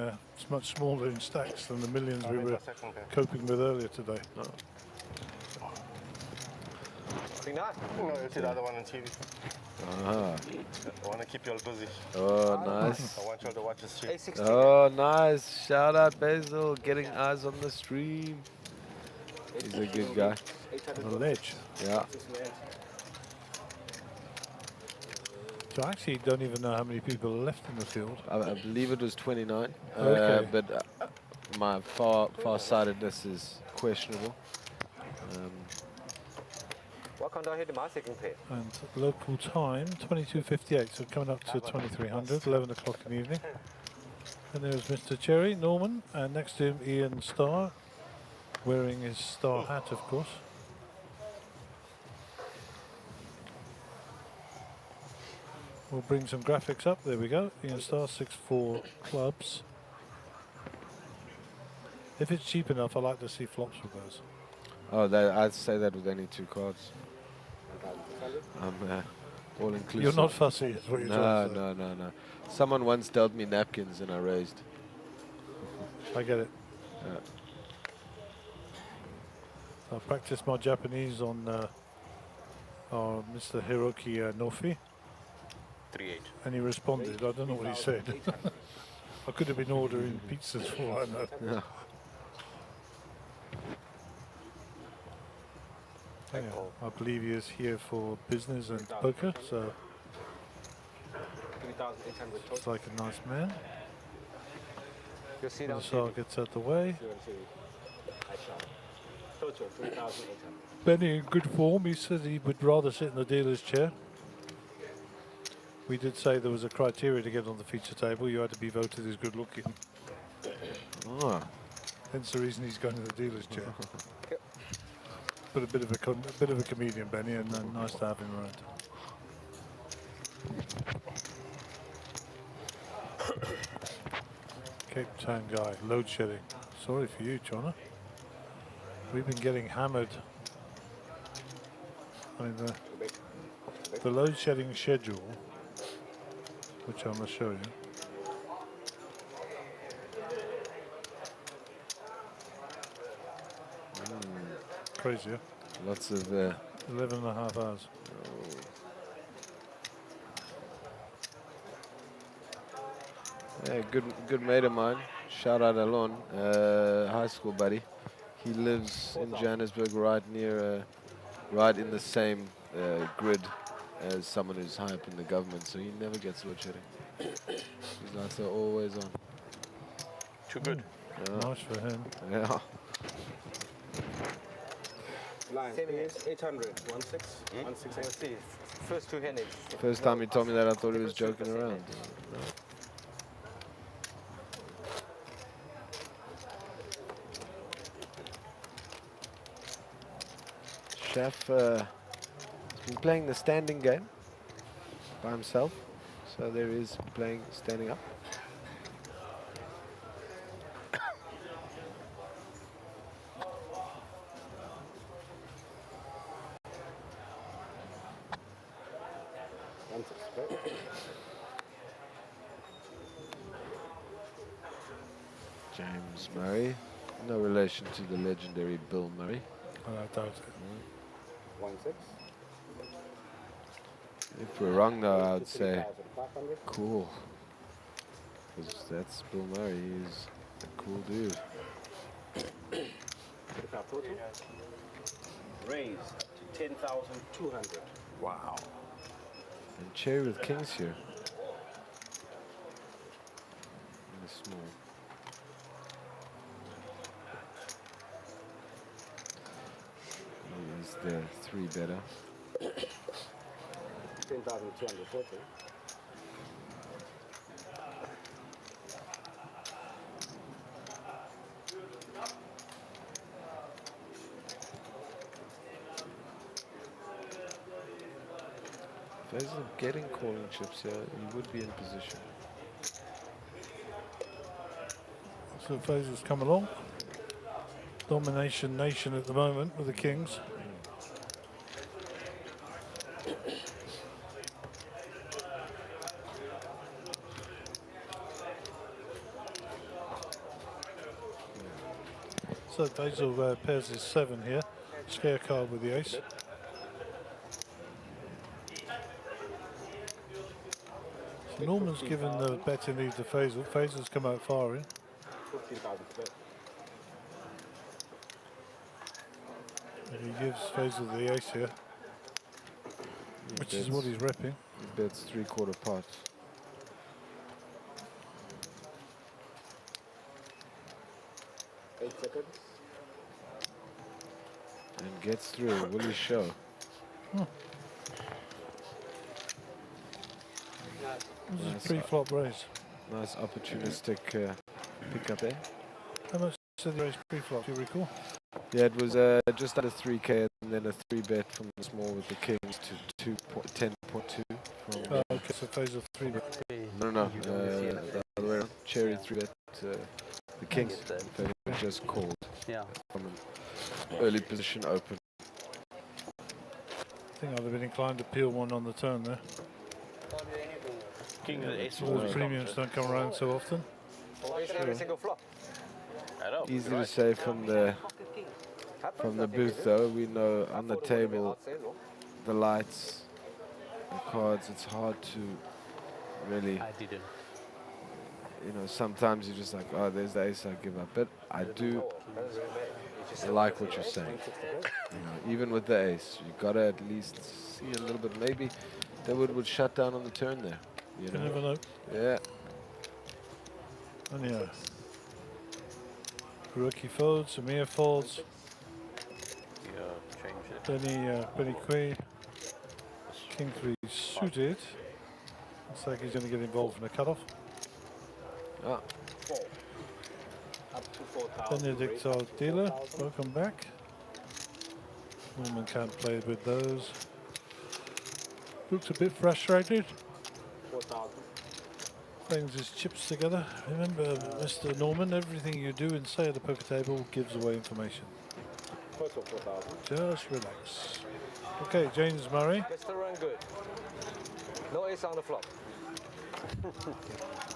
much smaller in stacks than the millions we were coping with earlier today. Think not? No, you see the other one on TV. Ah. I want to keep you all busy. Oh, nice. I want you all to watch the stream. Oh, nice. Shout out Basil, getting eyes on the stream. He's a good guy. On the ledge. Yeah. So I actually don't even know how many people are left in the field. I believe it was 29. Okay. But my far-sightedness is questionable. Why can't I hit my second pair? And local time, 22:58, so coming up to 2300, 11 o'clock in the evening. And there's Mr. Cherry, Norman, and next to him Ian Starr, wearing his star hat, of course. We'll bring some graphics up. There we go. Ian Starr, 6-4 clubs. If it's cheap enough, I like to see flops with those. Oh, I'd say that with any two cards. I'm all inclusive. You're not fussy, is what you're trying to say. No. Someone once dealt me napkins and I raised. I get it. Yeah. I practiced my Japanese on Mr. Hiroki Nofi. 3-8. And he responded. I don't know what he said. I could have been ordering pizzas for all I know. Yeah. Yeah, I believe he is here for business and poker, so looks like a nice man. The Sar gets out the way. Benny in good form. He said he would rather sit in the dealer's chair. We did say there was a criteria to get on the feature table. You had to be voted as good looking. Oh. Hence the reason he's going to the dealer's chair. But a bit of a comedian, Benny, and nice to have him around. Cape Town guy, load shedding. Sorry for you, Chona. We've been getting hammered. I mean, the load shedding schedule, which I'm going to show you. Crazy, yeah? Lots of 11.5 hours. Yeah, good mate of mine. Shout out Alon, high school buddy. He lives in Johannesburg, right in the same grid as someone who's high up in the government, so he never gets load shedding. His lights are always on. Too good. Yeah. Nice for him. Yeah. Line 800, 16, 16. First two handed. First time he told me that, I thought he was joking around. No. Chef has been playing the standing game by himself, so there he is playing standing up. James Murray, no relation to the legendary Bill Murray. I doubt it. 1-6. If we're wrong though, I would say cool. Because that's Bill Murray. He's a cool dude. Raise to 10,200. Wow. And Cherry with kings here. And a small. Here's the 3 better. 10,240. If he's getting calling chips here, he would be in position. So Faisal's come along. Domination nation at the moment with the kings. So Faisal pairs his 7 here. Scare card with the ace. So Norman's given the betting lead to Faisal. Faisal's come out far in. 15,000 to bet. And he gives Faisal the ace here, which is what he's repping. He bets 3/4 pot. And gets through. Will he show? This is pre-flop raise. Nice opportunistic pick up there. How much did the raise pre-flop, do you recall? Yeah, it was just under 3K and then a 3-bet from the small with the kings to 10.2 from... Okay, so Faisal 3-bet. No, the other way around. Cherry 3-bet the kings. Faisal just called from an early position open. I think I'd have been inclined to peel one on the turn there. King of the ace. All the premiums don't come around so often. Every single flop. I know. Easy to say from the booth though. We know on the table, the lights, the cards, it's hard to really... I didn't. You know, sometimes you're just like, oh, there's the ace, I give up. But I do like what you're saying. You know, even with the ace, you gotta at least see a little bit. Maybe they would shut down on the turn there. You You never know. Yeah. And yeah. Rookie folds, Amir folds. Change it. Penny Queen. King 3 suited. Looks like he's going to get involved in a cutoff. Ah. Up to 4,000. Benedict, our dealer, welcome back. Norman can't play with those. Looks a bit frustrated. 4,000. Brings his chips together. Remember, Mr. Norman, everything you do and say at the poker table gives away information. First of 4,000. Just relax. Okay, James Murray. Mr. Run good. No ace on the flop.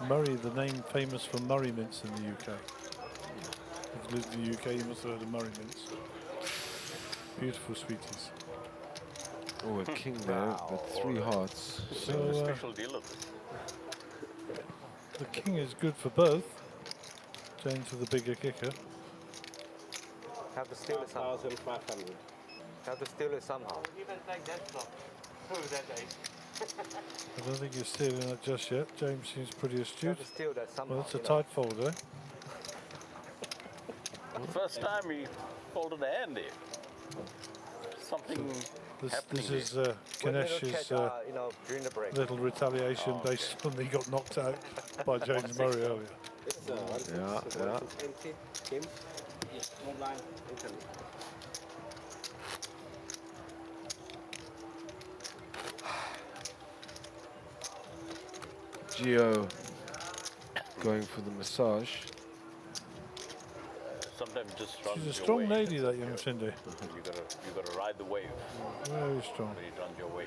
Murray, the name famous for Murray mints in the UK. If you lived in the UK, you must have heard of Murray mints. Beautiful sweeties. Oh, a king there, with 3 hearts. So, Special deal of it. the king is good for both. James with the bigger kicker. Have to steal it somehow. 1,500. Have to steal it somehow. Even take that flop. Through that ace. I don't think you're stealing that just yet. James seems pretty astute. Have to steal that somehow. Well, it's a tight fold, eh? First time he folded a hand there. Something This is We're Ganesh's gonna catch, during the break. little retaliation based on he got knocked out by James Murray earlier. Yeah. Empty. Kim. Yes, online. Internet. Gio going for the massage. sometimes just runs She's a your strong way. lady, that young Cindy. You gotta ride the wave. Very strong. When it runs your way.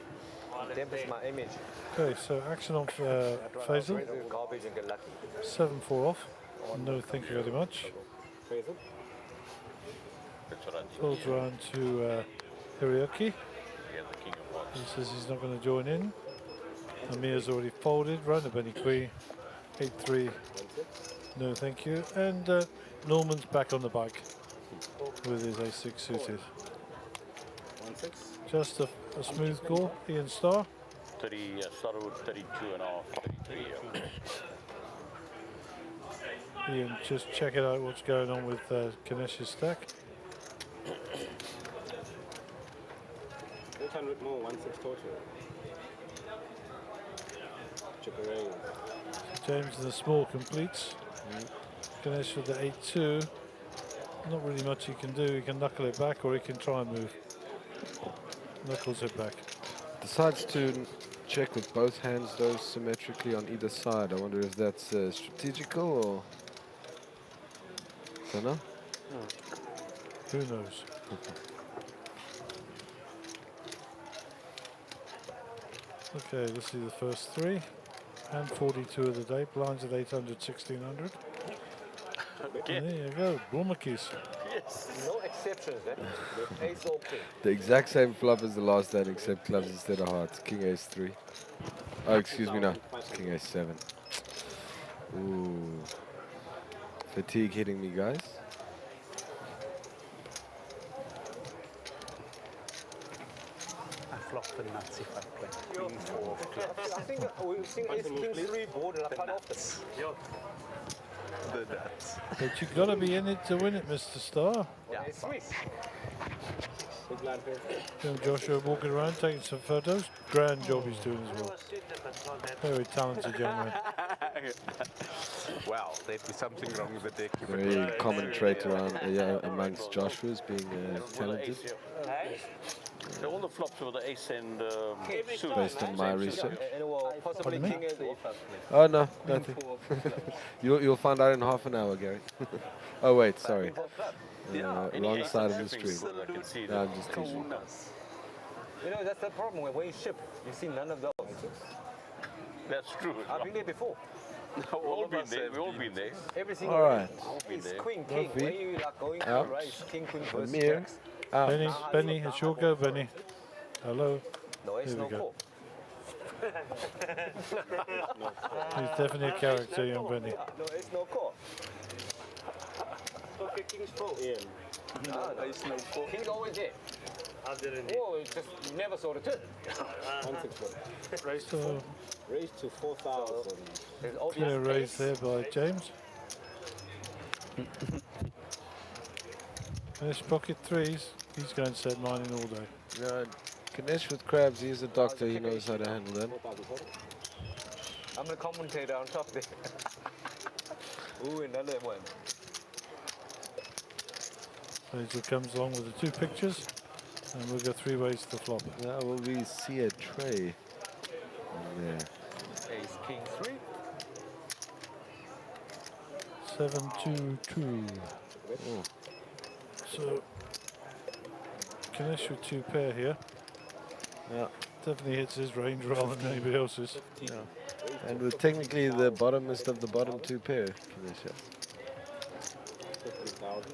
Damage my image. Okay, so action on Faisal. Garbage and get lucky. 7-4 off. No, thank you very much. Faisal. That's what I'm Folds round to Hiroki. Yeah, the king of hearts. He says he's not going to join in. Amir's already folded. Round the Benny Queen. 8-3. No, thank you. And Norman's back on the bike with his A6 suited. 1-6. Just a smooth call. Ian Starr. 30, started with 32 and a half, 33. Ian, just checking out what's going on with Kanesh's stack. 800 more, 1-6 total. Chipperay. James in the small completes. Ganesh with the 8-2. Not really much he can do. He can knuckle it back or he can try and move. Knuckles it back. Decides to check with both hands, though, symmetrically on either side. I wonder if that's strategical or... don't know. Who knows? Okay, let's see the first three. And 42 of the day. Blinds at 800, 1600. Okay. And there you go. Blommakis. Yes. No exceptions, eh? Ace or king. The exact same flop as the last hand, except clubs instead of hearts. King Ace 3. Oh, excuse me, no. It's King Ace 7. Ooh. Fatigue hitting me, guys. I flopped the nuts if I play. I think we've seen Ace King 3 board and I cut off this. The nuts. But you got to be in it to win it, Mr. Starr. Yeah, it's Swiss. Young Joshua walking around taking some photos. Grand job he's doing as well. Very talented young man. Wow, there'd be something wrong with the deck. Very common trait around amongst Joshua's being talented. All the flops were the ace and suit. Based on my research. Possibly Pardon me? king and Oh no, nothing. You'll find out in half an hour, Gary. Oh wait, sorry. Wrong side of the stream. No, I'm just teasing. You know, that's the problem when you ship. You see none of those. That's true. I've been there before. We've all been there. We've all been there. Every single All right. It's queen, king. Lovely. When you are going to Out. raise king, queen versus Amir. jacks. Out. Benny, it's your go, Benny. Hello. No, it's Here no we go. call. He's definitely a character, young Benny. No, it's no call. Okay, King's 4, Ian. No, it's no call. King's always there. I didn't. Oh, it just never saw the turn. 1-6 So, raised to 4,000. There's obvious clear raise ace. there by James. Finish pocket threes. He's going to set mine in all day. Yeah, Ganesh with crabs, he's a doctor, he knows how to handle them. I'm the commentator on top there. Ooh, another one. Hazel comes along with the two pictures. And we'll go three ways to flop. Now will we see a tray there? Ace, king, 3. 7-2-2. Oh. So, Ganesh with two pair here. Yeah. Definitely hits his range rather than anybody else's. Yeah. And with technically the bottomest of the bottom two pair, Ganesh has. 50,000.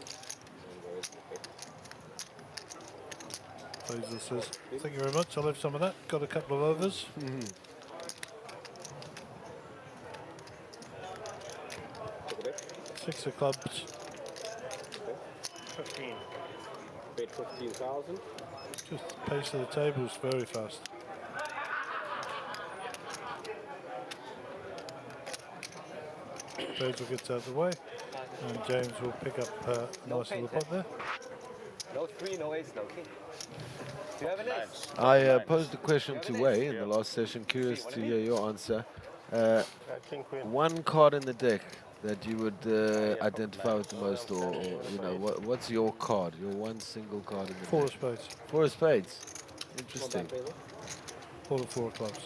Hazel says, thank you very much, I'll have some of that. Got a couple of overs. Six of clubs. 15. Paid 15,000. Just the pace of the table is very fast. Hazel gets out of the way. And James will pick up a nice little pot there. No 3, no ace, no king. Do you have an ace? I posed a question to Wei in the last session, curious to hear your answer. King, queen. One card in the deck that you would identify with the most, or you know, what's your card, your one single card in the Four of deck? spades. Four of spades. Interesting. All the four of clubs.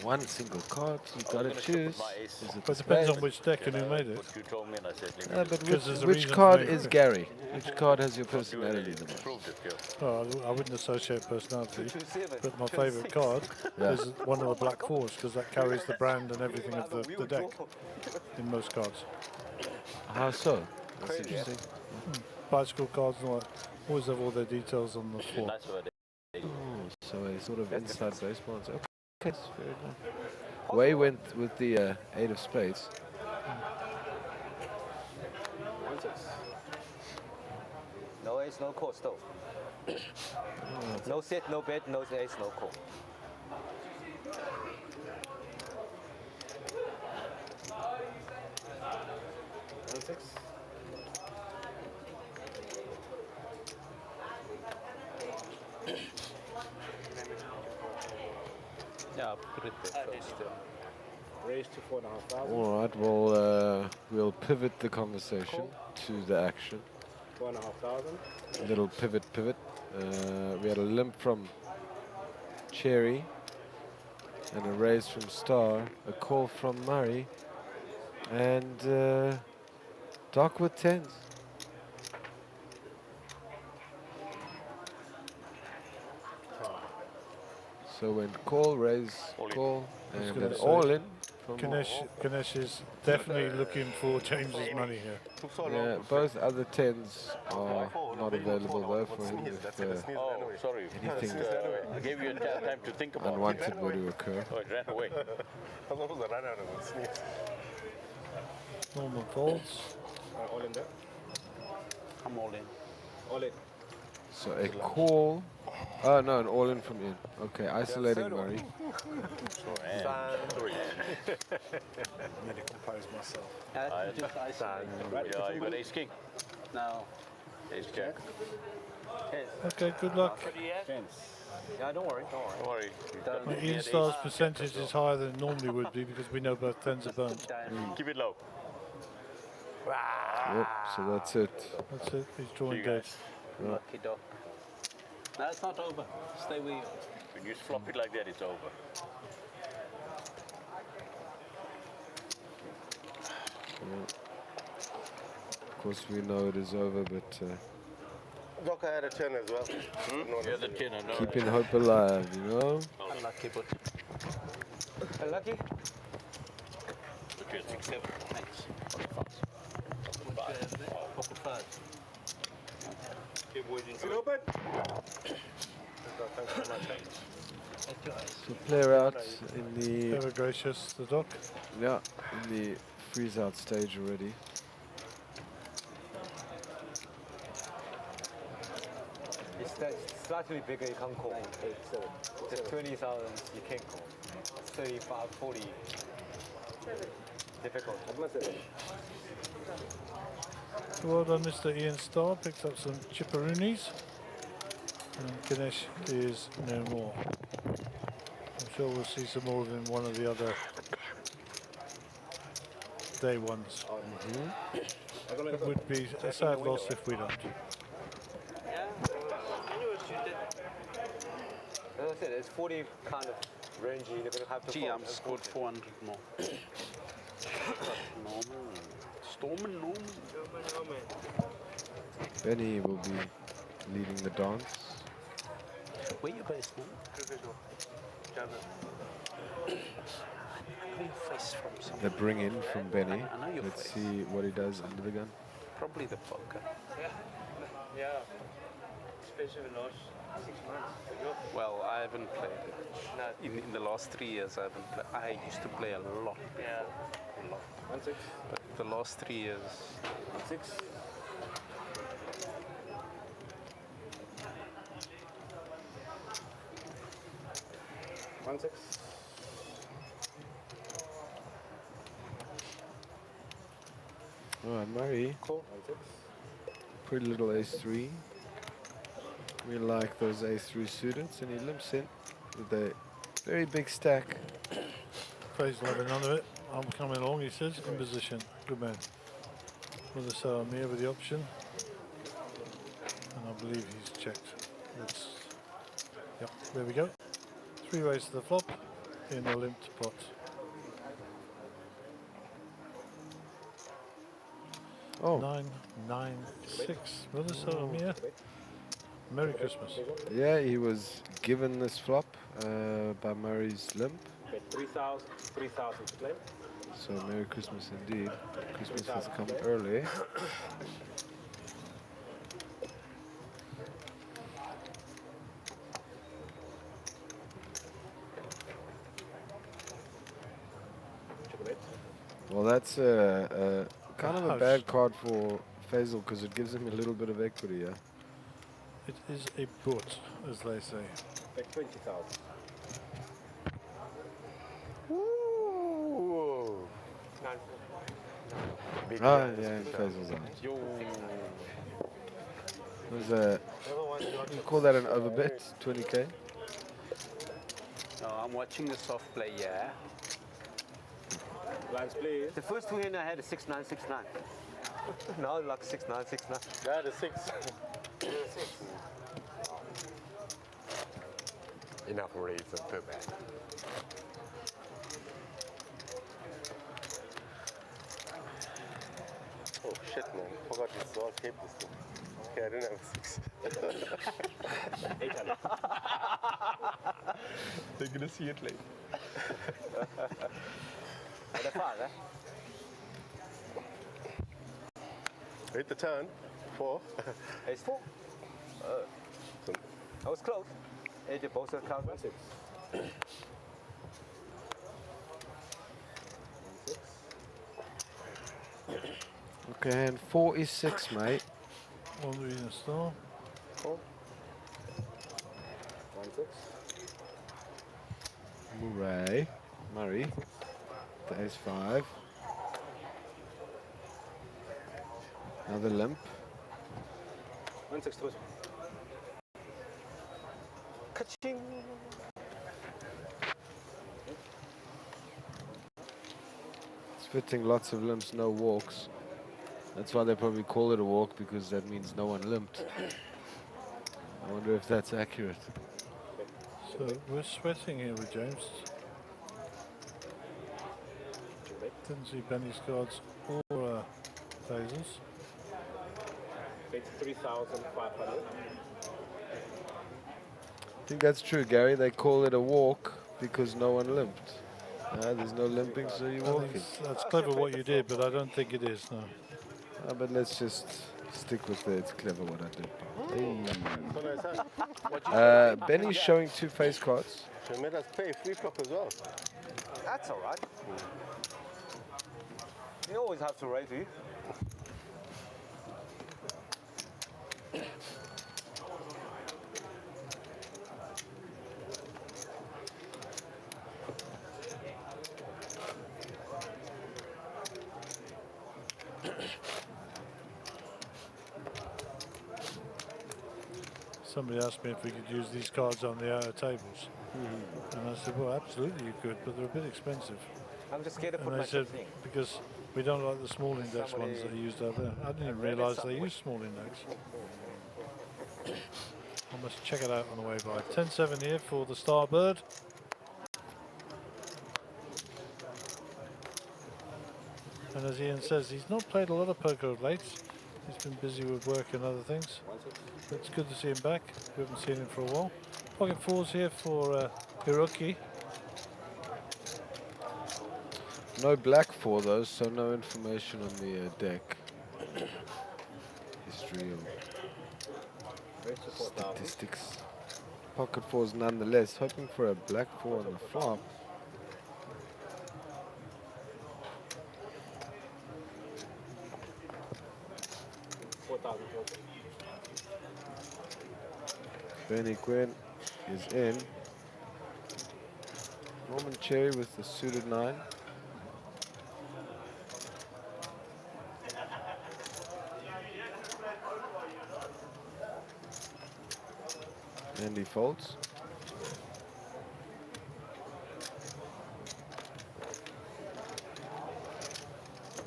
One single card, you've got to choose. Is it But the it depends spade? on which deck and who made it. You told me and I said, But Because there's a which reason card for me. is Gary? Which card has your personality the most? proved it, yeah. Oh, I wouldn't associate personality, 2-7. but my favourite card Yeah. is one of the black fours because that carries the brand and everything of the deck in most cards. How so? That's Crazy, yeah. interesting. Bicycle cards and all that always have all their details on the floor. Nice word. So a sort of inside baseball. Okay, that's fair enough. Way went with the 8 of spades. 1-6. No ace, no call still. No set, no bet, no ace, no call. Yeah, put it there. Raise to 4,500. All right, we'll pivot the conversation to the action. 4,500. Little pivot. We had a limp from Cherry and a raise from Star, a call from Murray, and Doc with tens. So when call, raise, call, and then all in. Ganesh is definitely looking for James's money here. Yeah, both other tens are not available though for him if Oh, sorry. anything I gave you time to think about unwanted were to occur. Oh, it ran away. Normal folds. All in there? I'm all in. All in. So a call. Oh no, an all in from in. Okay, isolating Murray. Sorry. I'm going to compose myself. Yeah, you got ace king. No. Ace jack. Okay, good luck. Yeah, don't worry. Ian Star's percentage is higher than it normally would be because we know both tens are burnt. Keep it low. Yep, so that's it. That's it, he's drawing dead. Lucky dog. No, it's not over. Stay where you are. When you flop it like that, it's over. Of course we know it is over, but Doc, I had a 10 as well. Yeah, the 10, I know. keeping hope alive, you know? Unlucky, but... Unlucky? But you're 6-7. Thanks. Pocket 5. Is it open? So player out in the... Ever gracious, the Doc. Yeah, in the freeze out stage already. It's slightly bigger, you can't call. Just 20,000, you can't call. 35, 40. Difficult. Well done, Mr. Ian Starr. Picked up some chipperoonies. And Ganesh is no more. I'm sure we'll see some more of him one of the other day ones. It would be a sad loss if we don't. As I said, it's 40 kind of rangy. They're going to have to. Gee, I'm scored 400 more. Normal. Stormen. Benny will be leading the dance. Where you based, man? The bring in from Benny. I know your Let's face. see what he does under the gun. Probably the poker. Yeah. Especially in the last 6 months. Well, I haven't played it. No. In the last 3 years, I haven't played. I used to play a lot. Yeah. A lot. But the last 3 years. 6. Alright, Murray. Cool. Pretty little ace-3. We like those ace-3 students, and he limps in with a very big stack. Plays like none of it. I'm coming along, he says, in position. Good man. With the Salamir with the option. And I believe he's checked. Yep, there we go. 3 ways to the flop in a limped pot. Oh. 9, 9, 6. With the Salamir. Merry Christmas. Yeah, he was given this flop by Murray's limp. 3,000 to play. So Merry Christmas indeed. Christmas has come early. Well, that's kind of a bad card for Faisal because it gives him a little bit of equity, yeah. It is a boot, as they say. Bet 20,000. Ooh. Big Oh, guys, yeah, big Faisal's out. Yo. Was you call that an overbet? 20k? No, I'm watching the soft play, yeah. Lines, please. The first two hand I had is 6969. Now like 6969. Yeah, the 6. Enough reason per bet. Oh shit, man. Forgot it's all tape this thing. Okay, I didn't have a 6. 800. They're gonna see it later. That's fine, eh? Hit the turn. 4. Ace 4. I was close. Age of both account. 1-6. Okay, and 4 is 6, mate. One reason star. 4. 1-6. Murray. The ace 5. Another limp. 1-6 terus. Ka-ching. It's fitting lots of limps, no walks. That's why they probably call it a walk, because that means no one limped. I wonder if that's accurate. So we're sweating here with James. Didn't see Benny's cards or Faisal's. Bet 3,500. I think that's true, Gary. They call it a walk because no one limped. There's no limping, so you're walking. That's clever what you did, but I don't think it is, no. But let's just stick with it. It's clever what I did. Benny's showing 2 face cards. They made us pay free flop as well. That's alright. You always have to raise, do you? Somebody asked me if we could use these cards on the outer tables. And I said, well, absolutely you could, but they're a bit expensive. I'm just scared to put And my they said, chips in. because we don't like the small index ones that are used out there. I didn't even realise they use small index. I must check it out on the way by. 10-7 here for the Starbird. And as Ian says, he's not played a lot of poker of late. He's been busy with work and other things. But it's good to see him back. We haven't seen him for a while. Pocket 4s here for Hiroki. No black 4 though, so no information on the deck. History or statistics. Pocket 4s nonetheless. Hoping for a black 4 on the flop. Benny Quinn is in. Norman Cherry with the suited 9. And he folds.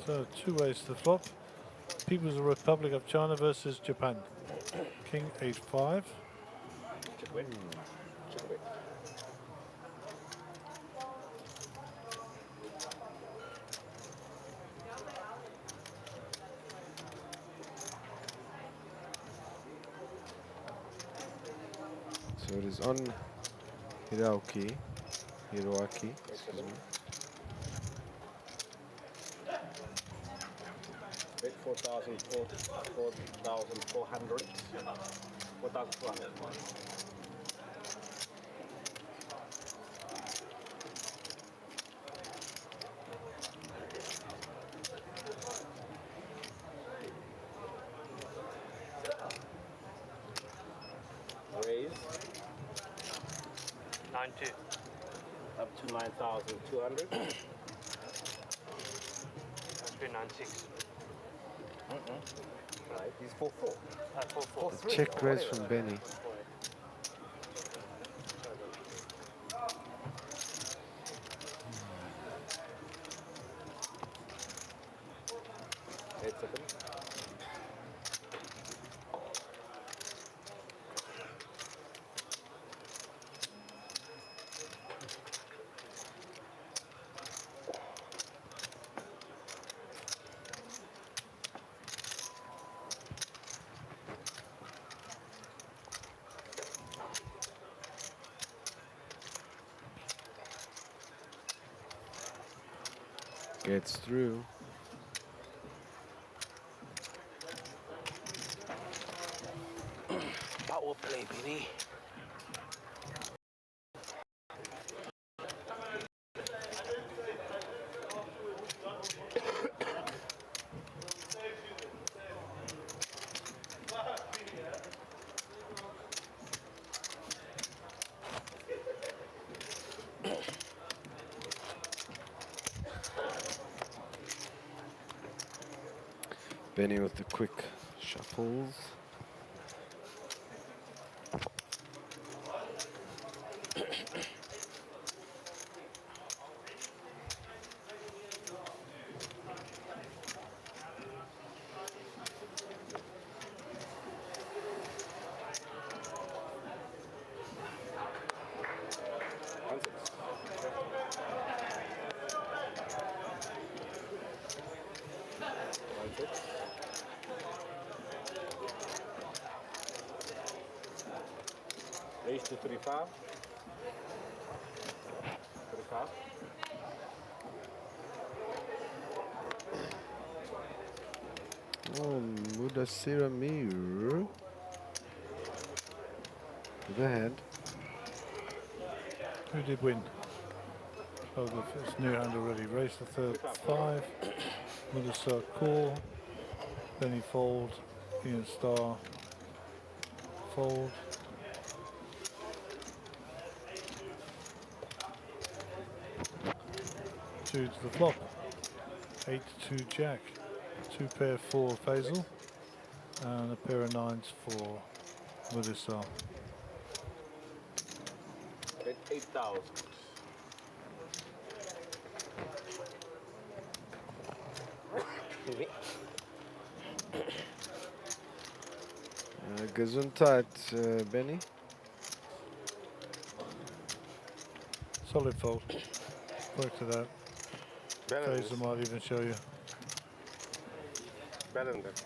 So 2 ways to the flop. People's Republic of China versus Japan. King 8-5. Check win. Check win. So it is on Hiroaki, excuse me. Bet 4,400. 4,400. 9,200. That's 396. Right, he's 4-4. 4-4. 4-3. Check raise from Benny. Gets through. Power play, baby. Benny with the quick shuffles. Raise to 3-5. 3-5. Oh, Mudasira Mir. To the head. Who did win? Oh, it's new hand already. Race the third 5. Mudasar call. Benny fold. Ian Star fold. 2 to the flop. 8 to Jack. 2 pair for Faisal. And a pair of 9s for Mudasar. 8,000. Gesundheit, Benny. Solid fold. Work to that. Balance. Faisal might even show you. Balance.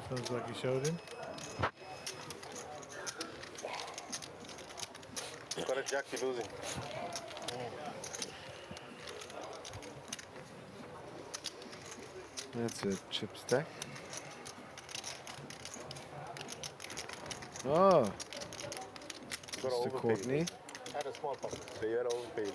Sounds like he showed him. Got a jack, you're losing. That's a chip stack. Oh, Mr. Courtney. Had a small pocket. So you had overpaid.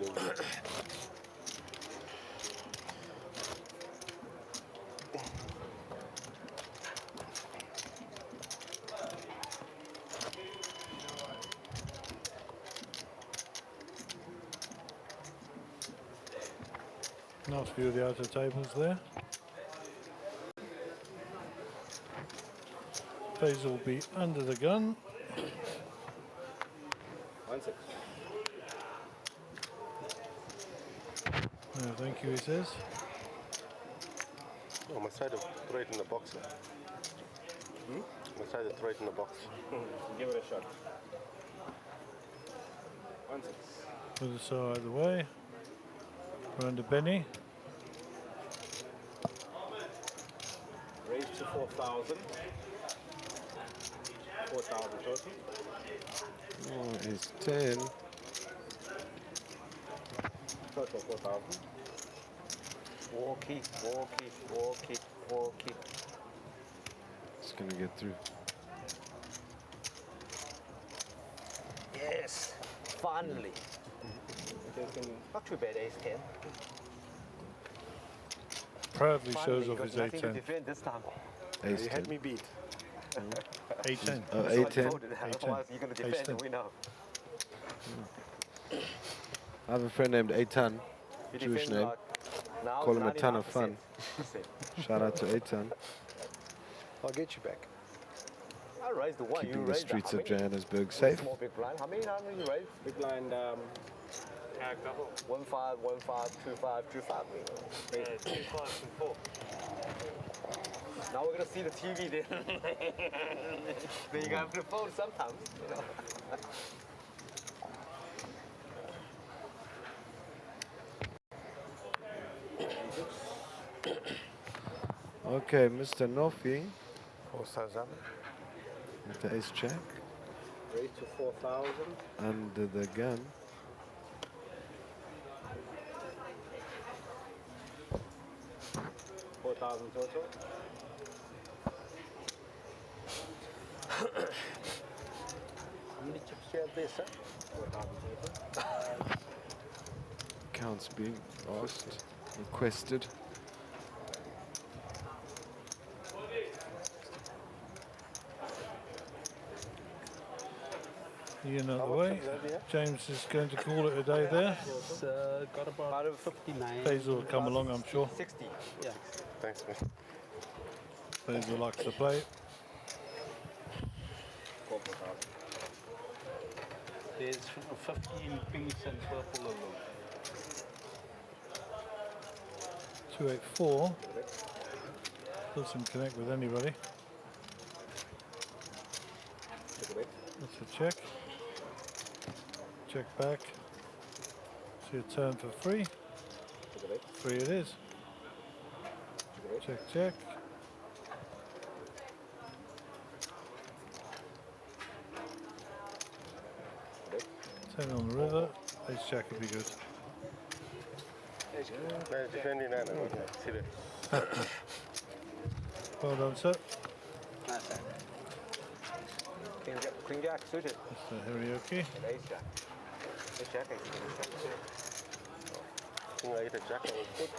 Nice view of the outer tables there. Faisal will be under the gun. 1-6. No, thank you, he says. Oh, must try to throw it in the box. Must try to throw it in the box. Give it a shot. 1-6. With the side of the way. We're under Benny. Raise to 4,000. 4,000 total. Oh, it's 10. Total 4,000. Walkie, walkie, walkie, walkie. It's gonna get through. Yes, finally. Not too bad, ace 10. Proudly Finally, shows off got his nothing to 8-10. defend this time. Ace You 10. had me beat. 8-10. Oh, That's why I 8-10. folded. Otherwise, you're going to defend and win out. I have a friend named Eitan, You Jewish defend name. like now Call him a ton of fun. 99%. Shout out to Eitan. I'll get you back. I raised the one. Keeping you the raised streets how of many? Johannesburg safe. Small big blind. How many you raised? Big blind, double. 1-5, 1-5, 2-5, 2-5. 2-5, 2-4. Now we're gonna see the TV then. Then you have to phone sometimes, you know. Okay, Mr. Nofi. 4,000. With the ace jack. raised to 4,000. Under the gun. $4,000 total. How many chips do you have there, sir? 4,000 total. Counts being asked, requested. Ian out of the way. James is going to call it a day there. It's got about 59. Basil will come along, I'm sure. 60. Yeah. Thanks, man. Basil likes to play. There's 15 pinks and purple alone. 284. Doesn't connect with anybody. That's a check. Check back. See a turn for free. Free it is. Check, check. Ten on the river. Ace jack would be good. Defending that. See that. Well done, sir. Queen jack suited. That's the Hirioki. And ace jack. Ace jack, ace jack. King eight, a jack, that was good.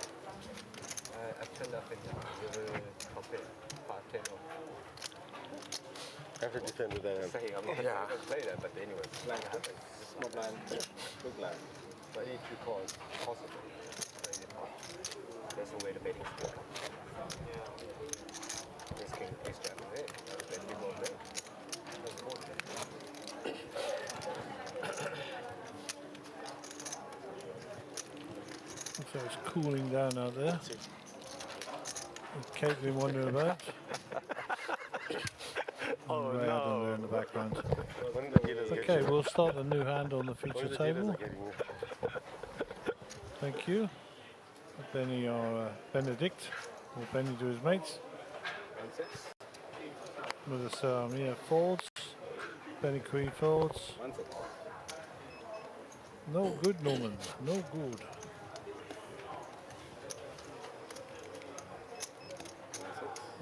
I turned up in top 10, 5-10 or I have to defend with that hand. saying I'm not going to play that, but anyway. Blind happens. Small blind, big blind. But each two calls possible. That's the way the betting sport comes. This king, ace jack, hey, let me go play. That's more. So it's cooling down out there. Kate been wondering about. Oh, Ray Adam no. there in the background. When did the getters Okay, we'll start the new hand on the feature table. Thank you. Benny or Benedict, or Benny to his mates. Melissa Mia folds. Benny Queen folds. 1-6. No good, Norman. No good.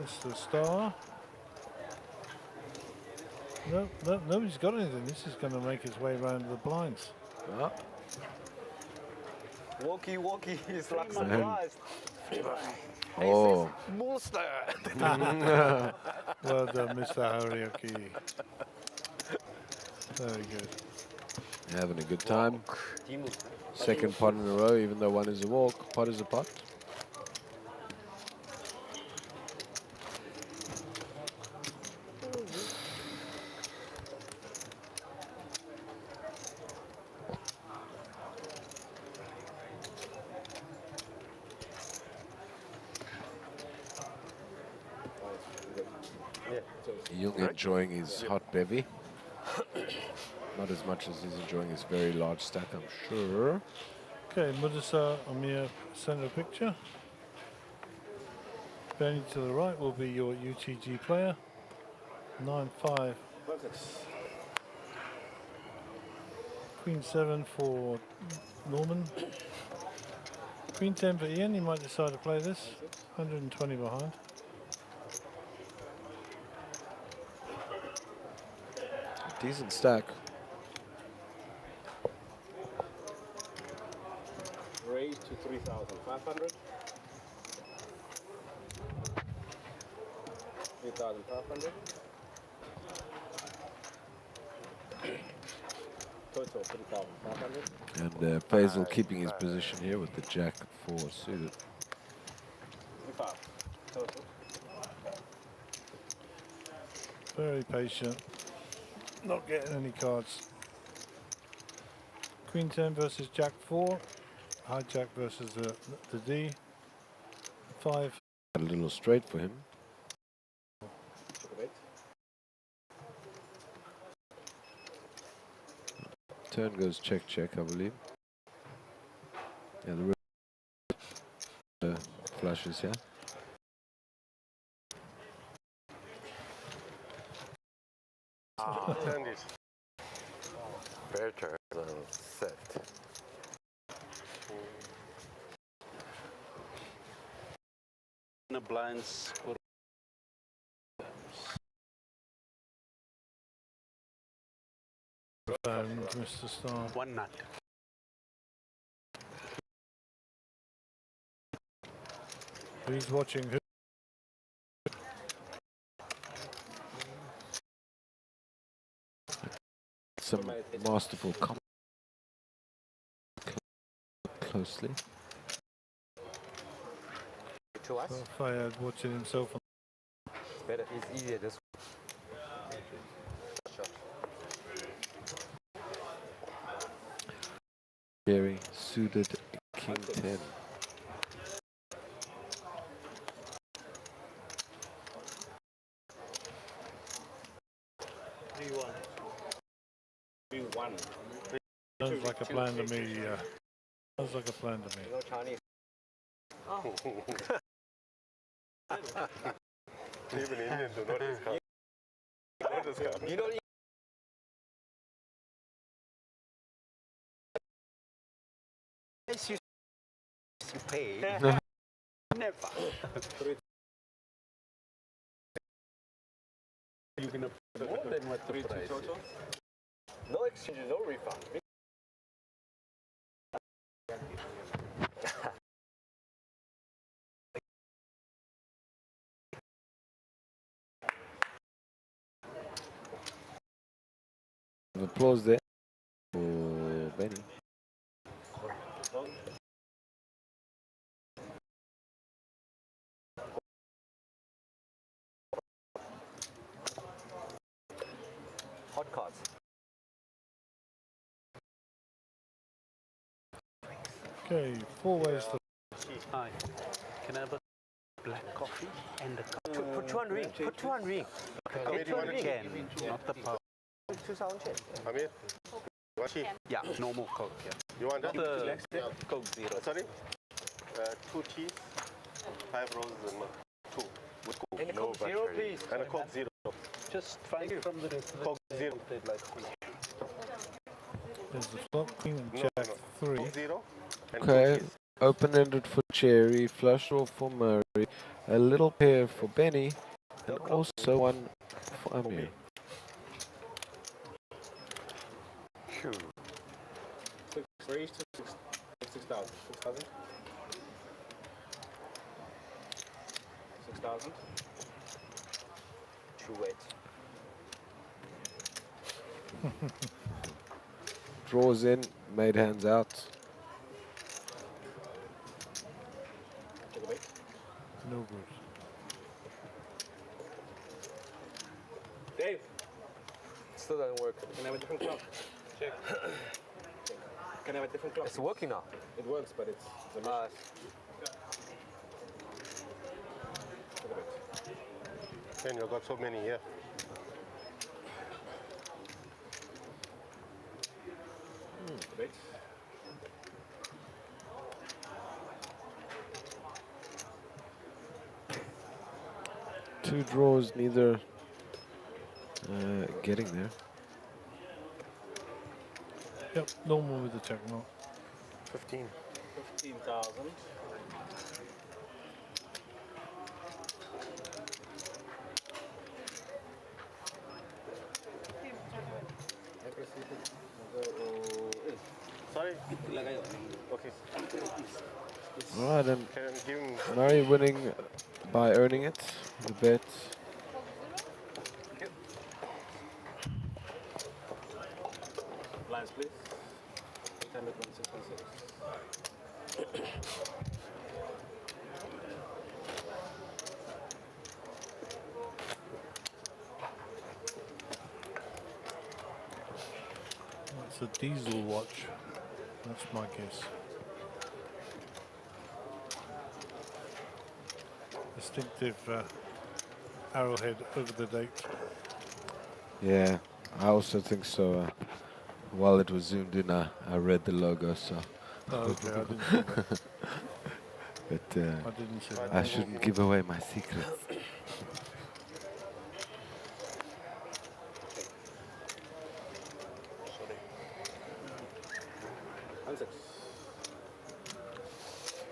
Mr. Star. No, nobody's got anything. This is going to make its way around the blinds. Walkie, he's like surprised. Oh. Monster! Well done, Mr. Harioki. Very good. Having a good time. Second pot in a row, even though one is a walk. Pot is a pot. Jung enjoying his hot bevy. Not as much as he's enjoying his very large stack, I'm sure. Okay, Mudasa Amir, center picture. Benny to the right will be your UTG player. 9-5. Queen 7 for Norman. Queen 10 for Ian, he might decide to play this. 120 behind. Decent stack. Raised to 3,500. 3,500. Total 3,500. And Faisal keeping his position here with the Jack 4 suited. 3,500. Total. Very patient. Not getting any cards. Queen 10 versus Jack 4. High Jack versus the D. 5. A little straight for him. Turn goes check, check, I believe. Yeah, the flushes here. Turn this. Fair turn set. The blinds. Mr. Star. One nut. He's watching who? Some masterful closely. To us? So Fayad watching himself. It's better. It's easier this way. Jerry suited King 10. Sounds like a plan to me. Sounds like a plan to me. No Chinese. Oh. Even Indians do not discount. You don't you pay. Never. You're gonna pay more than what the price is. No exchange, no refund. Applause there for Benny. Hot cards. Okay, 4 ways to. Hi. Can I have a black coffee and a cup? Put 200 ring. Put 200 ring. Get 200 ring. Can, not the power. 2,000 yen. Amir, Washi, Yeah, normal Coke, yeah. you want that? The Coke Zero. Sorry? 2 teas, 5 roses and 2 with Coke. And a Coke Zero, please. And a Coke Zero. Just find from the rest of Coke Zero. There's the flop, Queen and Jack 3. Coke Zero. And Okay, open-ended for Cherry, flush draw for Murray, a little pair for Benny, and also one for Amir. Raise to 6,000. 6,000? 6,000? True weight. Draws in, made hands out. Take a bait. No good. Dave, Still doesn't work. can I have a different clock? Check. Can I have a different clock? It's working now. It works, but it's a mission. Take a bait. then you got so many here. Take a bait. Two draws, neither getting there. Yep, normal with the check mark. 15. 15,000. Sorry? Okay. Alright, and Can I give him Murray winning by earning it, the bet. Blinds, please. 800, 1616. It's a diesel watch. That's my guess. Distinctive arrowhead over the date. Yeah, I also think so. While it was zoomed in, I read the logo, so. Oh, okay, I didn't see that. But I didn't see that. I shouldn't give away my secrets.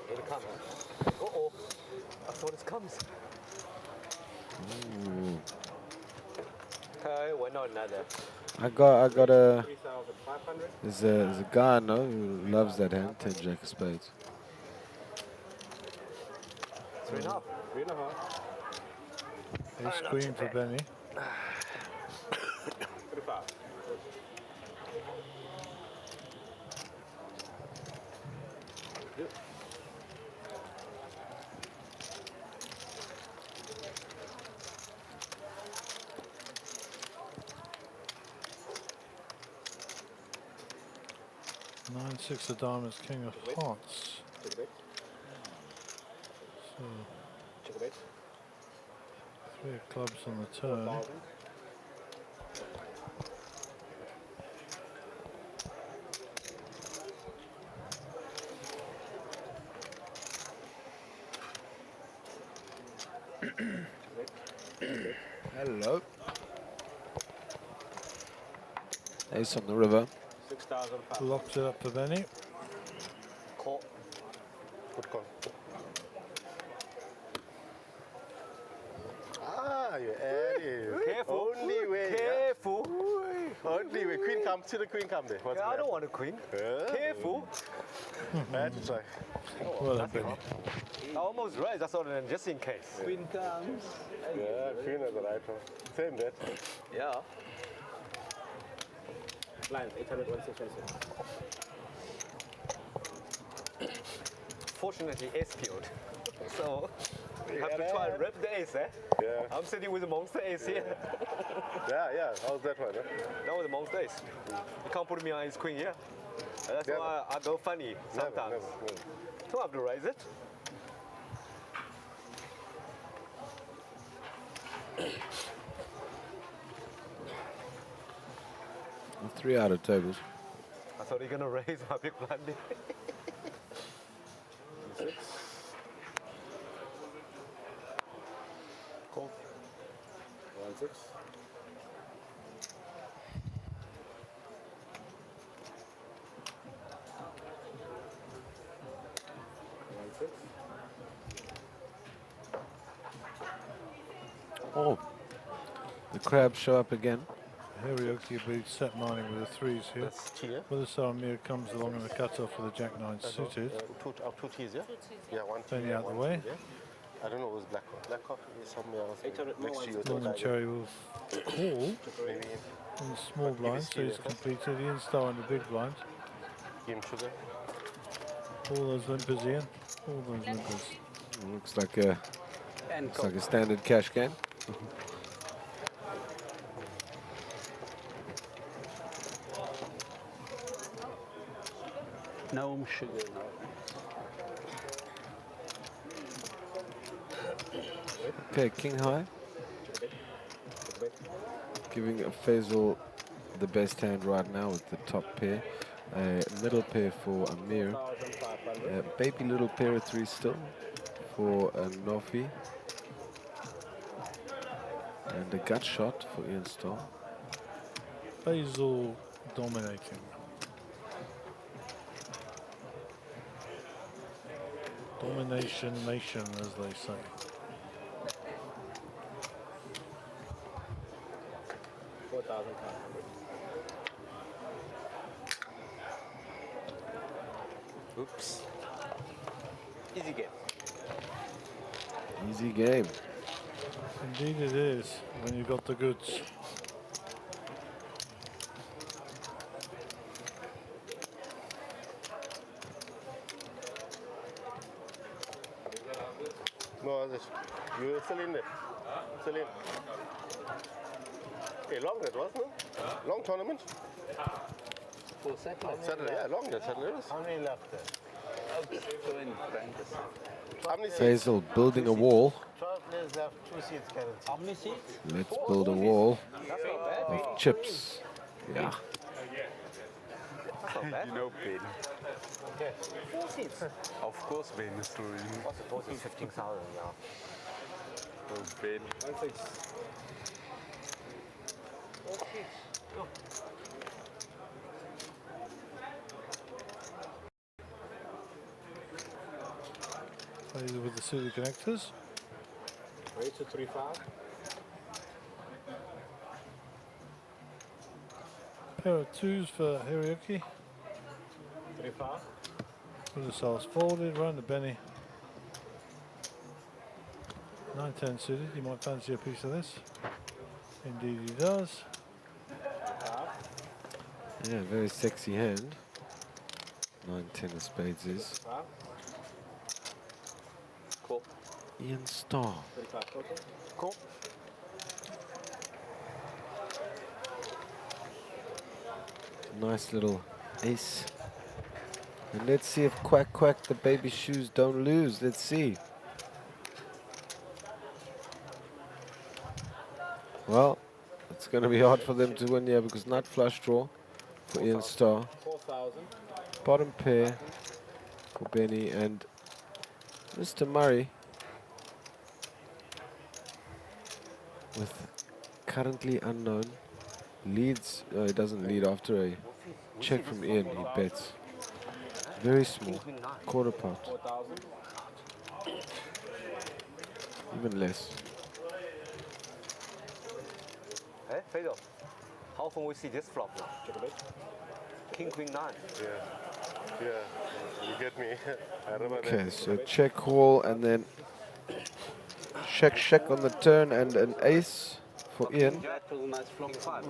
Here it comes. Uh-oh. I thought it comes. Ooh. Why not another? I got a. 3,500. There's a guy I know who loves that hand, 10 jack of spades. 3.5. 3.5. Ace queen for Benny. 35. Nine, six of diamonds, king of hearts. So, three of clubs on the turn. Hello. Ace on the river. 6,500. Locks it up for Benny. Call. Good call. Ah, you added. Careful. Only way. Careful. Yeah. Only way. Queen come. See the queen come there. What's Yeah, I that? don't want a queen. Careful. I had to try. Well done, Benny. I almost raised, I thought just in case. Queen comes. Yeah, queen is the right one. Same bet. Yeah. Lines, 800, 1616. Fortunately, ace killed. So, you have to try and rep the ace, eh? Yeah. I'm sitting with a monster ace here. Yeah. How's that one? That was a monster ace. You can't put me on ace queen here. That's why I go funny sometimes. Never. Don't have to raise it. Three out of tables. I thought you're gonna raise my big blind. 6. Call. 1, 6. Oh, the crabs show up again. Harioki will be set mining with the threes here. That's tier. Whether Saramir comes along in the cutoff with the jack nine suited. Two teas, yeah? Yeah, one tea. Benny out the way. I don't know who's black coffee. Black coffee is somewhere else. 800 Next to you. Norman Cherry will call Maybe in the small blind, so he's completed. Ian Star in the big blind. give him sugar. All those limpers, Ian. All those limpers. Looks like a standard cash game. No sugar, no. Okay, king high. Giving Faisal the best hand right now with the top pair. Middle pair for Amir. Baby little pair of three still for Nofi. And a gut shot for Ian Starr. Basil dominating. Domination nation, as they say. Oops. Easy game. Easy game. Indeed it is, when you got the goods. was it? You were still in there? Still in? Okay, long that was, no? Long tournament? For Saturday? Saturday, yeah, long that Saturday was. How many left there? How many seats? Faisal building a wall. 12 players left, 2 seats guaranteed. How many seats? Let's build a wall That's not bad. of chips. Yeah. That's not bad. You know, Ben. Okay. 4 seats. Of course, Ben is through. What's the 14, 15,000 now? Oh, Ben. 1 6. 4 seats. Go. Faisal with the city connectors. Rates to 3-5. Pair of twos for Hiroyuki. 3-5. With the cells folded, round the Benny. 9-10 suited, you might fancy a piece of this. Indeed he does. Yeah, very sexy hand. 9-10 of spades is. Cool. Ian Starr. 35 total. Cool. Nice little ace. And let's see if Quack Quack the baby shoes don't lose. Let's see. Well, it's going to be hard for them to win here because nut flush draw for Ian Starr. 4,000. Bottom pair for Benny and Mr. Murray with currently unknown leads. He doesn't lead after a check from Ian. He bets very small, quarter pot, 4,000. even less. Hey, Faisal, how often we see this flop now? King, Queen, 9. Yeah. Yeah, you get me. I remember Okay, that. so check call and then check on the turn and an ace for Ian. That was a nice flop 5.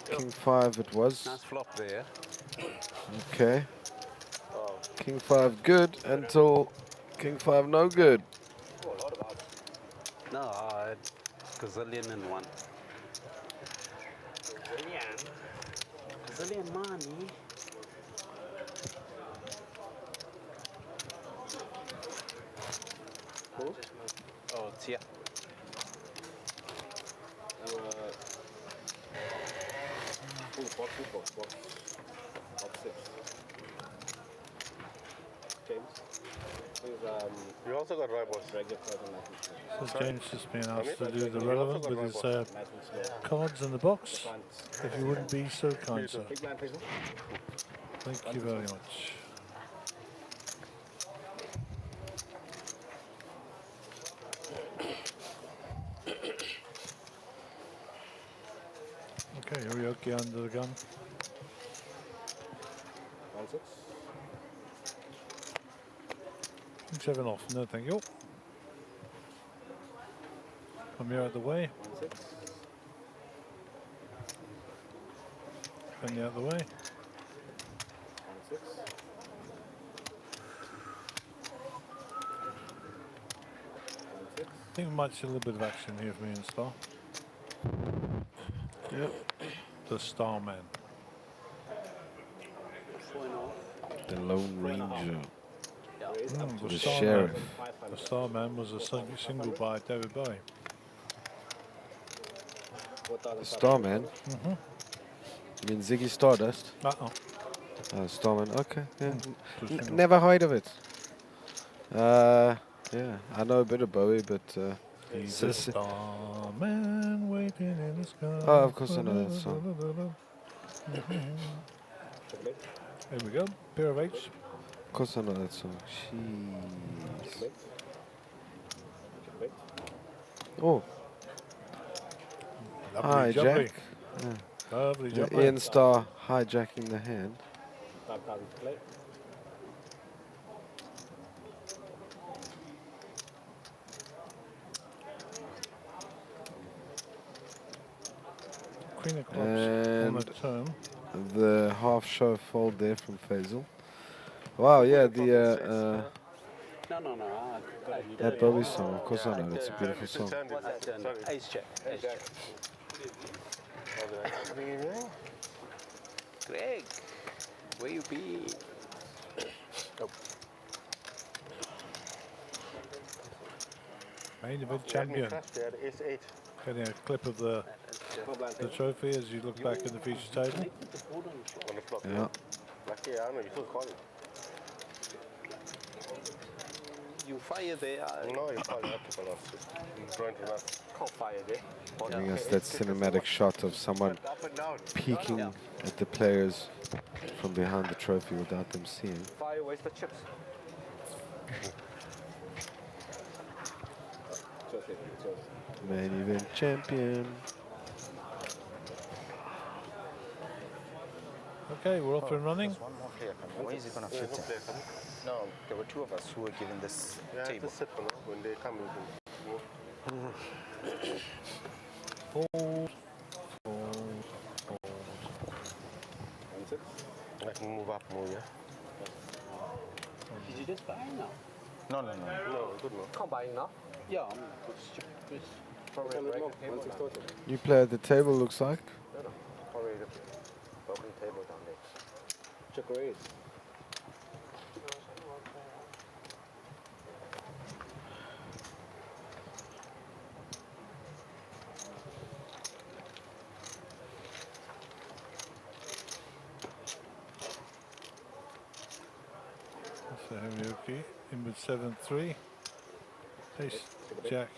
King 5 it was. Nice flop there. Okay. King 5 good until King 5 no good. No, gazillion and one. Gazillion money. Cool. Oh, it's here. Box 6. James. You also got ribos. Regular card and So James has been asked to do the relevant with his cards in the box. If you wouldn't be so kind, sir. Thank you very much. Okay, Hiroyuki under the gun. 1-6. 7 off, no thank you. Come here out of the way. 1-6. Penny out of the way. 1-6. I think we might see a little bit of action here for me and Star. Yep. The Starman. The Lone Ranger. The The Starman. Sheriff. The Starman was a single by David Bowie. The Starman. You mean Ziggy Stardust? Starman. Okay. Yeah. Never heard of it. Yeah, I know a bit of Bowie, but he's a starman waiting in the sky. Oh, of course I know that song. There we go. Pair of 8s. Of course I know that song. Jeez. Oh. Lovely jubbly. Hijack. Yeah. Lovely Yeah, jubbly. Ian Starr hijacking the hand. 5,000 to play. Queen of clubs on And the turn. the half show fold there from Faisal. Wow, yeah, the No. that Bobby song, of course I know. It's a beautiful song. What's that? Ace check. Ace check. Greg, where you be? Main event champion. Getting a clip of the trophy as you look back in the feature table. Yeah. You fire there. No, you can't fire there. Giving us that cinematic shot of someone peeking at the players from behind the trophy without them seeing. Fire, where's the chips? Main event champion. Okay, we're off and running. One more player coming. Where is he going to fit in? No, there were two of us who were given this table. When they come, Hold. I can move up more, yeah? Did you just buy now? No. No, good no. Can't buy now. Yeah, New player at the table looks like. No. Probably the broken table down there. Check raise. So Harioki in with 7-3. Ace Jack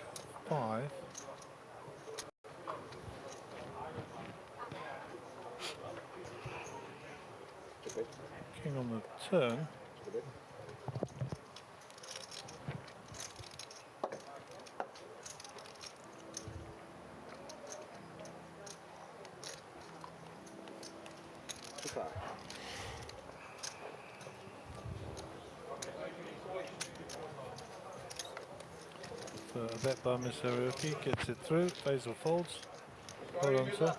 5. King on the turn. So a bet by Miss Harioki gets it through. Basil folds. Hold on, sir.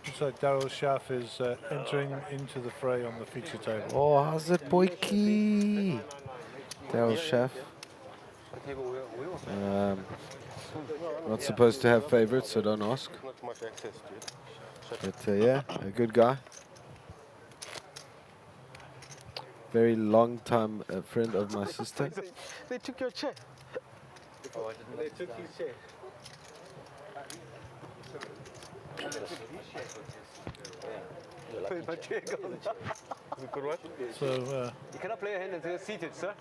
Looks like Daryl Schaff is entering into the fray on the feature table. Oh, how's it, boyki? Daryl Schaff. Not supposed to have favorites, so don't ask. Not much access to it. But yeah, a good guy. Very long time friend of my sister. They took your chair. Oh, they took his chair. My chair gone. Good one. So you cannot play a hand until you're seated, sir.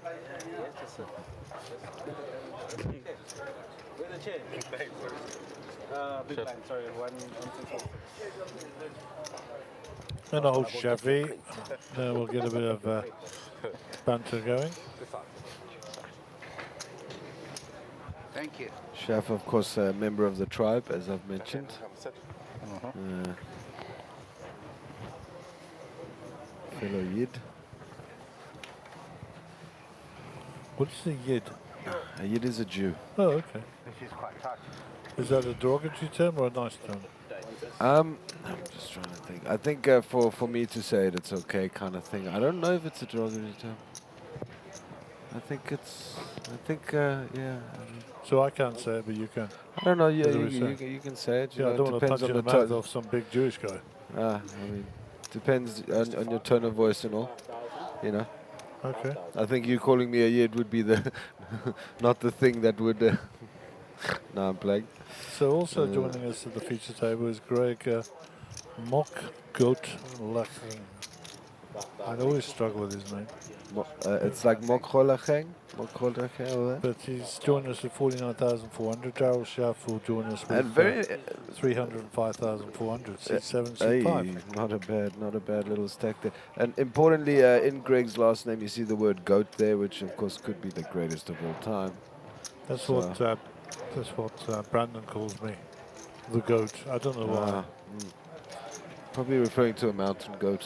Where's the chair? Big blind, sorry, 1, 2, 4. and old Chevy. We'll get a bit of banter going. Thank you. Schaff, of course, a member of the tribe, as I've mentioned. Fellow Yid. What is a Yid? A Yid is a Jew. Oh, okay. This is quite tight. Is that a derogatory term or a nice term? I'm just trying to think. I think for me to say it, it's okay, kind of thing. I don't know if it's a derogatory term. I think yeah. I mean, so I can't say it, but you can. I don't know. Yeah, you can say it. You Yeah, know, I don't it want to depends punch on in the the mouth tone. of some big Jewish guy. I mean, depends on your tone of voice and all. You know. Okay. I think you calling me a Yid would be the not the thing that would. No, I'm playing. So also joining us at the feature table is Greg Mokgoat-Laching. I'd always struggle with his name. It's like Mokholacheng. But he's joined us at 49,400. Daryl Schaff will join us with 305,400. C7, C5. Not a bad little stack there. And importantly, in Greg's last name, you see the word goat there, which of course could be the greatest of all time. That's what Brandon calls me, the goat. I don't know why. Probably referring to a mountain goat.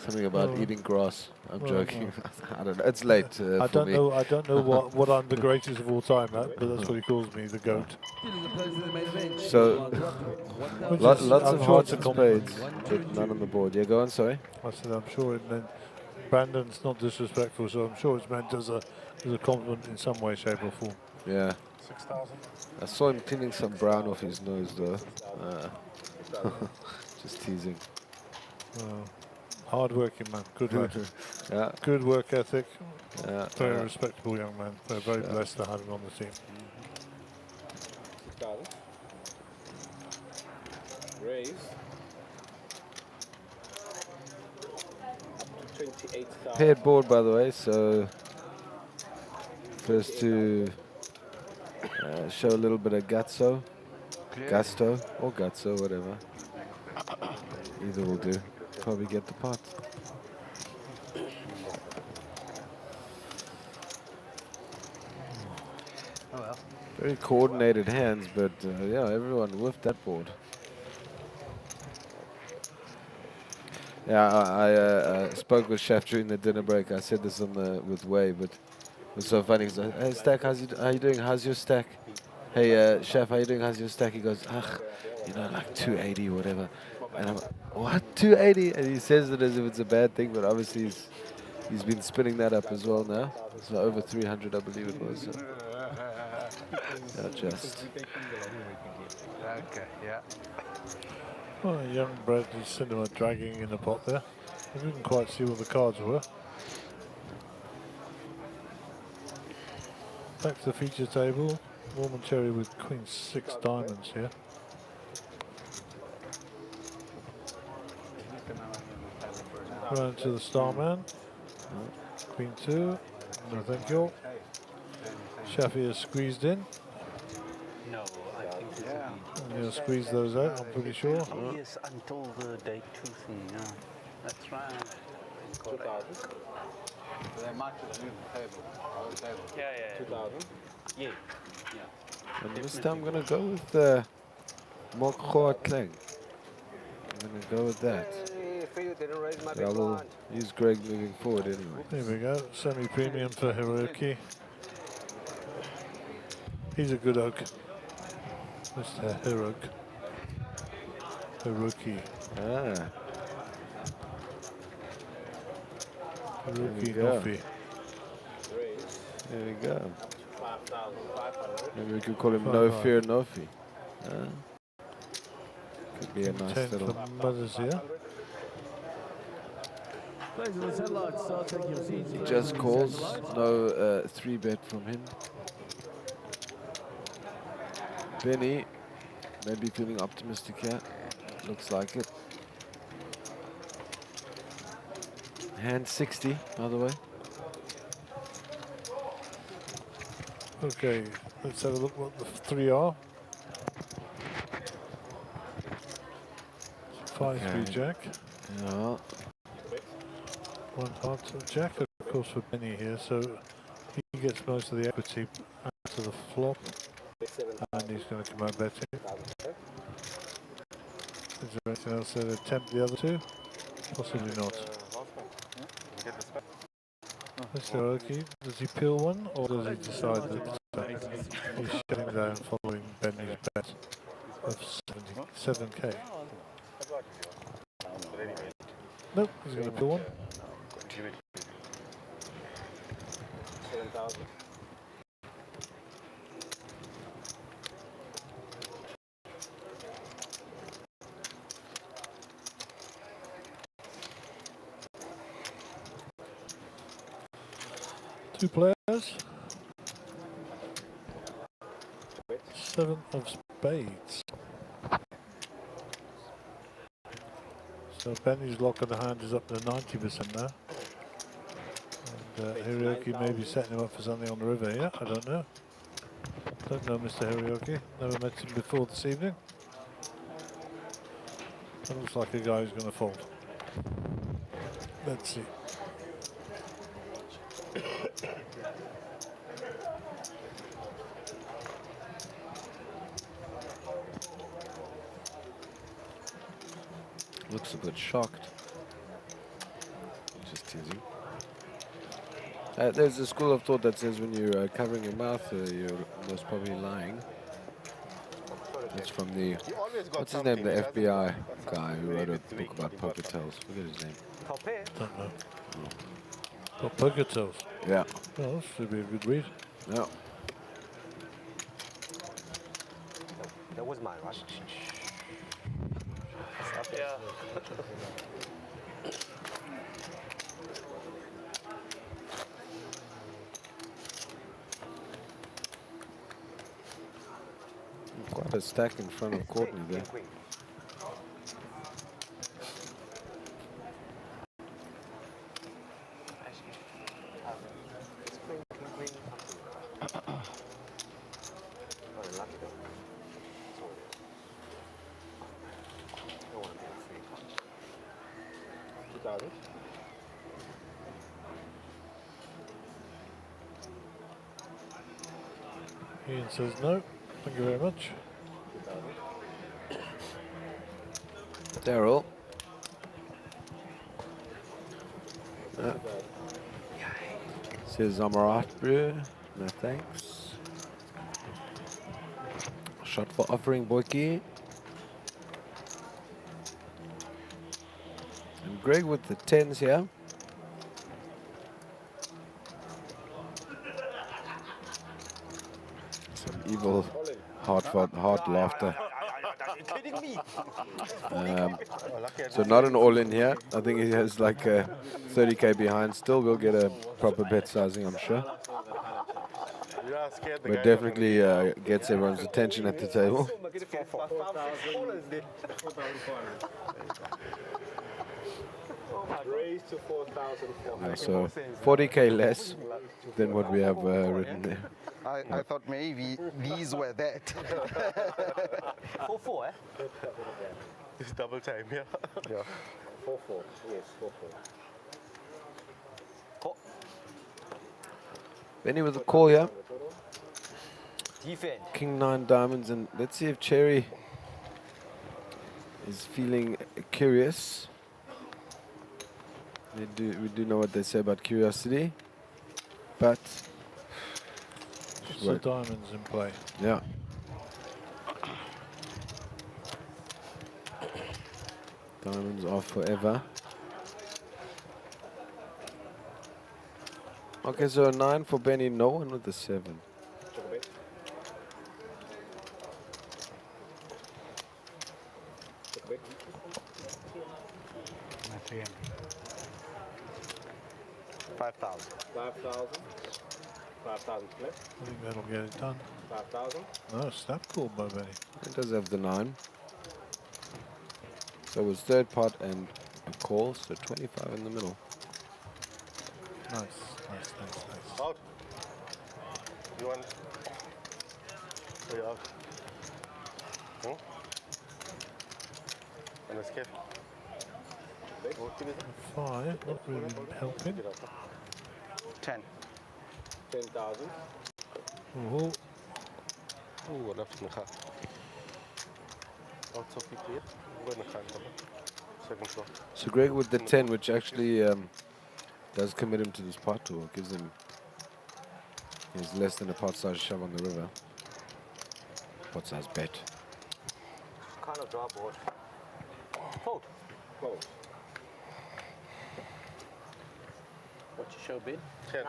Something about Oh. eating grass. I'm Well, joking. no. I don't know. It's late I for don't me. know. I don't know what I'm the greatest of all time at, but that's what he calls me, the goat. So, lots of hearts and spades, but none on the board. Yeah, go on. Sorry. I said I'm sure it meant Brandon's not disrespectful, so I'm sure it's meant as a compliment in some way, shape, or form. Yeah. 6,000. I saw him cleaning some brown off his nose, though. Just teasing. Hard working man, good lad. Yeah. Good work ethic. Yeah, Very yeah. respectable young man. We're very blessed to have him on the team. 6,000. Raise. Up to 28,000. Paired board, by the way, so first to show a little bit of gusto, or gutso, whatever. Either will do. Probably get the pot. Oh well. Very coordinated hands, but yeah, everyone whiffed that board. Yeah, I spoke with Chef during the dinner break. I said this on with Way, but it was so funny. He's like, "Hey, Stack, how you doing? How's your stack? Hey, Chef, how you doing? How's your stack?" He goes, like 280 or whatever. And I'm like, what, 280? And he says it as if it's a bad thing, but obviously he's been spinning that up as well now. So over 300, I believe it was. So. Yeah, just. Okay, yeah. Well, young Bradley Cinema dragging in the pot there. I didn't quite see what the cards were. Back to the feature table. Norman Cherry with Queen 6 diamonds here. Round to the Starman. Queen 2. No, thank you. Shafi is squeezed in. No, I think this will And he'll squeeze those out, I'm pretty sure. be. Yes, until the day 2 thing, yeah. That's right. 2,000. They might just move the table. Yeah. 2,000. Yeah. And this time I'm going to go with Mokhoa Kleng. I'm going to go with that. So I will use Greg moving forward anyway. There we go, semi-premium for Hiroki. He's a good oak. Mr. Hiroki. Ah. Hiroki There we go. Nofi. There we go. 5,500. Maybe we could call him No Fear Nofi. Could be a nice 10 little... for Mothers here. He just calls, no 3-bet from him. Benny, maybe feeling optimistic here. Looks like it. Hand 60, by the way. Okay, let's have a look what the 3 are. 5-3 Jack. Yeah. 1 heart Jack, of course, for Benny here, so he gets most of the equity out of the flop. And he's going to come out betting. Is there anything else that attempt the other 2? Possibly not. Mr. Oki, does he peel one, or does he decide that he's shutting down following Benny's bet of 77k? Nope, he's going to peel one. 7,000. Two players. 7 of spades. So Benny's lock of the hand is up to 90% now. And Hiroki may be setting him up for something on the river here. I don't know. Don't know Mr. Hiroki. Never met him before this evening. That looks like a guy who's going to fold. Let's see. Looks a bit shocked. teasing. There's a school of thought that says when you're covering your mouth, you're most probably lying. That's from the, what's his name, the FBI guy who wrote a book about poker tells. Forget his name. Don't know. Oh, poker tells. Yeah. Well, that should be a good read. Yeah. That was mine, right? Yeah. Quite a stack in front of Courtney there. Ian says no. Thank you very much. Daryl. Says I'm alright, bro. No thanks. Shot for offering, Boyki. And Greg with the 10s here. Some evil, hard laughter. Kidding me? So not an all-in here. I think he has like a 30k behind. Still will get a proper bet sizing, I'm sure. But definitely gets everyone's attention at the table. Raise to 4,400. So 40k less than what we have written there. I thought maybe these were that. 4-4, eh? It's double time, yeah. Yeah. 4-4, yes, 4-4. Benny with the call here. Defend. King 9 diamonds, and let's see if Cherry is feeling curious. We do know what they say about curiosity, but So diamonds in play. yeah. Diamonds are forever. Okay, so a 9 for Benny, no one with the 7. My 300. 5,000. 5,000 flip. I think that'll get it done. 5,000. No, snap call by Benny. It does have the 9. So it was third pot and a call, so 25 in the middle. Nice. Out. You want? So you're out. Hmm? And escape. 5, not really helping. 10. 10,000. Oh, Oeh, dat is een gat. Wat zo gekeerd? Hoe ben ik gaan komen? Second floor. So Greg with the 10, which actually does commit him to this pot, or gives him is less than a pot size shove on the river. Pot size bet. Kind of draw board. Fold. Fold. What's your show bid? 9.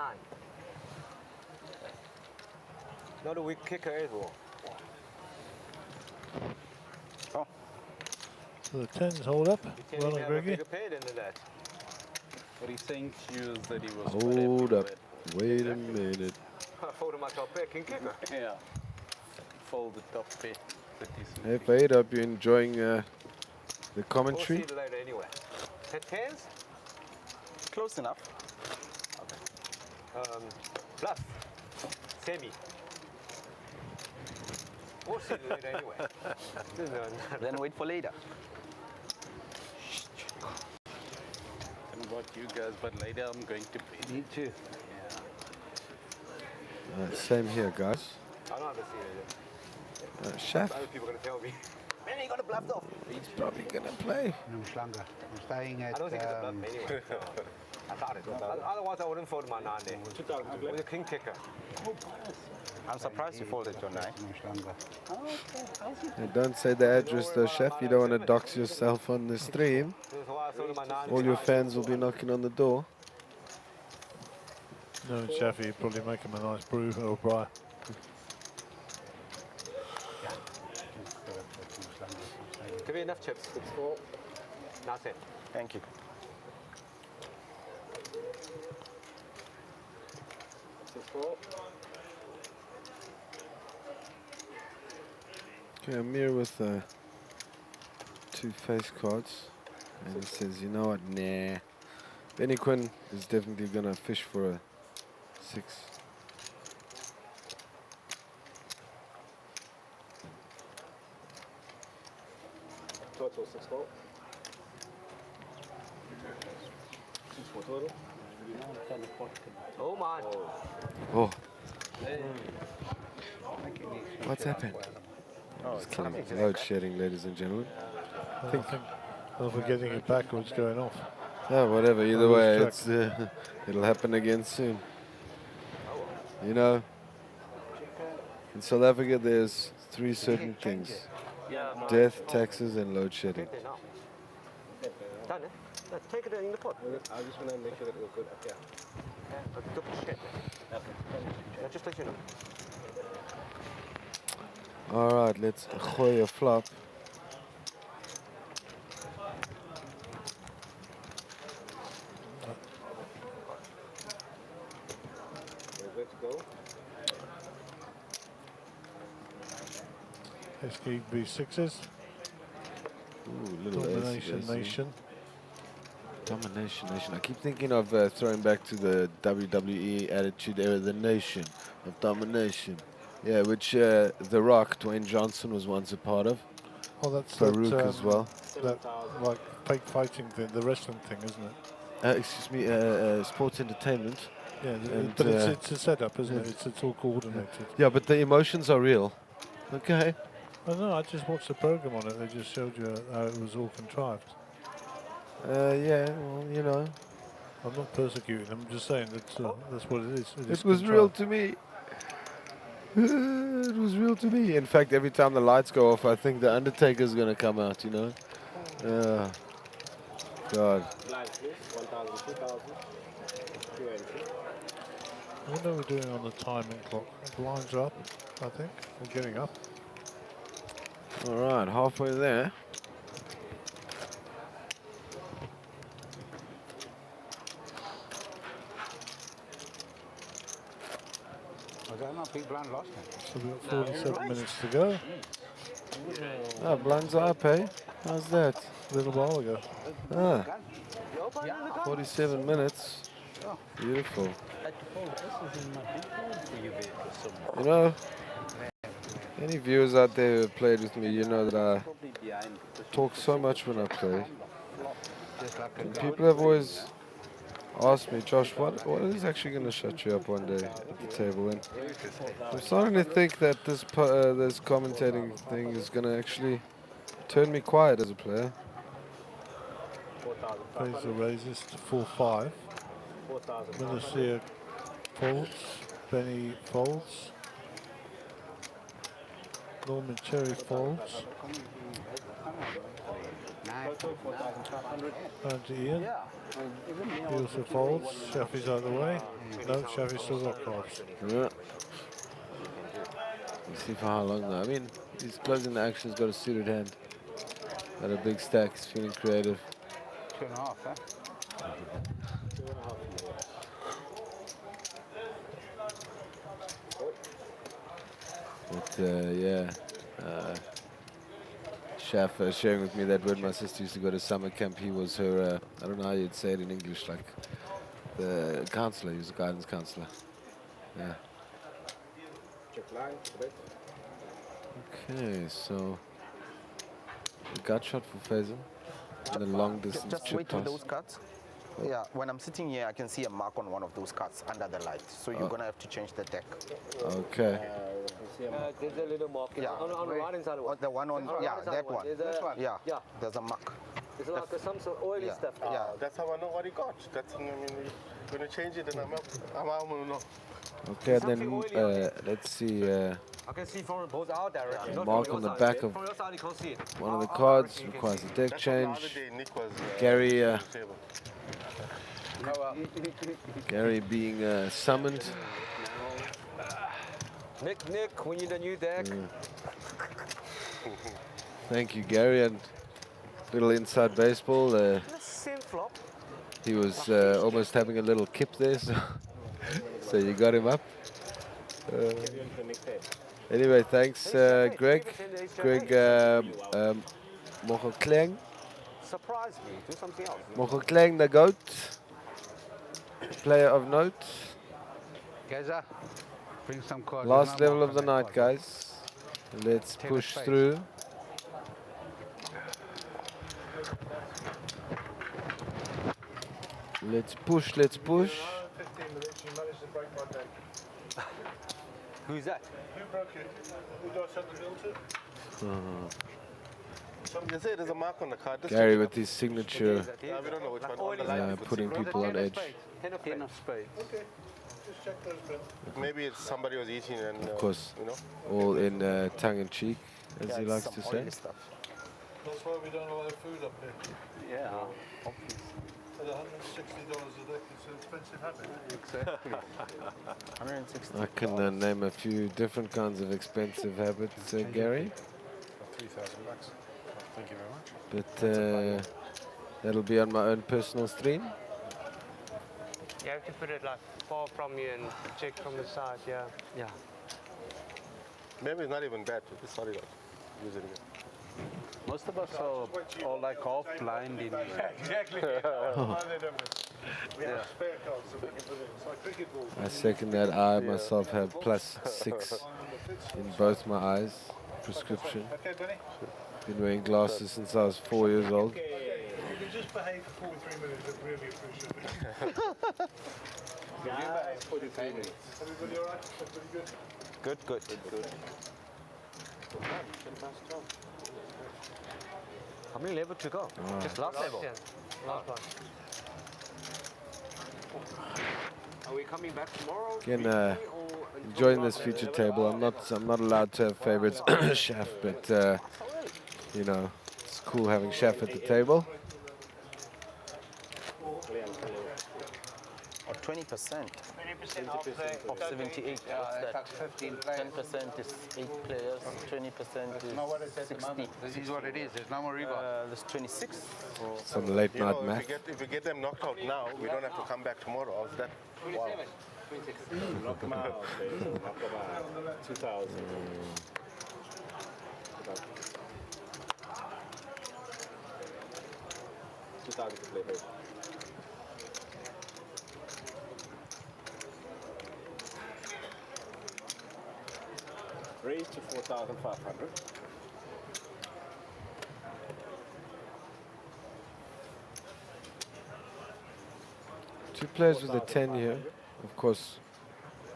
Not a weak kicker as well. Oh. so the 10s hold up. You can't Well even done, have a Greggy. bigger pair than that. What he's saying to you is that he was Hold up. Wait a minute. I folded my top pair, king kicker. Yeah. Fold the top pair. But he's Hey Fade, hope you're enjoying the We'll commentary. see it later anyway. 10s? Close enough. Bluff. Semi. We'll see it later anyway. Then wait for later. I don't know about you guys, but later I'm going to bed. Me too. Same here, guys. I don't have to see it. Chef, Other people are going to tell me. Man, you got it bluffed off. he's probably gonna play. No, Schlanger. I'm staying at. I don't think it's a bluff anyway. Otherwise, I wouldn't fold my 9 there. With a king kicker. I'm surprised you folded your 9. Don't say the address though, chef. You don't want to dox yourself on the stream. All your fans will be knocking on the door. No, Chaffee, you'd probably make him a nice brew or braai. Give me enough chips. That's it. Thank you. Okay, I'm here with 2 face cards. And he says, you know what, nah. Benny Quinn is definitely going to fish for a 6. Total 6-4. 6-4 total. Oh, man. Oh. What's happened? Oh, It's it's coming. coming. Load shedding, ladies and gentlemen. I think if we're getting it backwards, going off. Yeah, whatever. Either lose way, track. it's it'll happen again soon. You know, in South Africa, there's 3 certain things: death, taxes, and load shedding. Done, eh? Take it in the pot. I just want to make sure that we're good. Yeah. Just let you know. All right, let's gooi a flop. We're good to go. SKB6s. Ooh, little Domination ace, Nation. Domination Nation. I keep thinking of throwing back to the WWE Attitude Era, the Nation of Domination. Yeah, which The Rock, Dwayne Johnson, was once a part of. Oh, that's Farouk that, as well. That like fake fighting thing, the wrestling thing, isn't it? Excuse me, sports entertainment. Yeah, And, but it's a setup, isn't it? It's all coordinated. Yeah, but the emotions are real. Okay. I know. I just watched the program on it. They just showed you how it was all contrived. Yeah, well, you know. I'm not persecuting them. I'm just saying that's what it is. It was real to me. It was real to me. In fact, every time the lights go off, I think the Undertaker's going to come out, you know. God. Blinds, please. 1,000, 2,000. 280. What are we doing on the timing clock? Blinds are up, I think. We're getting up. All right, halfway there. Was that not big blind last time? So we've got 47 minutes to go. Ah, blinds are up, eh? How's that? A little while ago. Ah, 47 minutes. Beautiful. You know, any viewers out there who have played with me, you know that I talk so much when I play. And people have always asked me, Josh, what is actually going to shut you up one day at the table? And I'm starting to think that this commentating thing is going to actually turn me quiet as a player. Plays the raises to 4-5. Menacia folds. Benny folds. Norman Cherry folds. Down to Ian. He also folds. Shafi's out of the way. No, Shafi's still got cards. Yeah. Let's see for how long though. I mean, he's closing the action, he's got a suited hand. Got a big stack, he's feeling creative. 2.5, huh? But yeah, Shaf sharing with me that when my sister used to go to summer camp, he was her, I don't know how you'd say it in English, like the counselor, he was a guidance counselor. Yeah. Check line. Okay, so the gut shot for Faisal. And the long distance Just chip wait toss. with those cards. Yeah, when I'm sitting here, I can see a mark on one of those cards under the light. So you're going to have to change the deck. Okay. There's a little mark. Yeah. On the right hand side. The one on, yeah, that one. This one? Yeah, there's a mark. It's like some sort of oily stuff. Yeah, that's how I know what he got. That's, I mean, when you change it, then I'm out to know. Okay, then let's see. I can see from both our direction. not Mark from on your the side. back of From your side, you can't see it. one of the Our cards direction, you can requires see a it. deck That's how the change. other day Nick was. Gary, on the table. Gary being summoned. Nick, we need a new deck. Thank you, Gary. And little inside baseball. Same flop. He was almost having a little kip there, so, so you got him up. Anyway, thanks, Greg. Greg Mochokleng. Surprise me. Do something else. Mochokleng, the GOAT. Player of note. Geza, bring some cards. Last level of the night, guys. Let's Take a push space. through. Let's push, let's push. 15 minutes, you managed to break my deck. Who's that? Who broke it? Who do I send the bill to? Somebody said there's a mark on the card. Just Gary check it with out. his signature, We don't know which one. On the line. putting people on edge. Ten of spades. Okay, just check those bills. Maybe it's somebody was eating and, Of course, you know. all in tongue in cheek, as he likes to say. That's why we don't allow food up here. Yeah. At $160 a deck, it's an expensive habit. Exactly. 160. I can name a few different kinds of expensive habits, Gary. 3,000 bucks. Thank you very much. But that'll be on my own personal stream. You have to put it like far from you and check from the side, yeah. Yeah. Maybe it's not even bad. Just sorry about using it. Most of us are like half blind in Exactly. We have spare cards that we can put in. It's like cricket balls. I second that. I myself have +6 in both my eyes. Prescription. Okay, Benny? Been wearing glasses since I was 4 years old. If you could just behave for 43 minutes, I'd really appreciate it. Yeah, 43 minutes. Everybody all right? Everybody good? Good. How many levels to go? Just last level. Last one. Are we coming back tomorrow? Again, enjoying this feature table. I'm not allowed to have favorites, chef, but you know, it's cool having chef at the table. Or 20%. 20% Of 78. What's that? 10% is 8 players. 20% is 60. This is what it is. There's no more rebound. There's 26. Some late You night know, math. if we get them knocked out now, we don't have to come back tomorrow. How's that? Wow. Knock them out, baby. Knock them out. 2,000. 2,000 to play, baby. Raise to 4,500. Two players with a 10 here. Of course,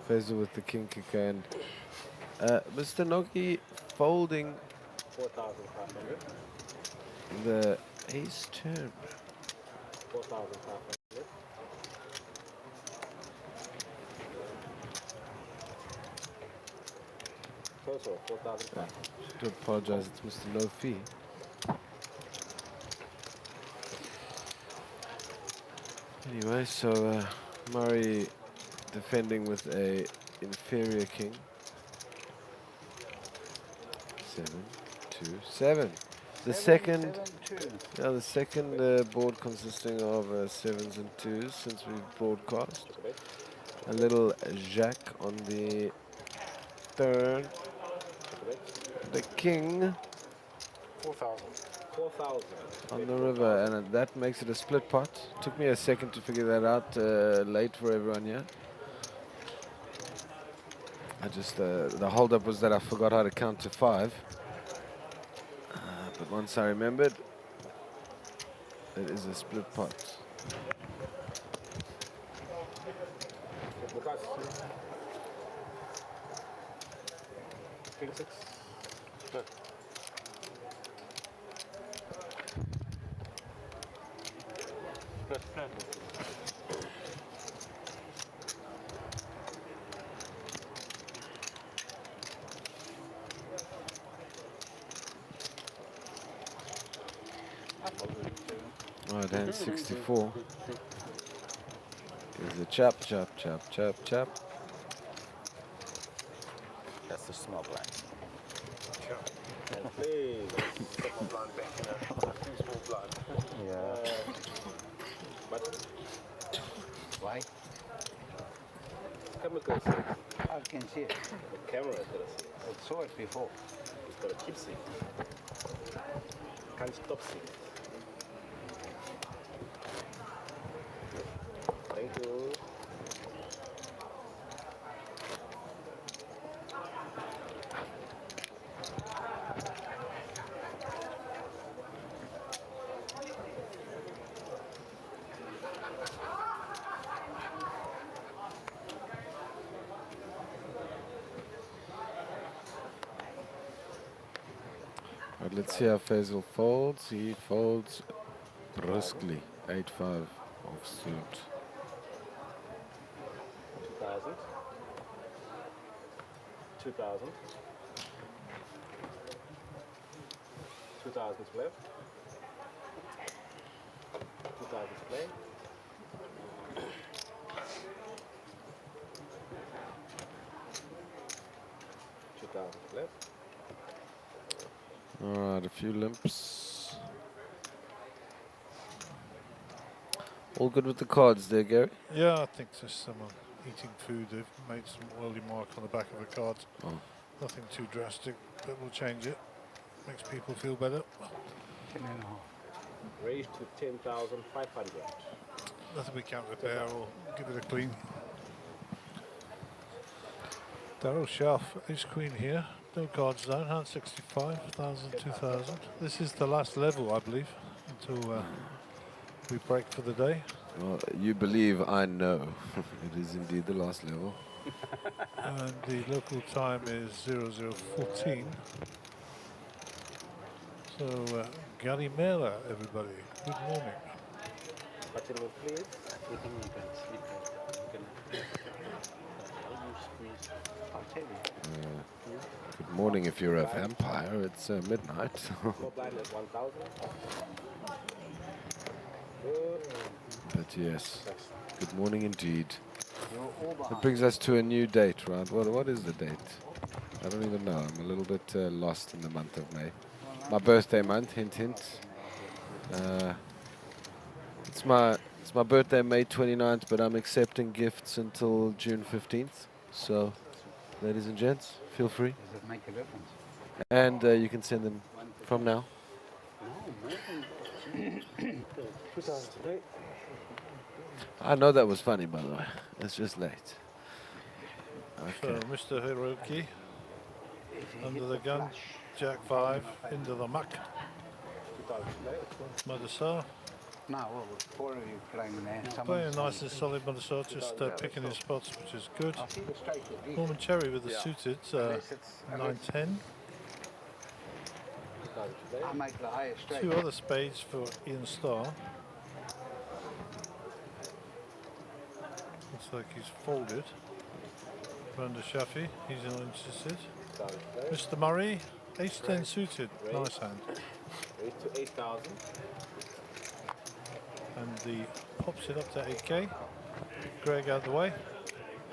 Faisal with the king kicker and Mr. Noki folding 4,500. the ace turn. 4,500. Total 4,500. To apologize, it's Mr. No Fee. Anyway, so Murray defending with a inferior king. 7, 2, 7. The second, yeah, the second board consisting of 7s and 2s since we've broadcast. A little jack on the third. The king 4,000. 4,000. on the river, and that makes it a split pot. Took me a second to figure that out, late for everyone here. I just, the hold-up was that I forgot how to count to 5. But once I remembered, it is a split pot. King 6. Good. Split. Right hand 64. There's a chap. That's the small blind. Please, second blind back in a too small blind. Yeah. But Why? chemicals. I can see it. The camera is gonna see it. I saw it before. It's gonna keep seeing it. Can't stop seeing it. Thank you. Right, let's see how Faisal folds. He folds briskly. 8-5 offsuit. 2000. 2000. 2000's left. 2000's play. 2000's left. Alright, a few limps. All good with the cards there, Gary? Yeah, I think just someone eating food. They've made some oily mark on the back of the card. Oh. Nothing too drastic, but we'll change it. Makes people feel better. Raised to 10,500. Nothing we can't repair or give it a clean. Darryl Schaff, ace queen here. No cards down, hand 65, 1,000, 2,000. This is the last level, I believe, until we break for the day. Well, you believe I know. It is indeed the last level. And the local time is 0014. So, Gary Mela, everybody. Good morning. Button please. You can sleep. I'll tell you. Good morning if you're a vampire. It's midnight. Four blind is 1,000. But yes, good morning indeed. That brings us to a new date, right? What is the date? I don't even know. I'm a little bit lost in the month of May. My birthday month, hint, hint. It's my birthday, May 29th, but I'm accepting gifts until June 15th. So, ladies and gents, feel free. Does it make a difference? And you can send them from now. I know that was funny, by the way. It's just late. Okay. So, Mr. Hiroki, under the gun, Jack 5, into the muck. Madasar. No, well, four of you playing there. Playing nice and solid, Madasar, just picking his spots, which is good. Norman Cherry with the suited, 9-10. I make the highest straight. Two other spades for Ian Starr. Looks like he's folded. Brenda Shafi, he's not interested. Mr. Murray, ace-10 suited, nice hand. Raised to 8,000. And the pops it up to 8k. Greg out the way.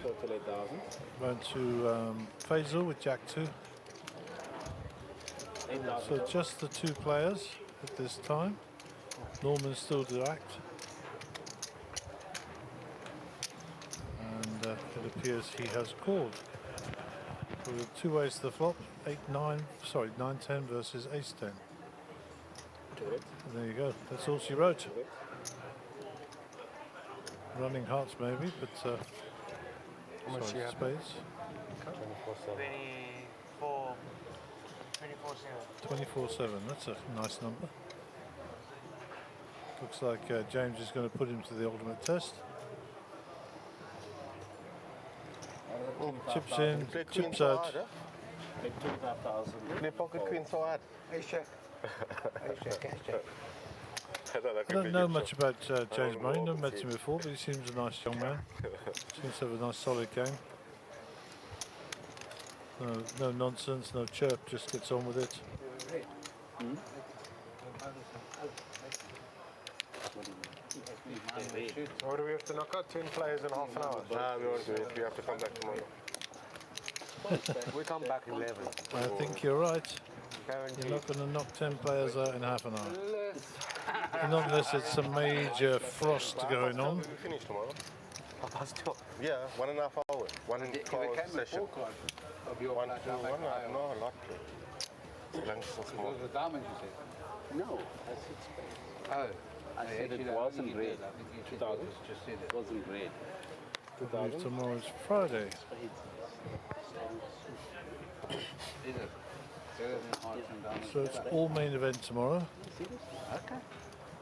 Total 8,000. Going to Faisal with Jack 2. So just the two players at this time. Norman still to act. And it appears he has called. So we have two ways to the flop. 9-10 versus ace-10. There you go. That's all she wrote. Running hearts maybe, but sorry, spades. 24/7. That's a nice number. Looks like James is going to put him to the ultimate test. Chips in, chips out. Make 25,000. Play pocket queen so hard. Ace check. Ace check, ace check. I don't know much about James Murray, never met him before, but he seems a nice young man. Seems to have a nice solid game. No nonsense, no chirp, just gets on with it. Or do we have to knock out 10 players in half an hour? Nah, we won't do it. We have to come back tomorrow. We come back 11. I think you're right. You're not going to knock 10 players out in half an hour. Not unless it's some major frost going on. We finish tomorrow. Yeah, 1.5 hours. 1 hour session. One, no, a lot. Lunch so small. The diamond, you said? No, I said Oh. I said it wasn't red. 2000 just said it. wasn't red. I believe tomorrow's Friday. Is it? So it's all main event tomorrow. Okay.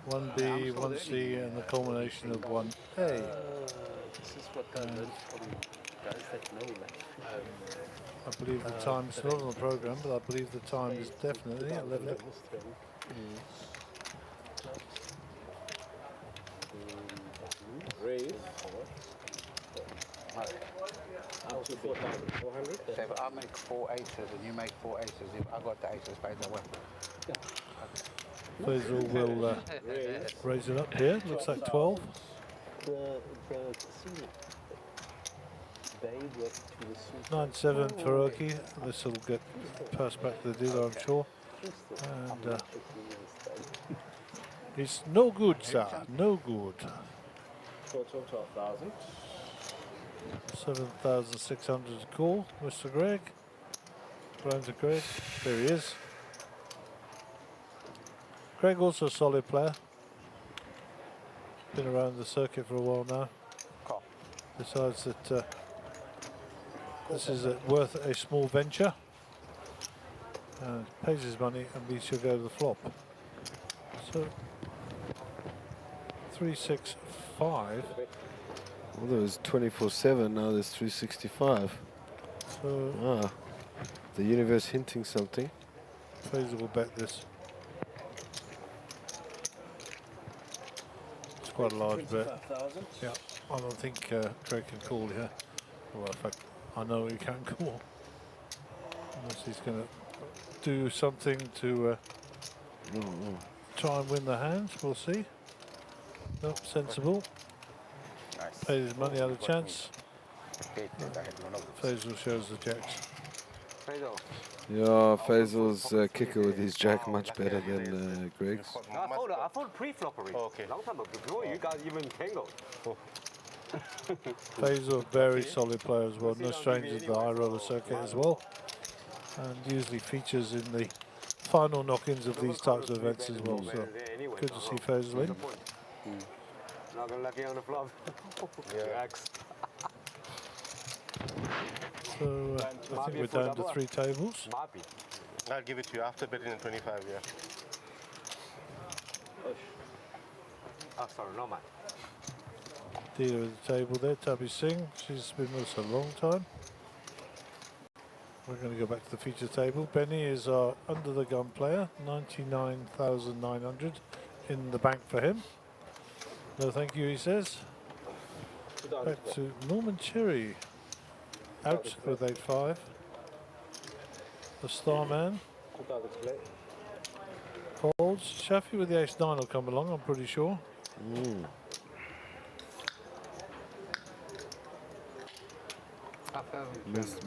1B, 1C, and the culmination of 1A. This is what I learned from guys that know. I believe the time's not on the program, but I believe the time is definitely 11 o'clock. Raise. Up to 4,400. So if I make 4 aces and you make 4 aces, if I got the aces paid, I win. Faisal will raise it up here. Looks like 12. They work to the 9-7 for Oki. This will get passed back to the dealer, I'm sure. And it's no good, sir. No good. total 12,000. 7,600 to call, Mr. Greg. Round to Greg. There he is. Greg also a solid player. Been around the circuit for a while now. Besides that, this is worth a small venture. And pays his money, and we should go to the flop. So 365. Well, there was 24/7. Now there's 365. So the universe hinting something. Faisal will bet this. It's quite a large bet. Yeah, I don't think Craig can call here. Well, in fact, I know he can call. Unless he's going to do something to try and win the hands. We'll see. Nope, sensible. Nice. Paid his money, had a chance. Faisal shows the jacks. Yeah, Faisal's kicker with his jack much better than Greg's. I thought pre-floppery. Okay. Long time ago, before you guys even tangled. Faisal, a very solid player as well. No stranger to the high roller circuit as well. And usually features in the final knock-ins of these types of events as well. So good to see Faisal in. Not gonna lucky on the flop. Jacks. So I think we're down to 3 tables. I'll give it to you after betting in 25, yeah. Oh, sorry, no man. Dealer at the table there, Tabby Singh. She's been with us a long time. We're going to go back to the feature table. Benny is our under the gun player, 99,900 in the bank for him. No thank you, he says. Back to Norman Cherry. Out with 8-5. The star man. Folds. Shafi with the ace-9 will come along, I'm pretty sure.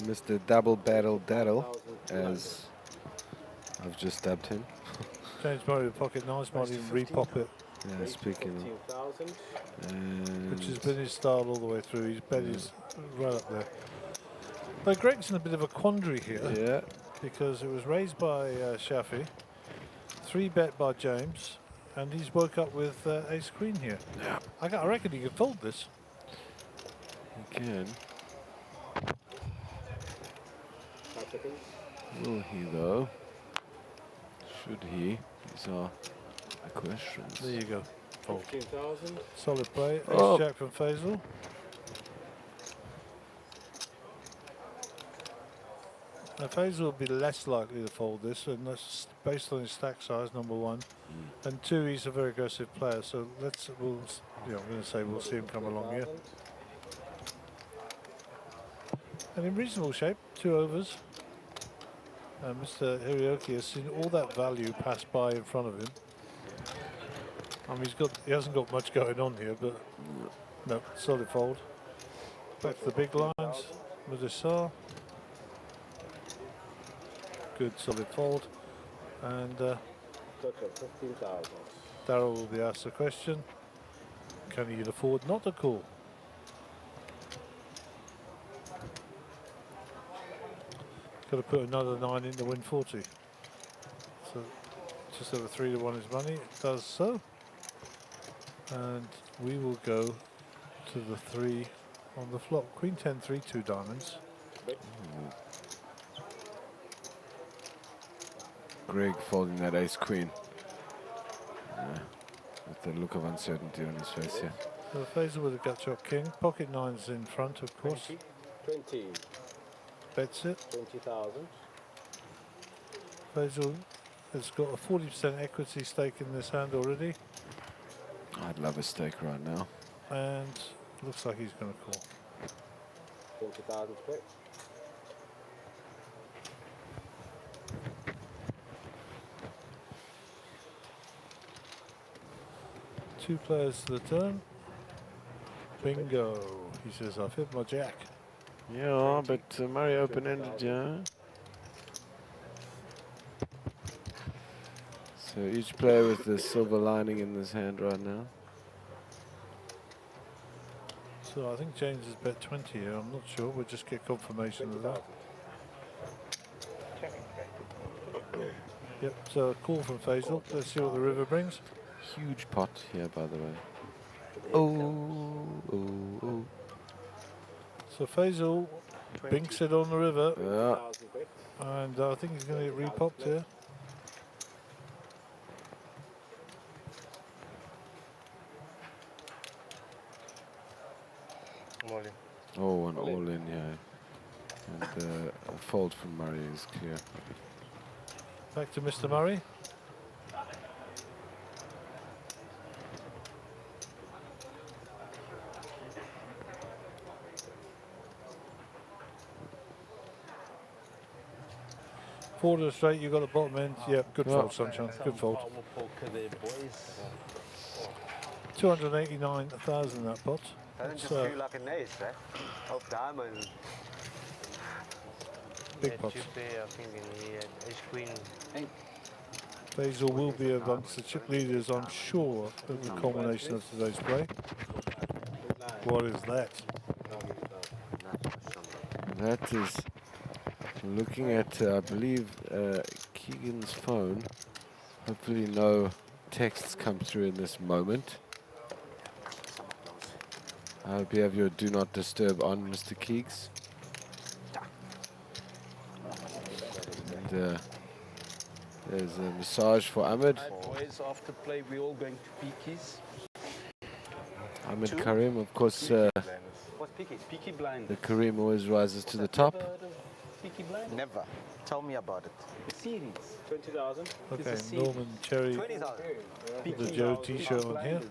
Mr. Double Battle Daddle, as I've just stabbed him. James Murray with pocket nines, might even repop it. Yeah, speaking of. Which has been his style all the way through. His bet is right up there. But Greg's in a bit of a quandary here. Yeah. Because it was raised by Shafi, 3-bet by James, and he's woke up with ace queen here. Yeah. I reckon he can fold this. He can. Will he though? Should he? These are the questions. There you go. Fold. 15,000. Solid play. Ace Oh. jack from Faisal. Now Faisal will be less likely to fold this, and that's based on his stack size, number one. And two, he's a very aggressive player, so I'm going to say we'll see him come along here. And in reasonable shape, 2 overs. And Mr. Hiroki has seen all that value pass by in front of him. I mean, he hasn't got much going on here, but no, solid fold. Back to the big lines, Madisar. Good solid fold. And Darryl will be asked the question, can he afford not to call? Got to put another 9 in to win 40. So just over 3 to 1 is money. It does so. And we will go to the 3 on the flop. Queen 10, 3, 2 diamonds. Greg folding that ace queen. With the look of uncertainty on his face here. So the Faisal with a gut shot king. Pocket 9's in front, of course. 20. Bets it. 20,000. Faisal has got a 40% equity stake in this hand already. I'd love a stake right now. And looks like he's going to call. 20,000 split. Two players to the turn. Bingo. He says, I've hit my jack. Yeah, but Murray open-ended, yeah. So each player with the silver lining in this hand right now. So I think James has bet 20 here. I'm not sure. We'll just get confirmation of that. Yep, so a call from Faisal. Let's see what the river brings. Huge pot here, by the way. Oh. So Faisal binks it on the river. Yeah. And I think he's going to get repopped here. Oh, an all-in, yeah. And a fold from Murray is clear. Back to Mr. Murray. Four to the straight, you got the bottom end. Yeah, good fold, Sunshine. Good fold. 289,000 that pot. Doesn't just feel like an ace, eh? Of diamonds. Big pots. I think in the ace queen. Faisal will be amongst the chip leaders, I'm sure, of the culmination of today's play. What is that? That is, looking at, I believe, Keegan's phone. Hopefully no texts come through in this moment. I hope you have your do not disturb on, Mr. Keegs. And there's a massage for Ahmed. Boys, after play, we're all going to Peaky's. Ahmed Karim, of course. What's Peaky? Peaky Blind. The Karim always rises to the top. Peaky Blind? Never. Tell me about it. The series. 20,000. Okay, Norman Cherry. 20,000. The Joe T-shirt on here.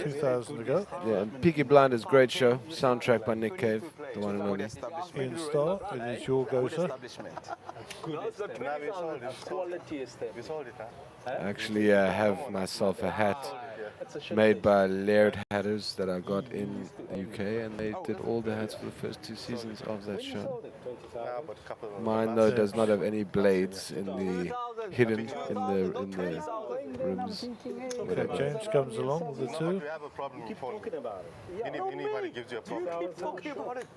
2,000 to go. Yeah, and Peaky Blinders, great show. Soundtrack by Nick Cave, the one and only. Ian Starr, it is your go, sir. Quality establishment. I actually have myself a hat made by Laird Hatters that I got in the UK, and they did all the hats for the first 2 seasons of that show. Mine though does not have any blades in the hidden in the rims. Okay, James comes along with the 2. You have a problem, you phone me. Anybody gives you a problem,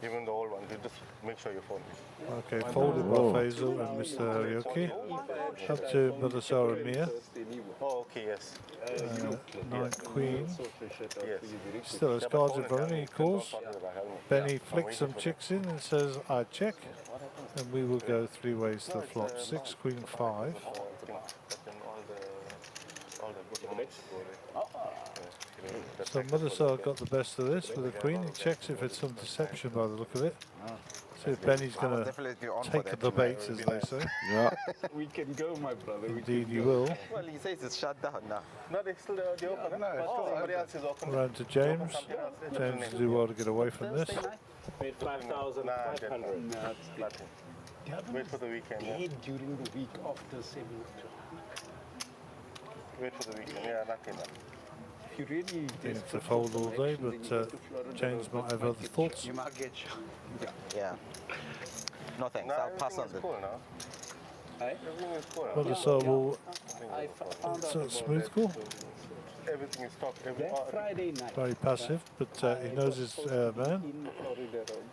even the old one, you just make sure you phone me. Okay, folded by Faisal and Mr. Harioki. Up to Madasar and Mia. Oh, okay, yes. 9 Queen. Yes. Still has cards in front of him, he calls. Benny flicks some chicks in and says, I check. And we will go 3 ways to the flop. 6, Queen, 5. So Madasar got the best of this with a Queen. He checks if it's some deception by the look of it. See if Benny's I was going definitely on to for take that the tonight. bait, as they say. Yeah. We can go, my brother. Indeed, you will. Well, he says it's shut down now. No, they still the open. Somebody else is open. Round to James. James will do well to get away from this. Paid 5,500. No, nothing. Wait for the weekend. Yeah. Paid during the week of the 7th. Wait for the weekend. Yeah, nothing. You really Been to fold all day, but James might have other thoughts. You might get shot. Yeah. No thanks. I'll pass on that. Cool now. Everything is cool. Well, the serve will I found out about smooth call. Everything is top. that Friday night. Very passive, but he knows his man. In Florida Road.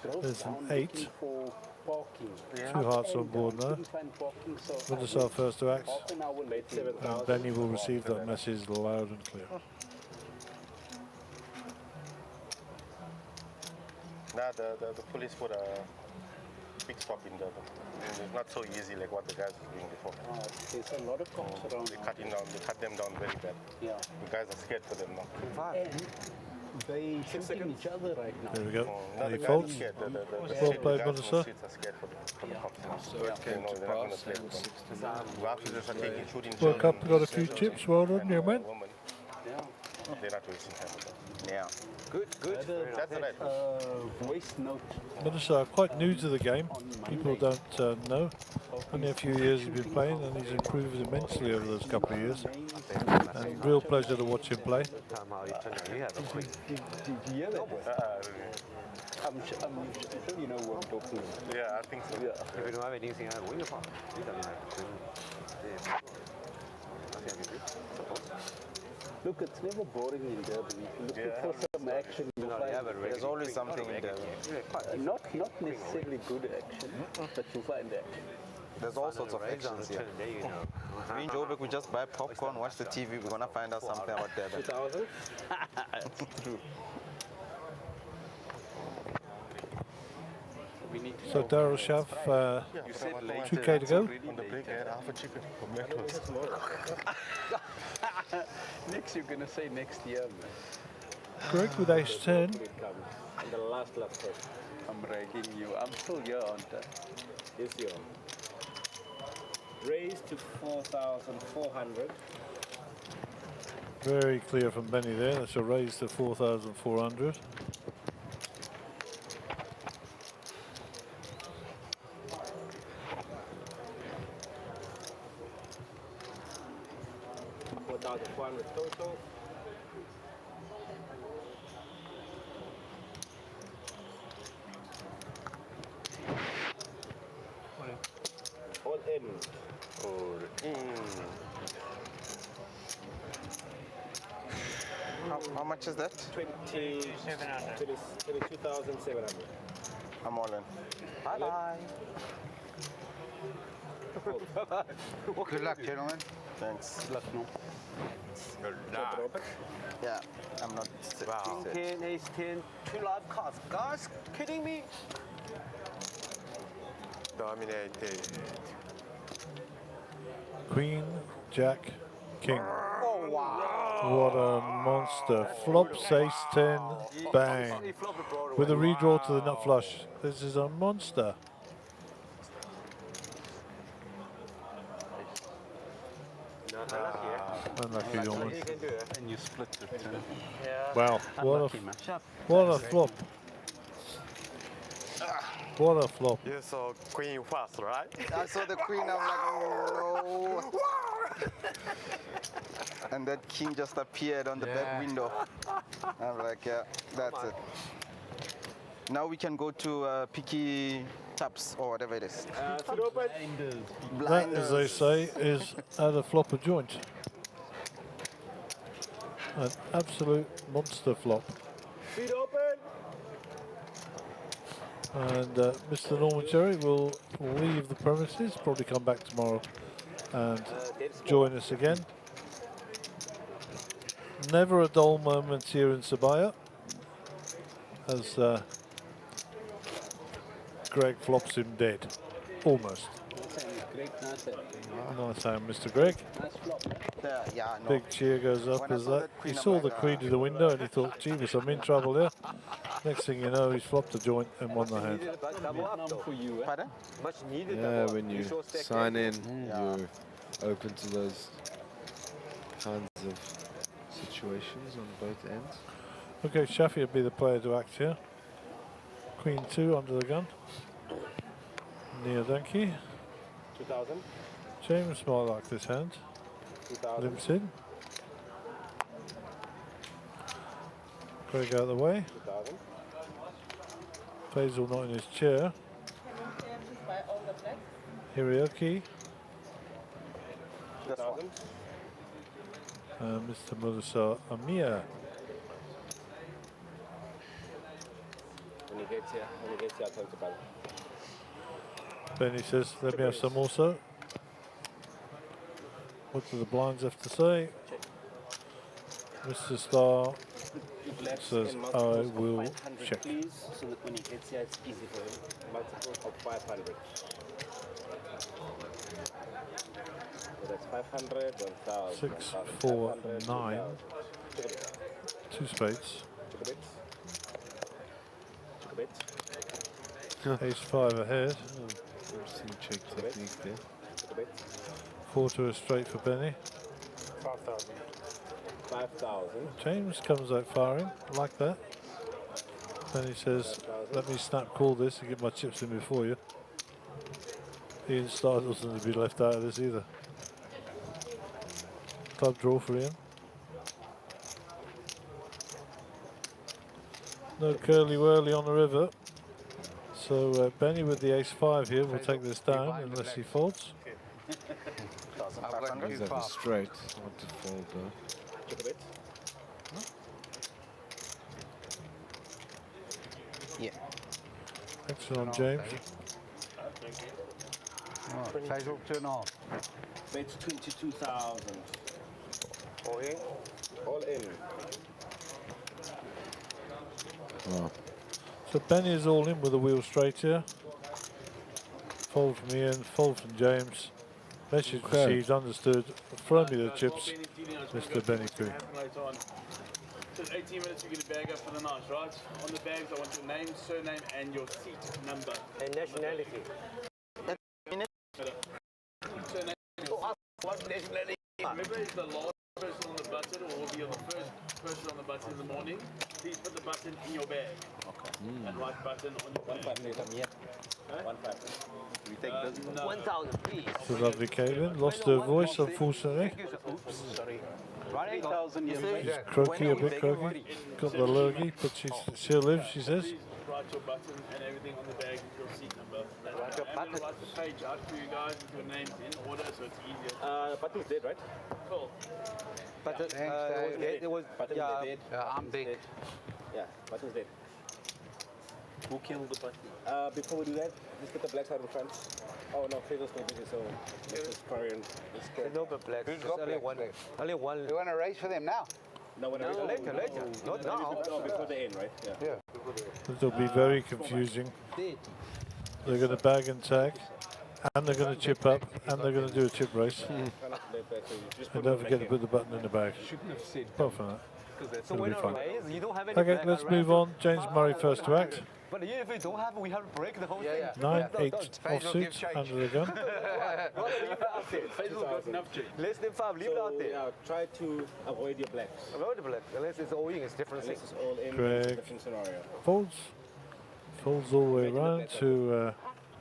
Drove There's an down 8. looking for parking. 2 hearts on board now. Couldn't find parking, so I Wintersail went first to act. half an hour later. And Benny will receive that message loud and clear. Now the police put a big stop in Durban. It's not so easy like what the guys were doing before. There's a lot of cops around. They cut them down very bad. Yeah. The guys are scared for them now. And they shooting each other right now. There we go. Now He the guys folds. are scared. Well played, guys on the Wintersail. streets are scared for the cops. So it came to They're not going to pass play and with them. 69. The officers are taking shooting World children, Cup got a few chips. Well done, you man. women. They're not wasting time with them. Yeah. Good, good. That's the right. Voice note. Wintersail quite new to the game. People don't know. Only a few years he's been playing, and he's improved immensely over those couple of years. And real pleasure to watch him play. Did you hear that? I'm sure you know what I'm talking about. Yeah, I think so. Look, it's never boring in Durban. If you're looking for some action, you find There's always something in Durban. not necessarily good action, but you find action. There's all sorts of actions here. We in Joburg, we just buy popcorn, watch the TV, we're gonna find out something about Durban. 2000? It's true. So Daryl Shav, 2K to go. On the break, I had half a chicken for McDonald's. Next, you're going to say next year, man. Greg with ace 10. In the last test. I'm ragging you. I'm still here, aren't I? Yes, you are. Raise to 4,400. Very clear from Benny there. That's a raise to 4,400. Total. All in. All in. How much is that? 22,700. I'm all in. Bye-bye. Good luck, gentlemen. Thanks. Good luck, no. Good luck. Yeah, I'm not. Wow. 10, ace 10, 2 live cards. Guys, kidding me? Dominated. Queen, Jack, King. Oh, wow. What a monster. Flops, ace 10, bang. With a redraw to the nut flush. This is a monster. Unlucky, Norman. And you split it. Wow, Unlucky, man. what a flop. What a flop. You saw queen first, right? I saw the queen, I'm like, oh no. And that king just appeared on the back window. I'm like, yeah, that's it. Now we can go to Picky Taps or whatever it is. That, as they say, is at a flopper joint. An absolute monster flop. Feet open. And Mr. Norman Cherry will leave the premises, probably come back tomorrow and join us again. Never a dull moment here in Sibaya as Greg flops him dead. Almost. Great, nice. Nice hand, Mr. Greg. Nice flop. Yeah, no. Big cheer goes up When I as saw that. that He queen, I'm saw like, the queen to the window and he thought, Jesus, I'm in trouble here. Next thing you know, he's flopped the joint and won the hand. Pardon? Much needed. Yeah, when you sign in, you're open to those kinds of situations on both ends. Okay, Shafi would be the player to act here. Queen 2 under the gun. Neo Donkey. 2000. James might like this hand. 2000. Limps in. Craig out of the way. 2000. Faisal not in his chair. Hiroki. 2000. Mr. Musa Amir. When he gets here, I'll tell you about it. Benny says, let me have some also. What do the blinds have to say? Mr. Star says, I will check. Please, so that when he gets here, it's easy for him. Multiples of 500. So that's 500, 1,000. 6, 4, 9. 2 spades. Ace 5 ahead. Interesting check technique there. 4 to a straight for Benny. 5,000. 5,000. James comes out firing, like that. Benny says, let me snap call this and get my chips in before you. Ian Starr doesn't to be left out of this either. Club draw for Ian. No curly whirly on the river. So Benny with the ace 5 here will take this down unless he folds. He's at the straight, not to fold though. Yeah. Excellent, James. Faisal, 2.5. It's 22,000. All in? All in. Oh. So Benny is all in with a wheel straight here. Fold from Ian, fold from James. Message received, understood. Throw me the chips, Mr. Benny Queen. So in 18 minutes you get a bag up for the night, right? On the bags I want your name, surname and your seat number. And nationality. Surname. What nationality? Remember it's the last person on the button or will be on the first person on the button in the morning. Please put the button in your bag. Okay. And write button on your bag. 1,500. We take this. 1,000, please. It's a lovely Caitlin. Lost her voice, unfortunately. Oops, sorry. 8,000 She's croaky, a bit croaky. Got the lurgy, but she'll live, she says. Please write your button and everything on the bag with your seat number. Write your I'm going to write the page out for you guys with your names in order so it's easier. Button's dead, right? Cool. But it was Button's dead. I'm big. Yeah, button's dead. Who killed the button? Before we do that, let's put the black side in front. Oh no, Faisal's not busy, so let's just carry on. There's no black. Who's There's got only black? one. Only one. You want to race for them now? No, when Later. Not now. Oh, before the end, right? Yeah. This will be very confusing. They're going to bag and tag, and they're going to chip up, and they're going to do a chip race. And don't forget to put the button in the bag. Shouldn't have said Apart from that, So it'll be when fun. you don't have any Okay, black, let's I move on. James Murray first to act. But if we don't have, we have to break the whole thing. 9-8 offsuit under the gun. Rather leave it out there. Faisal got enough chick. Less than 5, leave it out there. Yeah, try to avoid your blacks. Avoid the black. Unless it's all in, it's different thing. Unless it's all in, Craig. it's a different scenario. Folds. Folds all the way around to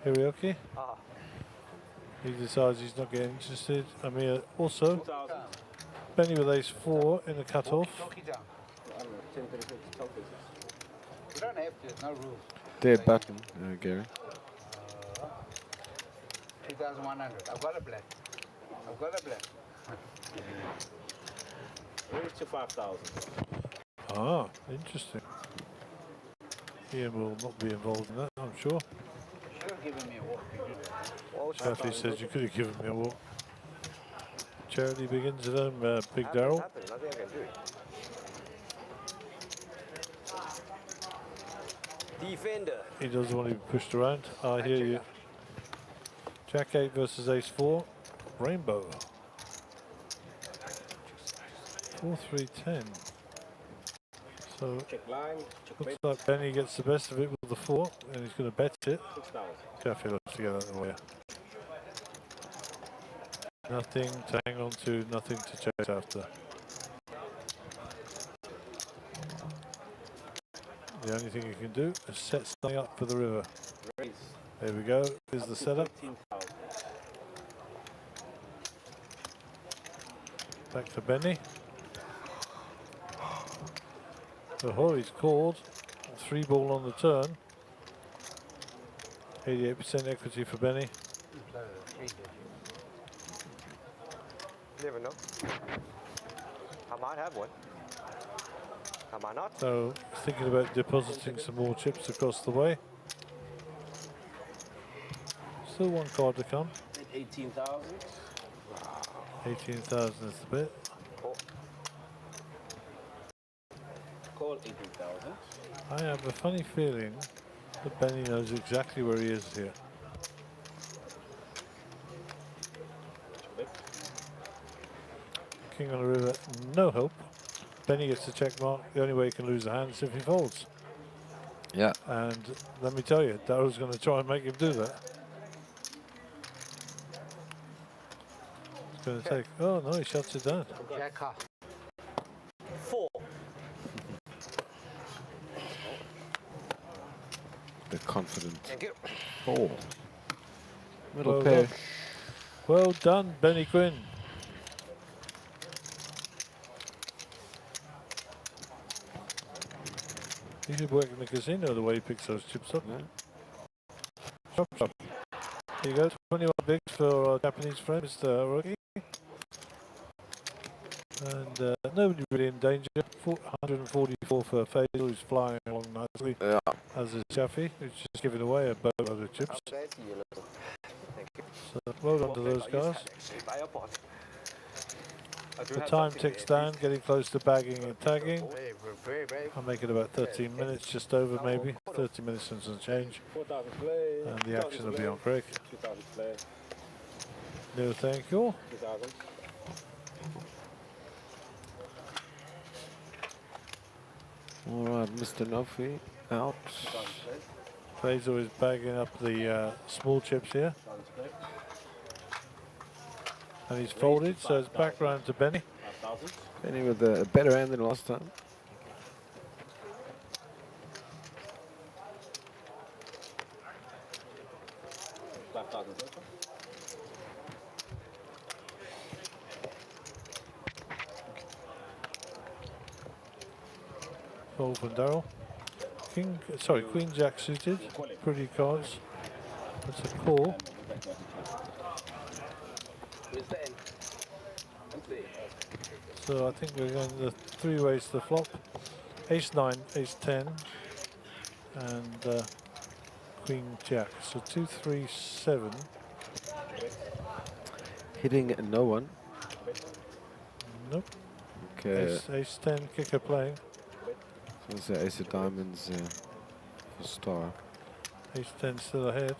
Hiroki. He decides he's not getting interested. Amir also. Benny with ace 4 in the cutoff. You don't have to, there's no rules. Dead button, Gary. 2,100. I've got a black. I've got a black. Raise to 5,000. Ah, interesting. Ian will not be involved in that, I'm sure. Should have given me a walk. Shafi says you could have given me a walk. Charity begins at home, Big Daryl. Nothing I can do. Defender. He doesn't want to be pushed around. I hear you. Jack 8 versus ace 4. Rainbow. 4-3-10. So Check line, check looks weight. like Benny gets the best of it with the 4, and he's going to bet it. 6,000. Jaffe will have to get out of the way. Nothing to hang on to, nothing to chase after. The only thing you can do is set something up for the river. Raise. There we go. Here's the setup. 13,000. Back to Benny. Oh, he's called. 3 ball on the turn. 88% equity for Benny. Never know. I might have one. I might not. So thinking about depositing some more chips across the way. Still 1 card to come. 18,000. 18,000 is the bit. Call 18,000. I have a funny feeling that Benny knows exactly where he is here. King on the river, no help. Benny gets the check mark. The only way he can lose a hand is if he folds. Yeah. And let me tell you, Darrow's going to try and make him do that. It's going to take. Oh no, he shuts it down. Jack off. 4. The confident. Thank you. 4. Middle Well pair. done. Well done, Benny Quinn. He should work in the casino the way he picks those chips up. Yeah. Chop, chop. There you go, 21 bigs for our Japanese friend, Mr. Rocky. And nobody really in danger. 144 for Faisal, who's flying along nicely. Yeah. As is Jaffe, who's just giving away a boatload of chips. Thank you. So well done to those guys. By your part. The time ticks down, getting close to bagging and tagging. Very brave. I'll make it about 13 minutes, just over maybe. 30 minutes and some change. 4,000 play. And the action will be on Craig. 2,000 play. No, thank you. 2,000. All right, Mr. Nofi out. Faisal is bagging up the small chips here. And he's folded, so it's back round to Benny. 5,000. Benny with a better hand than last time. Fold from Darrell. Queen Jack suited. Pretty cards. That's a call. So I think we're going the 3 ways to the flop. Ace 9, Ace 10, and Queen Jack. So 2, 3, 7. Hitting no one. Nope. Okay. Ace 10, kicker playing. So it's the Ace of Diamonds for star. Ace 10 still ahead.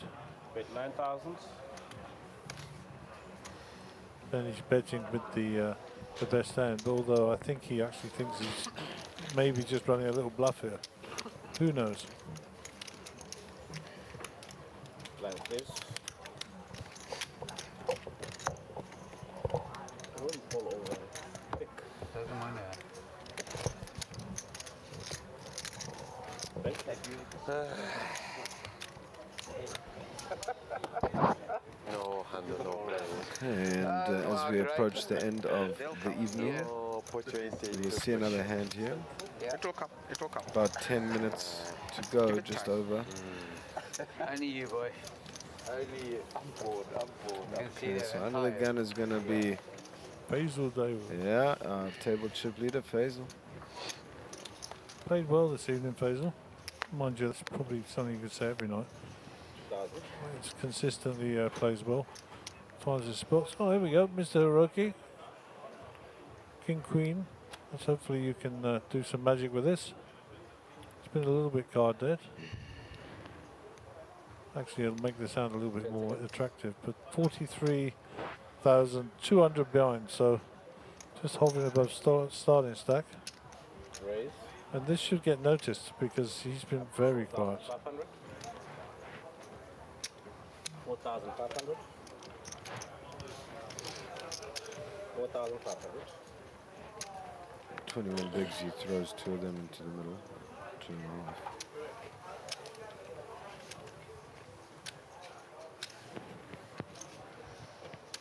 Bet 9,000. Benny's betting with the best hand, although I think he actually thinks he's maybe just running a little bluff here. Who knows? Like this. I wouldn't fall over. Pick. Doesn't mind that. No hand, no play. And as we approach the end of the evening, we'll see another hand here. It will come. It will come. About 10 minutes to go, just over. Only you, boy. Only you. I'm bored. Okay, so under the gun is going to be Faisal David. Yeah, table chip leader Faisal. Played well this evening, Faisal. Mind you, that's probably something you could say every night. It's consistently plays well. Finds his spots. Oh, here we go, Mr. Hiroki. King Queen. Let's hopefully you can do some magic with this. It's been a little bit card dead. Actually, it'll make the sound a little bit more attractive. But 43,200 behind, so Just hovering above starting stack. Raise. And this should get noticed because he's been very quiet. 500. 4,500. 4,500. 21 bigs, he throws 2 of them into the middle. 2.5.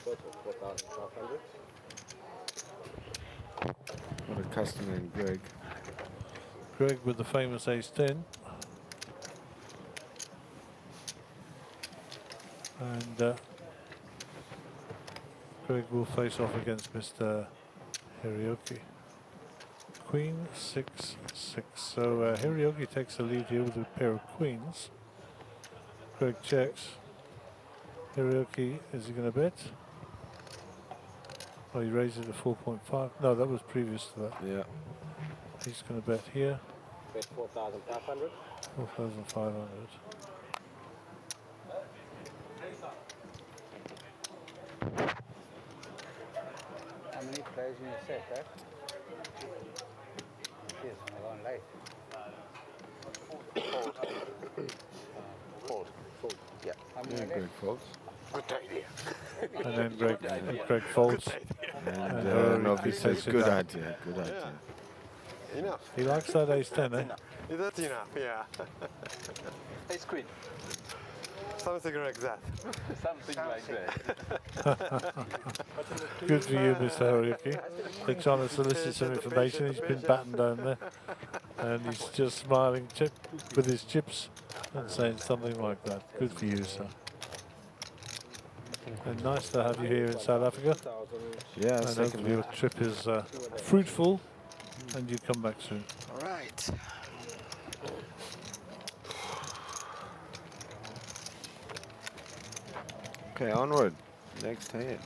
Total 4,500. What a customer in Greg. Greg with the famous ace-10. And Greg will face off against Mr. Hirioki. Queen 6-6. So Hirioki takes the lead here with a pair of queens. Greg checks. Hirioki, is he going to bet? Oh, he raised it to 4.5. No, that was previous to that. Yeah. He's going to bet here. Bet 4,500. 4,500. How many players in your set, right? Yes, I'm going late. Fold. Fold. Yeah. Yeah, Greg folds. Good idea. And then Greg folds. And Novi says, good idea, good idea. Enough. He likes that ace-10, eh? Is that enough? Yeah. Ace queen. Something like that. Something like that. Good for you, Mr. Hirioki. They're trying to solicit some information. He's been battened down there. And he's just smiling with his chips and saying something like that. Good for you, sir. And nice to have you here in South Africa. Yeah, and hopefully your trip is fruitful and you come back soon. All right. Okay, onward. Next hand.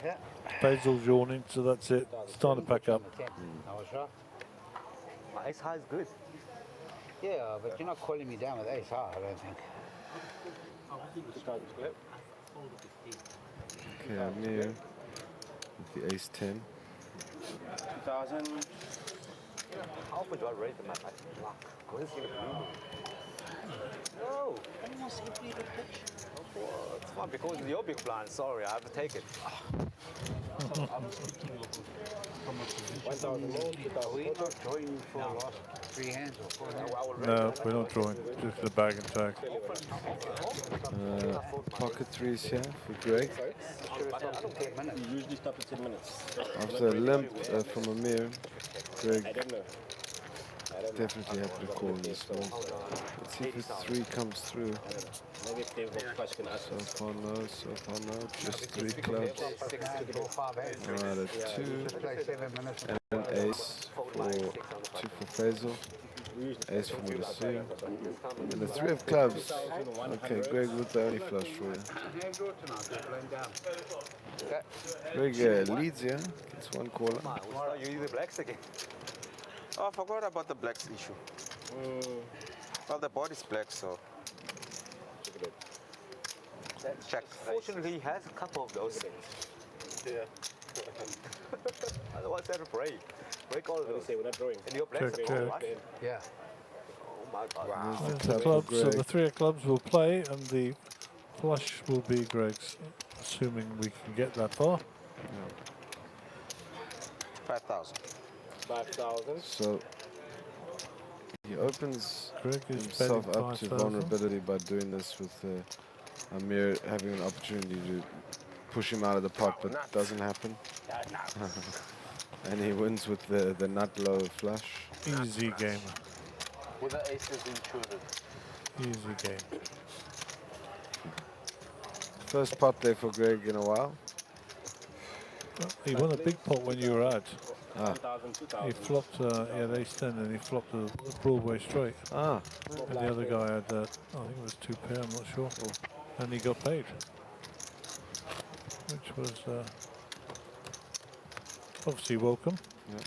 Yeah. Basil's yawning, so that's it. It's time to pack up. I was right. My ace high is good. Yeah, but you're not calling me down with ace high, I don't think. Okay, I'm here with the ace-10. 2,000. How often do I raise the match? I couldn't see the blue. No. Almost every pitch. Oh, it's fine because of your big blind. Sorry, I have to take it. 1,000 more, 2,000. We're not drawing for last 3 hands or 4 hands. No, we're not drawing. Just the bag and tag. Pocket threes here for Greg. You usually stop at 10 minutes. After a limp from Amir, Greg I don't know. definitely happy to call in this small. Let's see if his 3 comes through. Maybe if they were question us. So far no, just 3 clubs. Alright, a 2 and an ace for 2 for Faisal. Ace for Mudasir. And the 3 of clubs. Okay, Greg with the only flush for you. Greg leads here. Gets 1 caller. You use the blacks again. Oh, I forgot about the blacks issue. Well, the body's black, so. Check. Fortunately, he has a couple of those things. Yeah. Otherwise, I have to break. Break all of those. Say we're not drawing. And your blacks Check, are all check. right? Yeah. Oh my God. Wow. The clubs, so the 3 of clubs will play and the flush will be Greg's, assuming we can get that far. 5,000. 5,000. So he opens Greg is himself betting up to 5,000. vulnerability by doing this with Amir having an opportunity to push him out of the pot, but it doesn't happen. And he wins with the nut low flush. Easy game. With the aces included. Easy game. First pot there for Greg in a while. He won a big pot when you were out. 1,000, 2,000. He flopped, he had ace-10 and he flopped the Broadway straight. Ah. And the other guy had, I think it was 2 pair, I'm not sure. And he got paid. Which was obviously welcome. Yeah.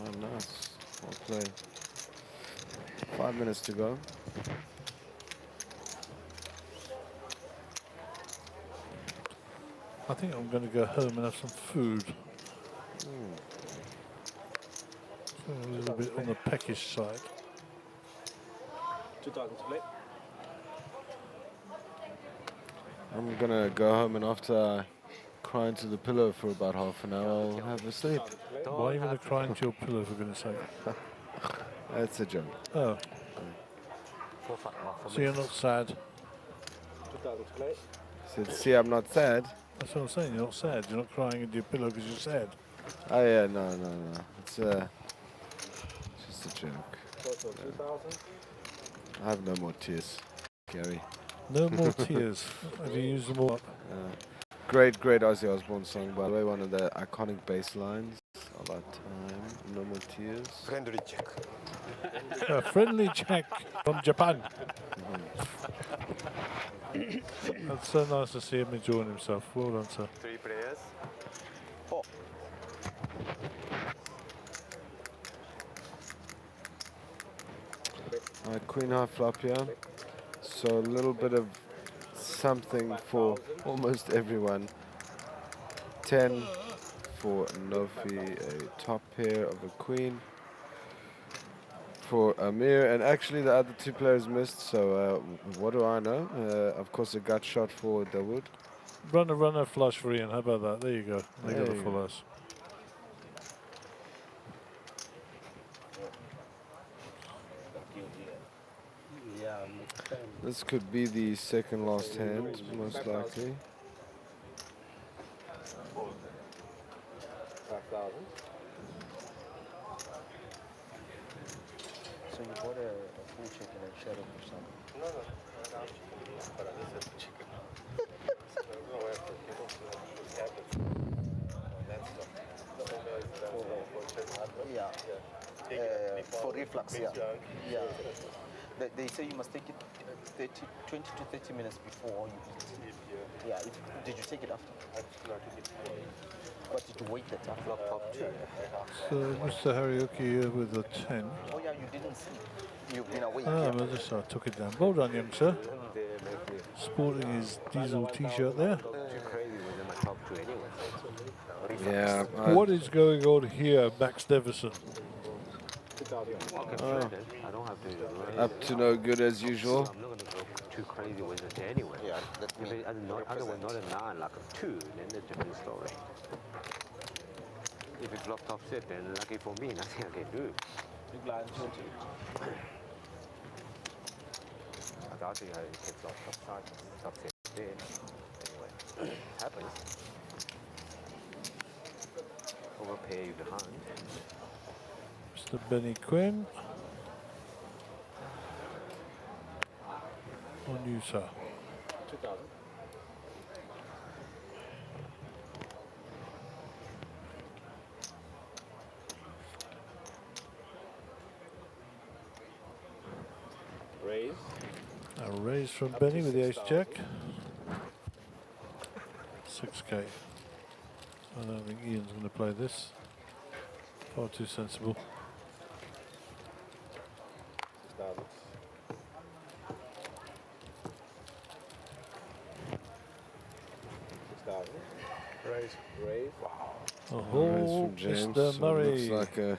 Oh, nice. Well played. 5 minutes to go. I think I'm going to go home and have some food. A little bit on the peckish side. 2000 to play. I'm gonna go home, and after I cry into the pillow for about half an hour, I'll have a sleep. Why are you going to cry into your pillow, for goodness sake? That's a joke. Oh. So you're not sad? 2000 to play. So, see, I'm not sad. That's what I'm saying, you're not sad. You're not crying into your pillow because you're sad. Oh yeah, no. It's just a joke. Total 2000. I have no more tears, Gary. No more tears. Have you used them all up? Great Ozzy Osbourne song, by the way, one of the iconic bass lines of our time. No more tears. Friendly check. A friendly check from Japan. That's so nice to see him enjoying himself. Well done, sir. 3 players. 4. Queen high flop here. So a little bit of something for almost everyone. 10 for Nofi, a top pair of a queen. For Amir, and actually the other 2 players missed, so what do I know? Of course, a gut shot for Dawood. Runner, flush for Ian. How about that? There you go. They got There a you full go. house. This could be the second last hand, most likely. 5000. So you bought a full chicken and shut up or something? No. But I just said chicken. So I don't know where to get off the tablets. That's For reflux, yeah. They say you must take it 20 to 30 minutes before you eat. Yeah. Did you take it after? I took it before. But did you wait the time? So Mr. Harioki here with a 10. Oh yeah, you didn't see. You've been awake. Ah, well, just I took it down. Well done, young sir. Sporting his diesel t-shirt there. Yeah. What is going on here, Max Neverson? Up to no good as usual. I'm not going to go too crazy with it anyway. Yeah, if it otherwise not a 9, like a 2, then it's a different story. If it blocked offset, then lucky for me, nothing I can do. Big blind 20. I doubt it gets off offset there. Anyway, happens. Overpay you behind. Mr. Benny Quinn. On you, sir. 2000. Raise. A raise from Benny with the ace jack. 6k. I don't think Ian's going to play this. Far too sensible. 6,000. 6,000. Raise. Wow. Oh, Raise from James. Mr. Murray. Looks like a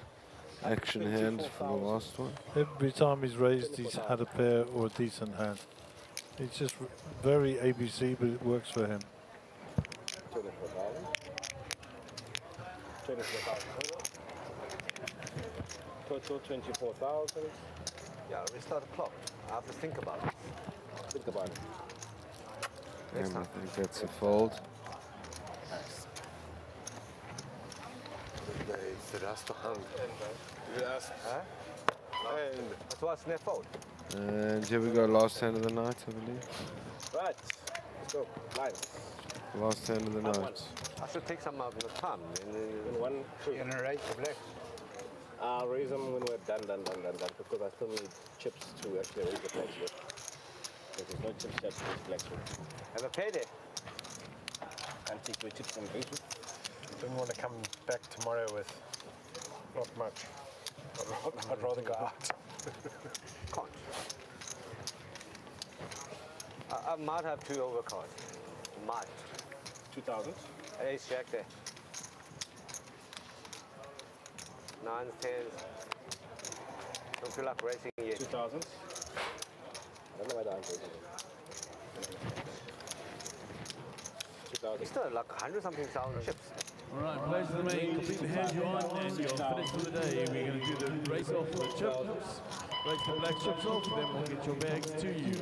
action hand for the last one. Every time he's raised, he's had a pair or a decent hand. It's just very ABC, but it works for him. 24,000. 24,000. Total 24,000. Yeah, restart the clock. I have to think about it. Think about it. And I think that's a fold. It's the last hand. Last. And that's what's net fold. And here we go, last hand of the night, I believe. Right. Let's go. Line. Last hand of the night. I should take some of your time. In 1, 2. Generate the black. I'll raise them when we're done, because I still need chips to actually raise the flags with. Because there's no chips left to raise flags with. Have a payday. And take your chips and raise with. Don't want to come back tomorrow with Not much. I'd rather go out. Can't. I might have 2 overcards. Might. 2000. Ace jack there. 9s, 10s. Don't feel like racing yet. 2000. I don't know why the answer is. It's still like 100-something thousand chips. All right, players of the main, complete the hand you're on and you're finished for the day. We're going to do the race off for the chips. Race the black chips off, then we'll get your bags to you.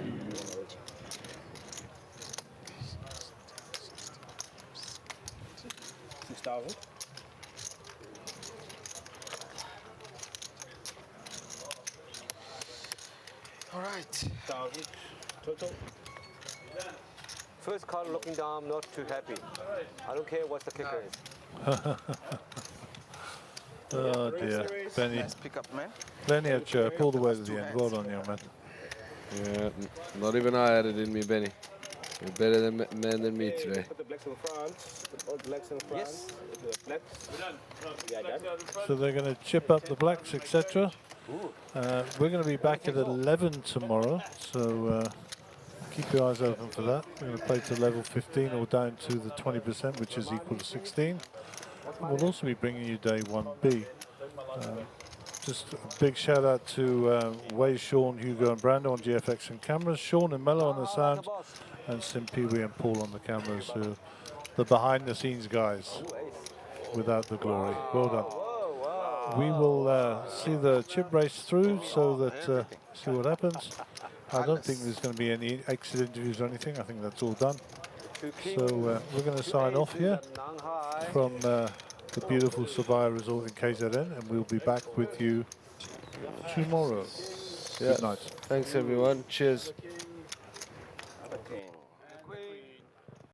6,000. All right. 1,000 total. First card looking down, I'm not too happy. I don't care what the kicker is. Oh dear, Benny. Nice pickup, man. Plenty of chirp all the way to the end. Well done, young man. Yeah, not even I had it in me, Benny. You're better than man than me today. Put the blacks in front. Put all the blacks in front. Yes. The blacks. Yeah, done. So they're going to chip up the blacks, etc. We're going to be back at 11 tomorrow, so keep your eyes open for that. We're going to play to level 15 or down to the 20%, which is equal to 16. We'll also be bringing you day 1B. Just a big shout out to Way, Sean, Hugo and Brando on GFX and cameras, Sean and Mello on the sound, and Sim Pee-wee and Paul on the cameras, who the behind the scenes guys without the glory. Well done. We will see the chip race through so that see what happens. I don't think there's going to be any exit interviews or anything. I think that's all done. So we're going to sign off here from the beautiful Sibaya Resort in KZN, and we'll be back with you tomorrow. Yeah. Good night. Thanks everyone. Cheers.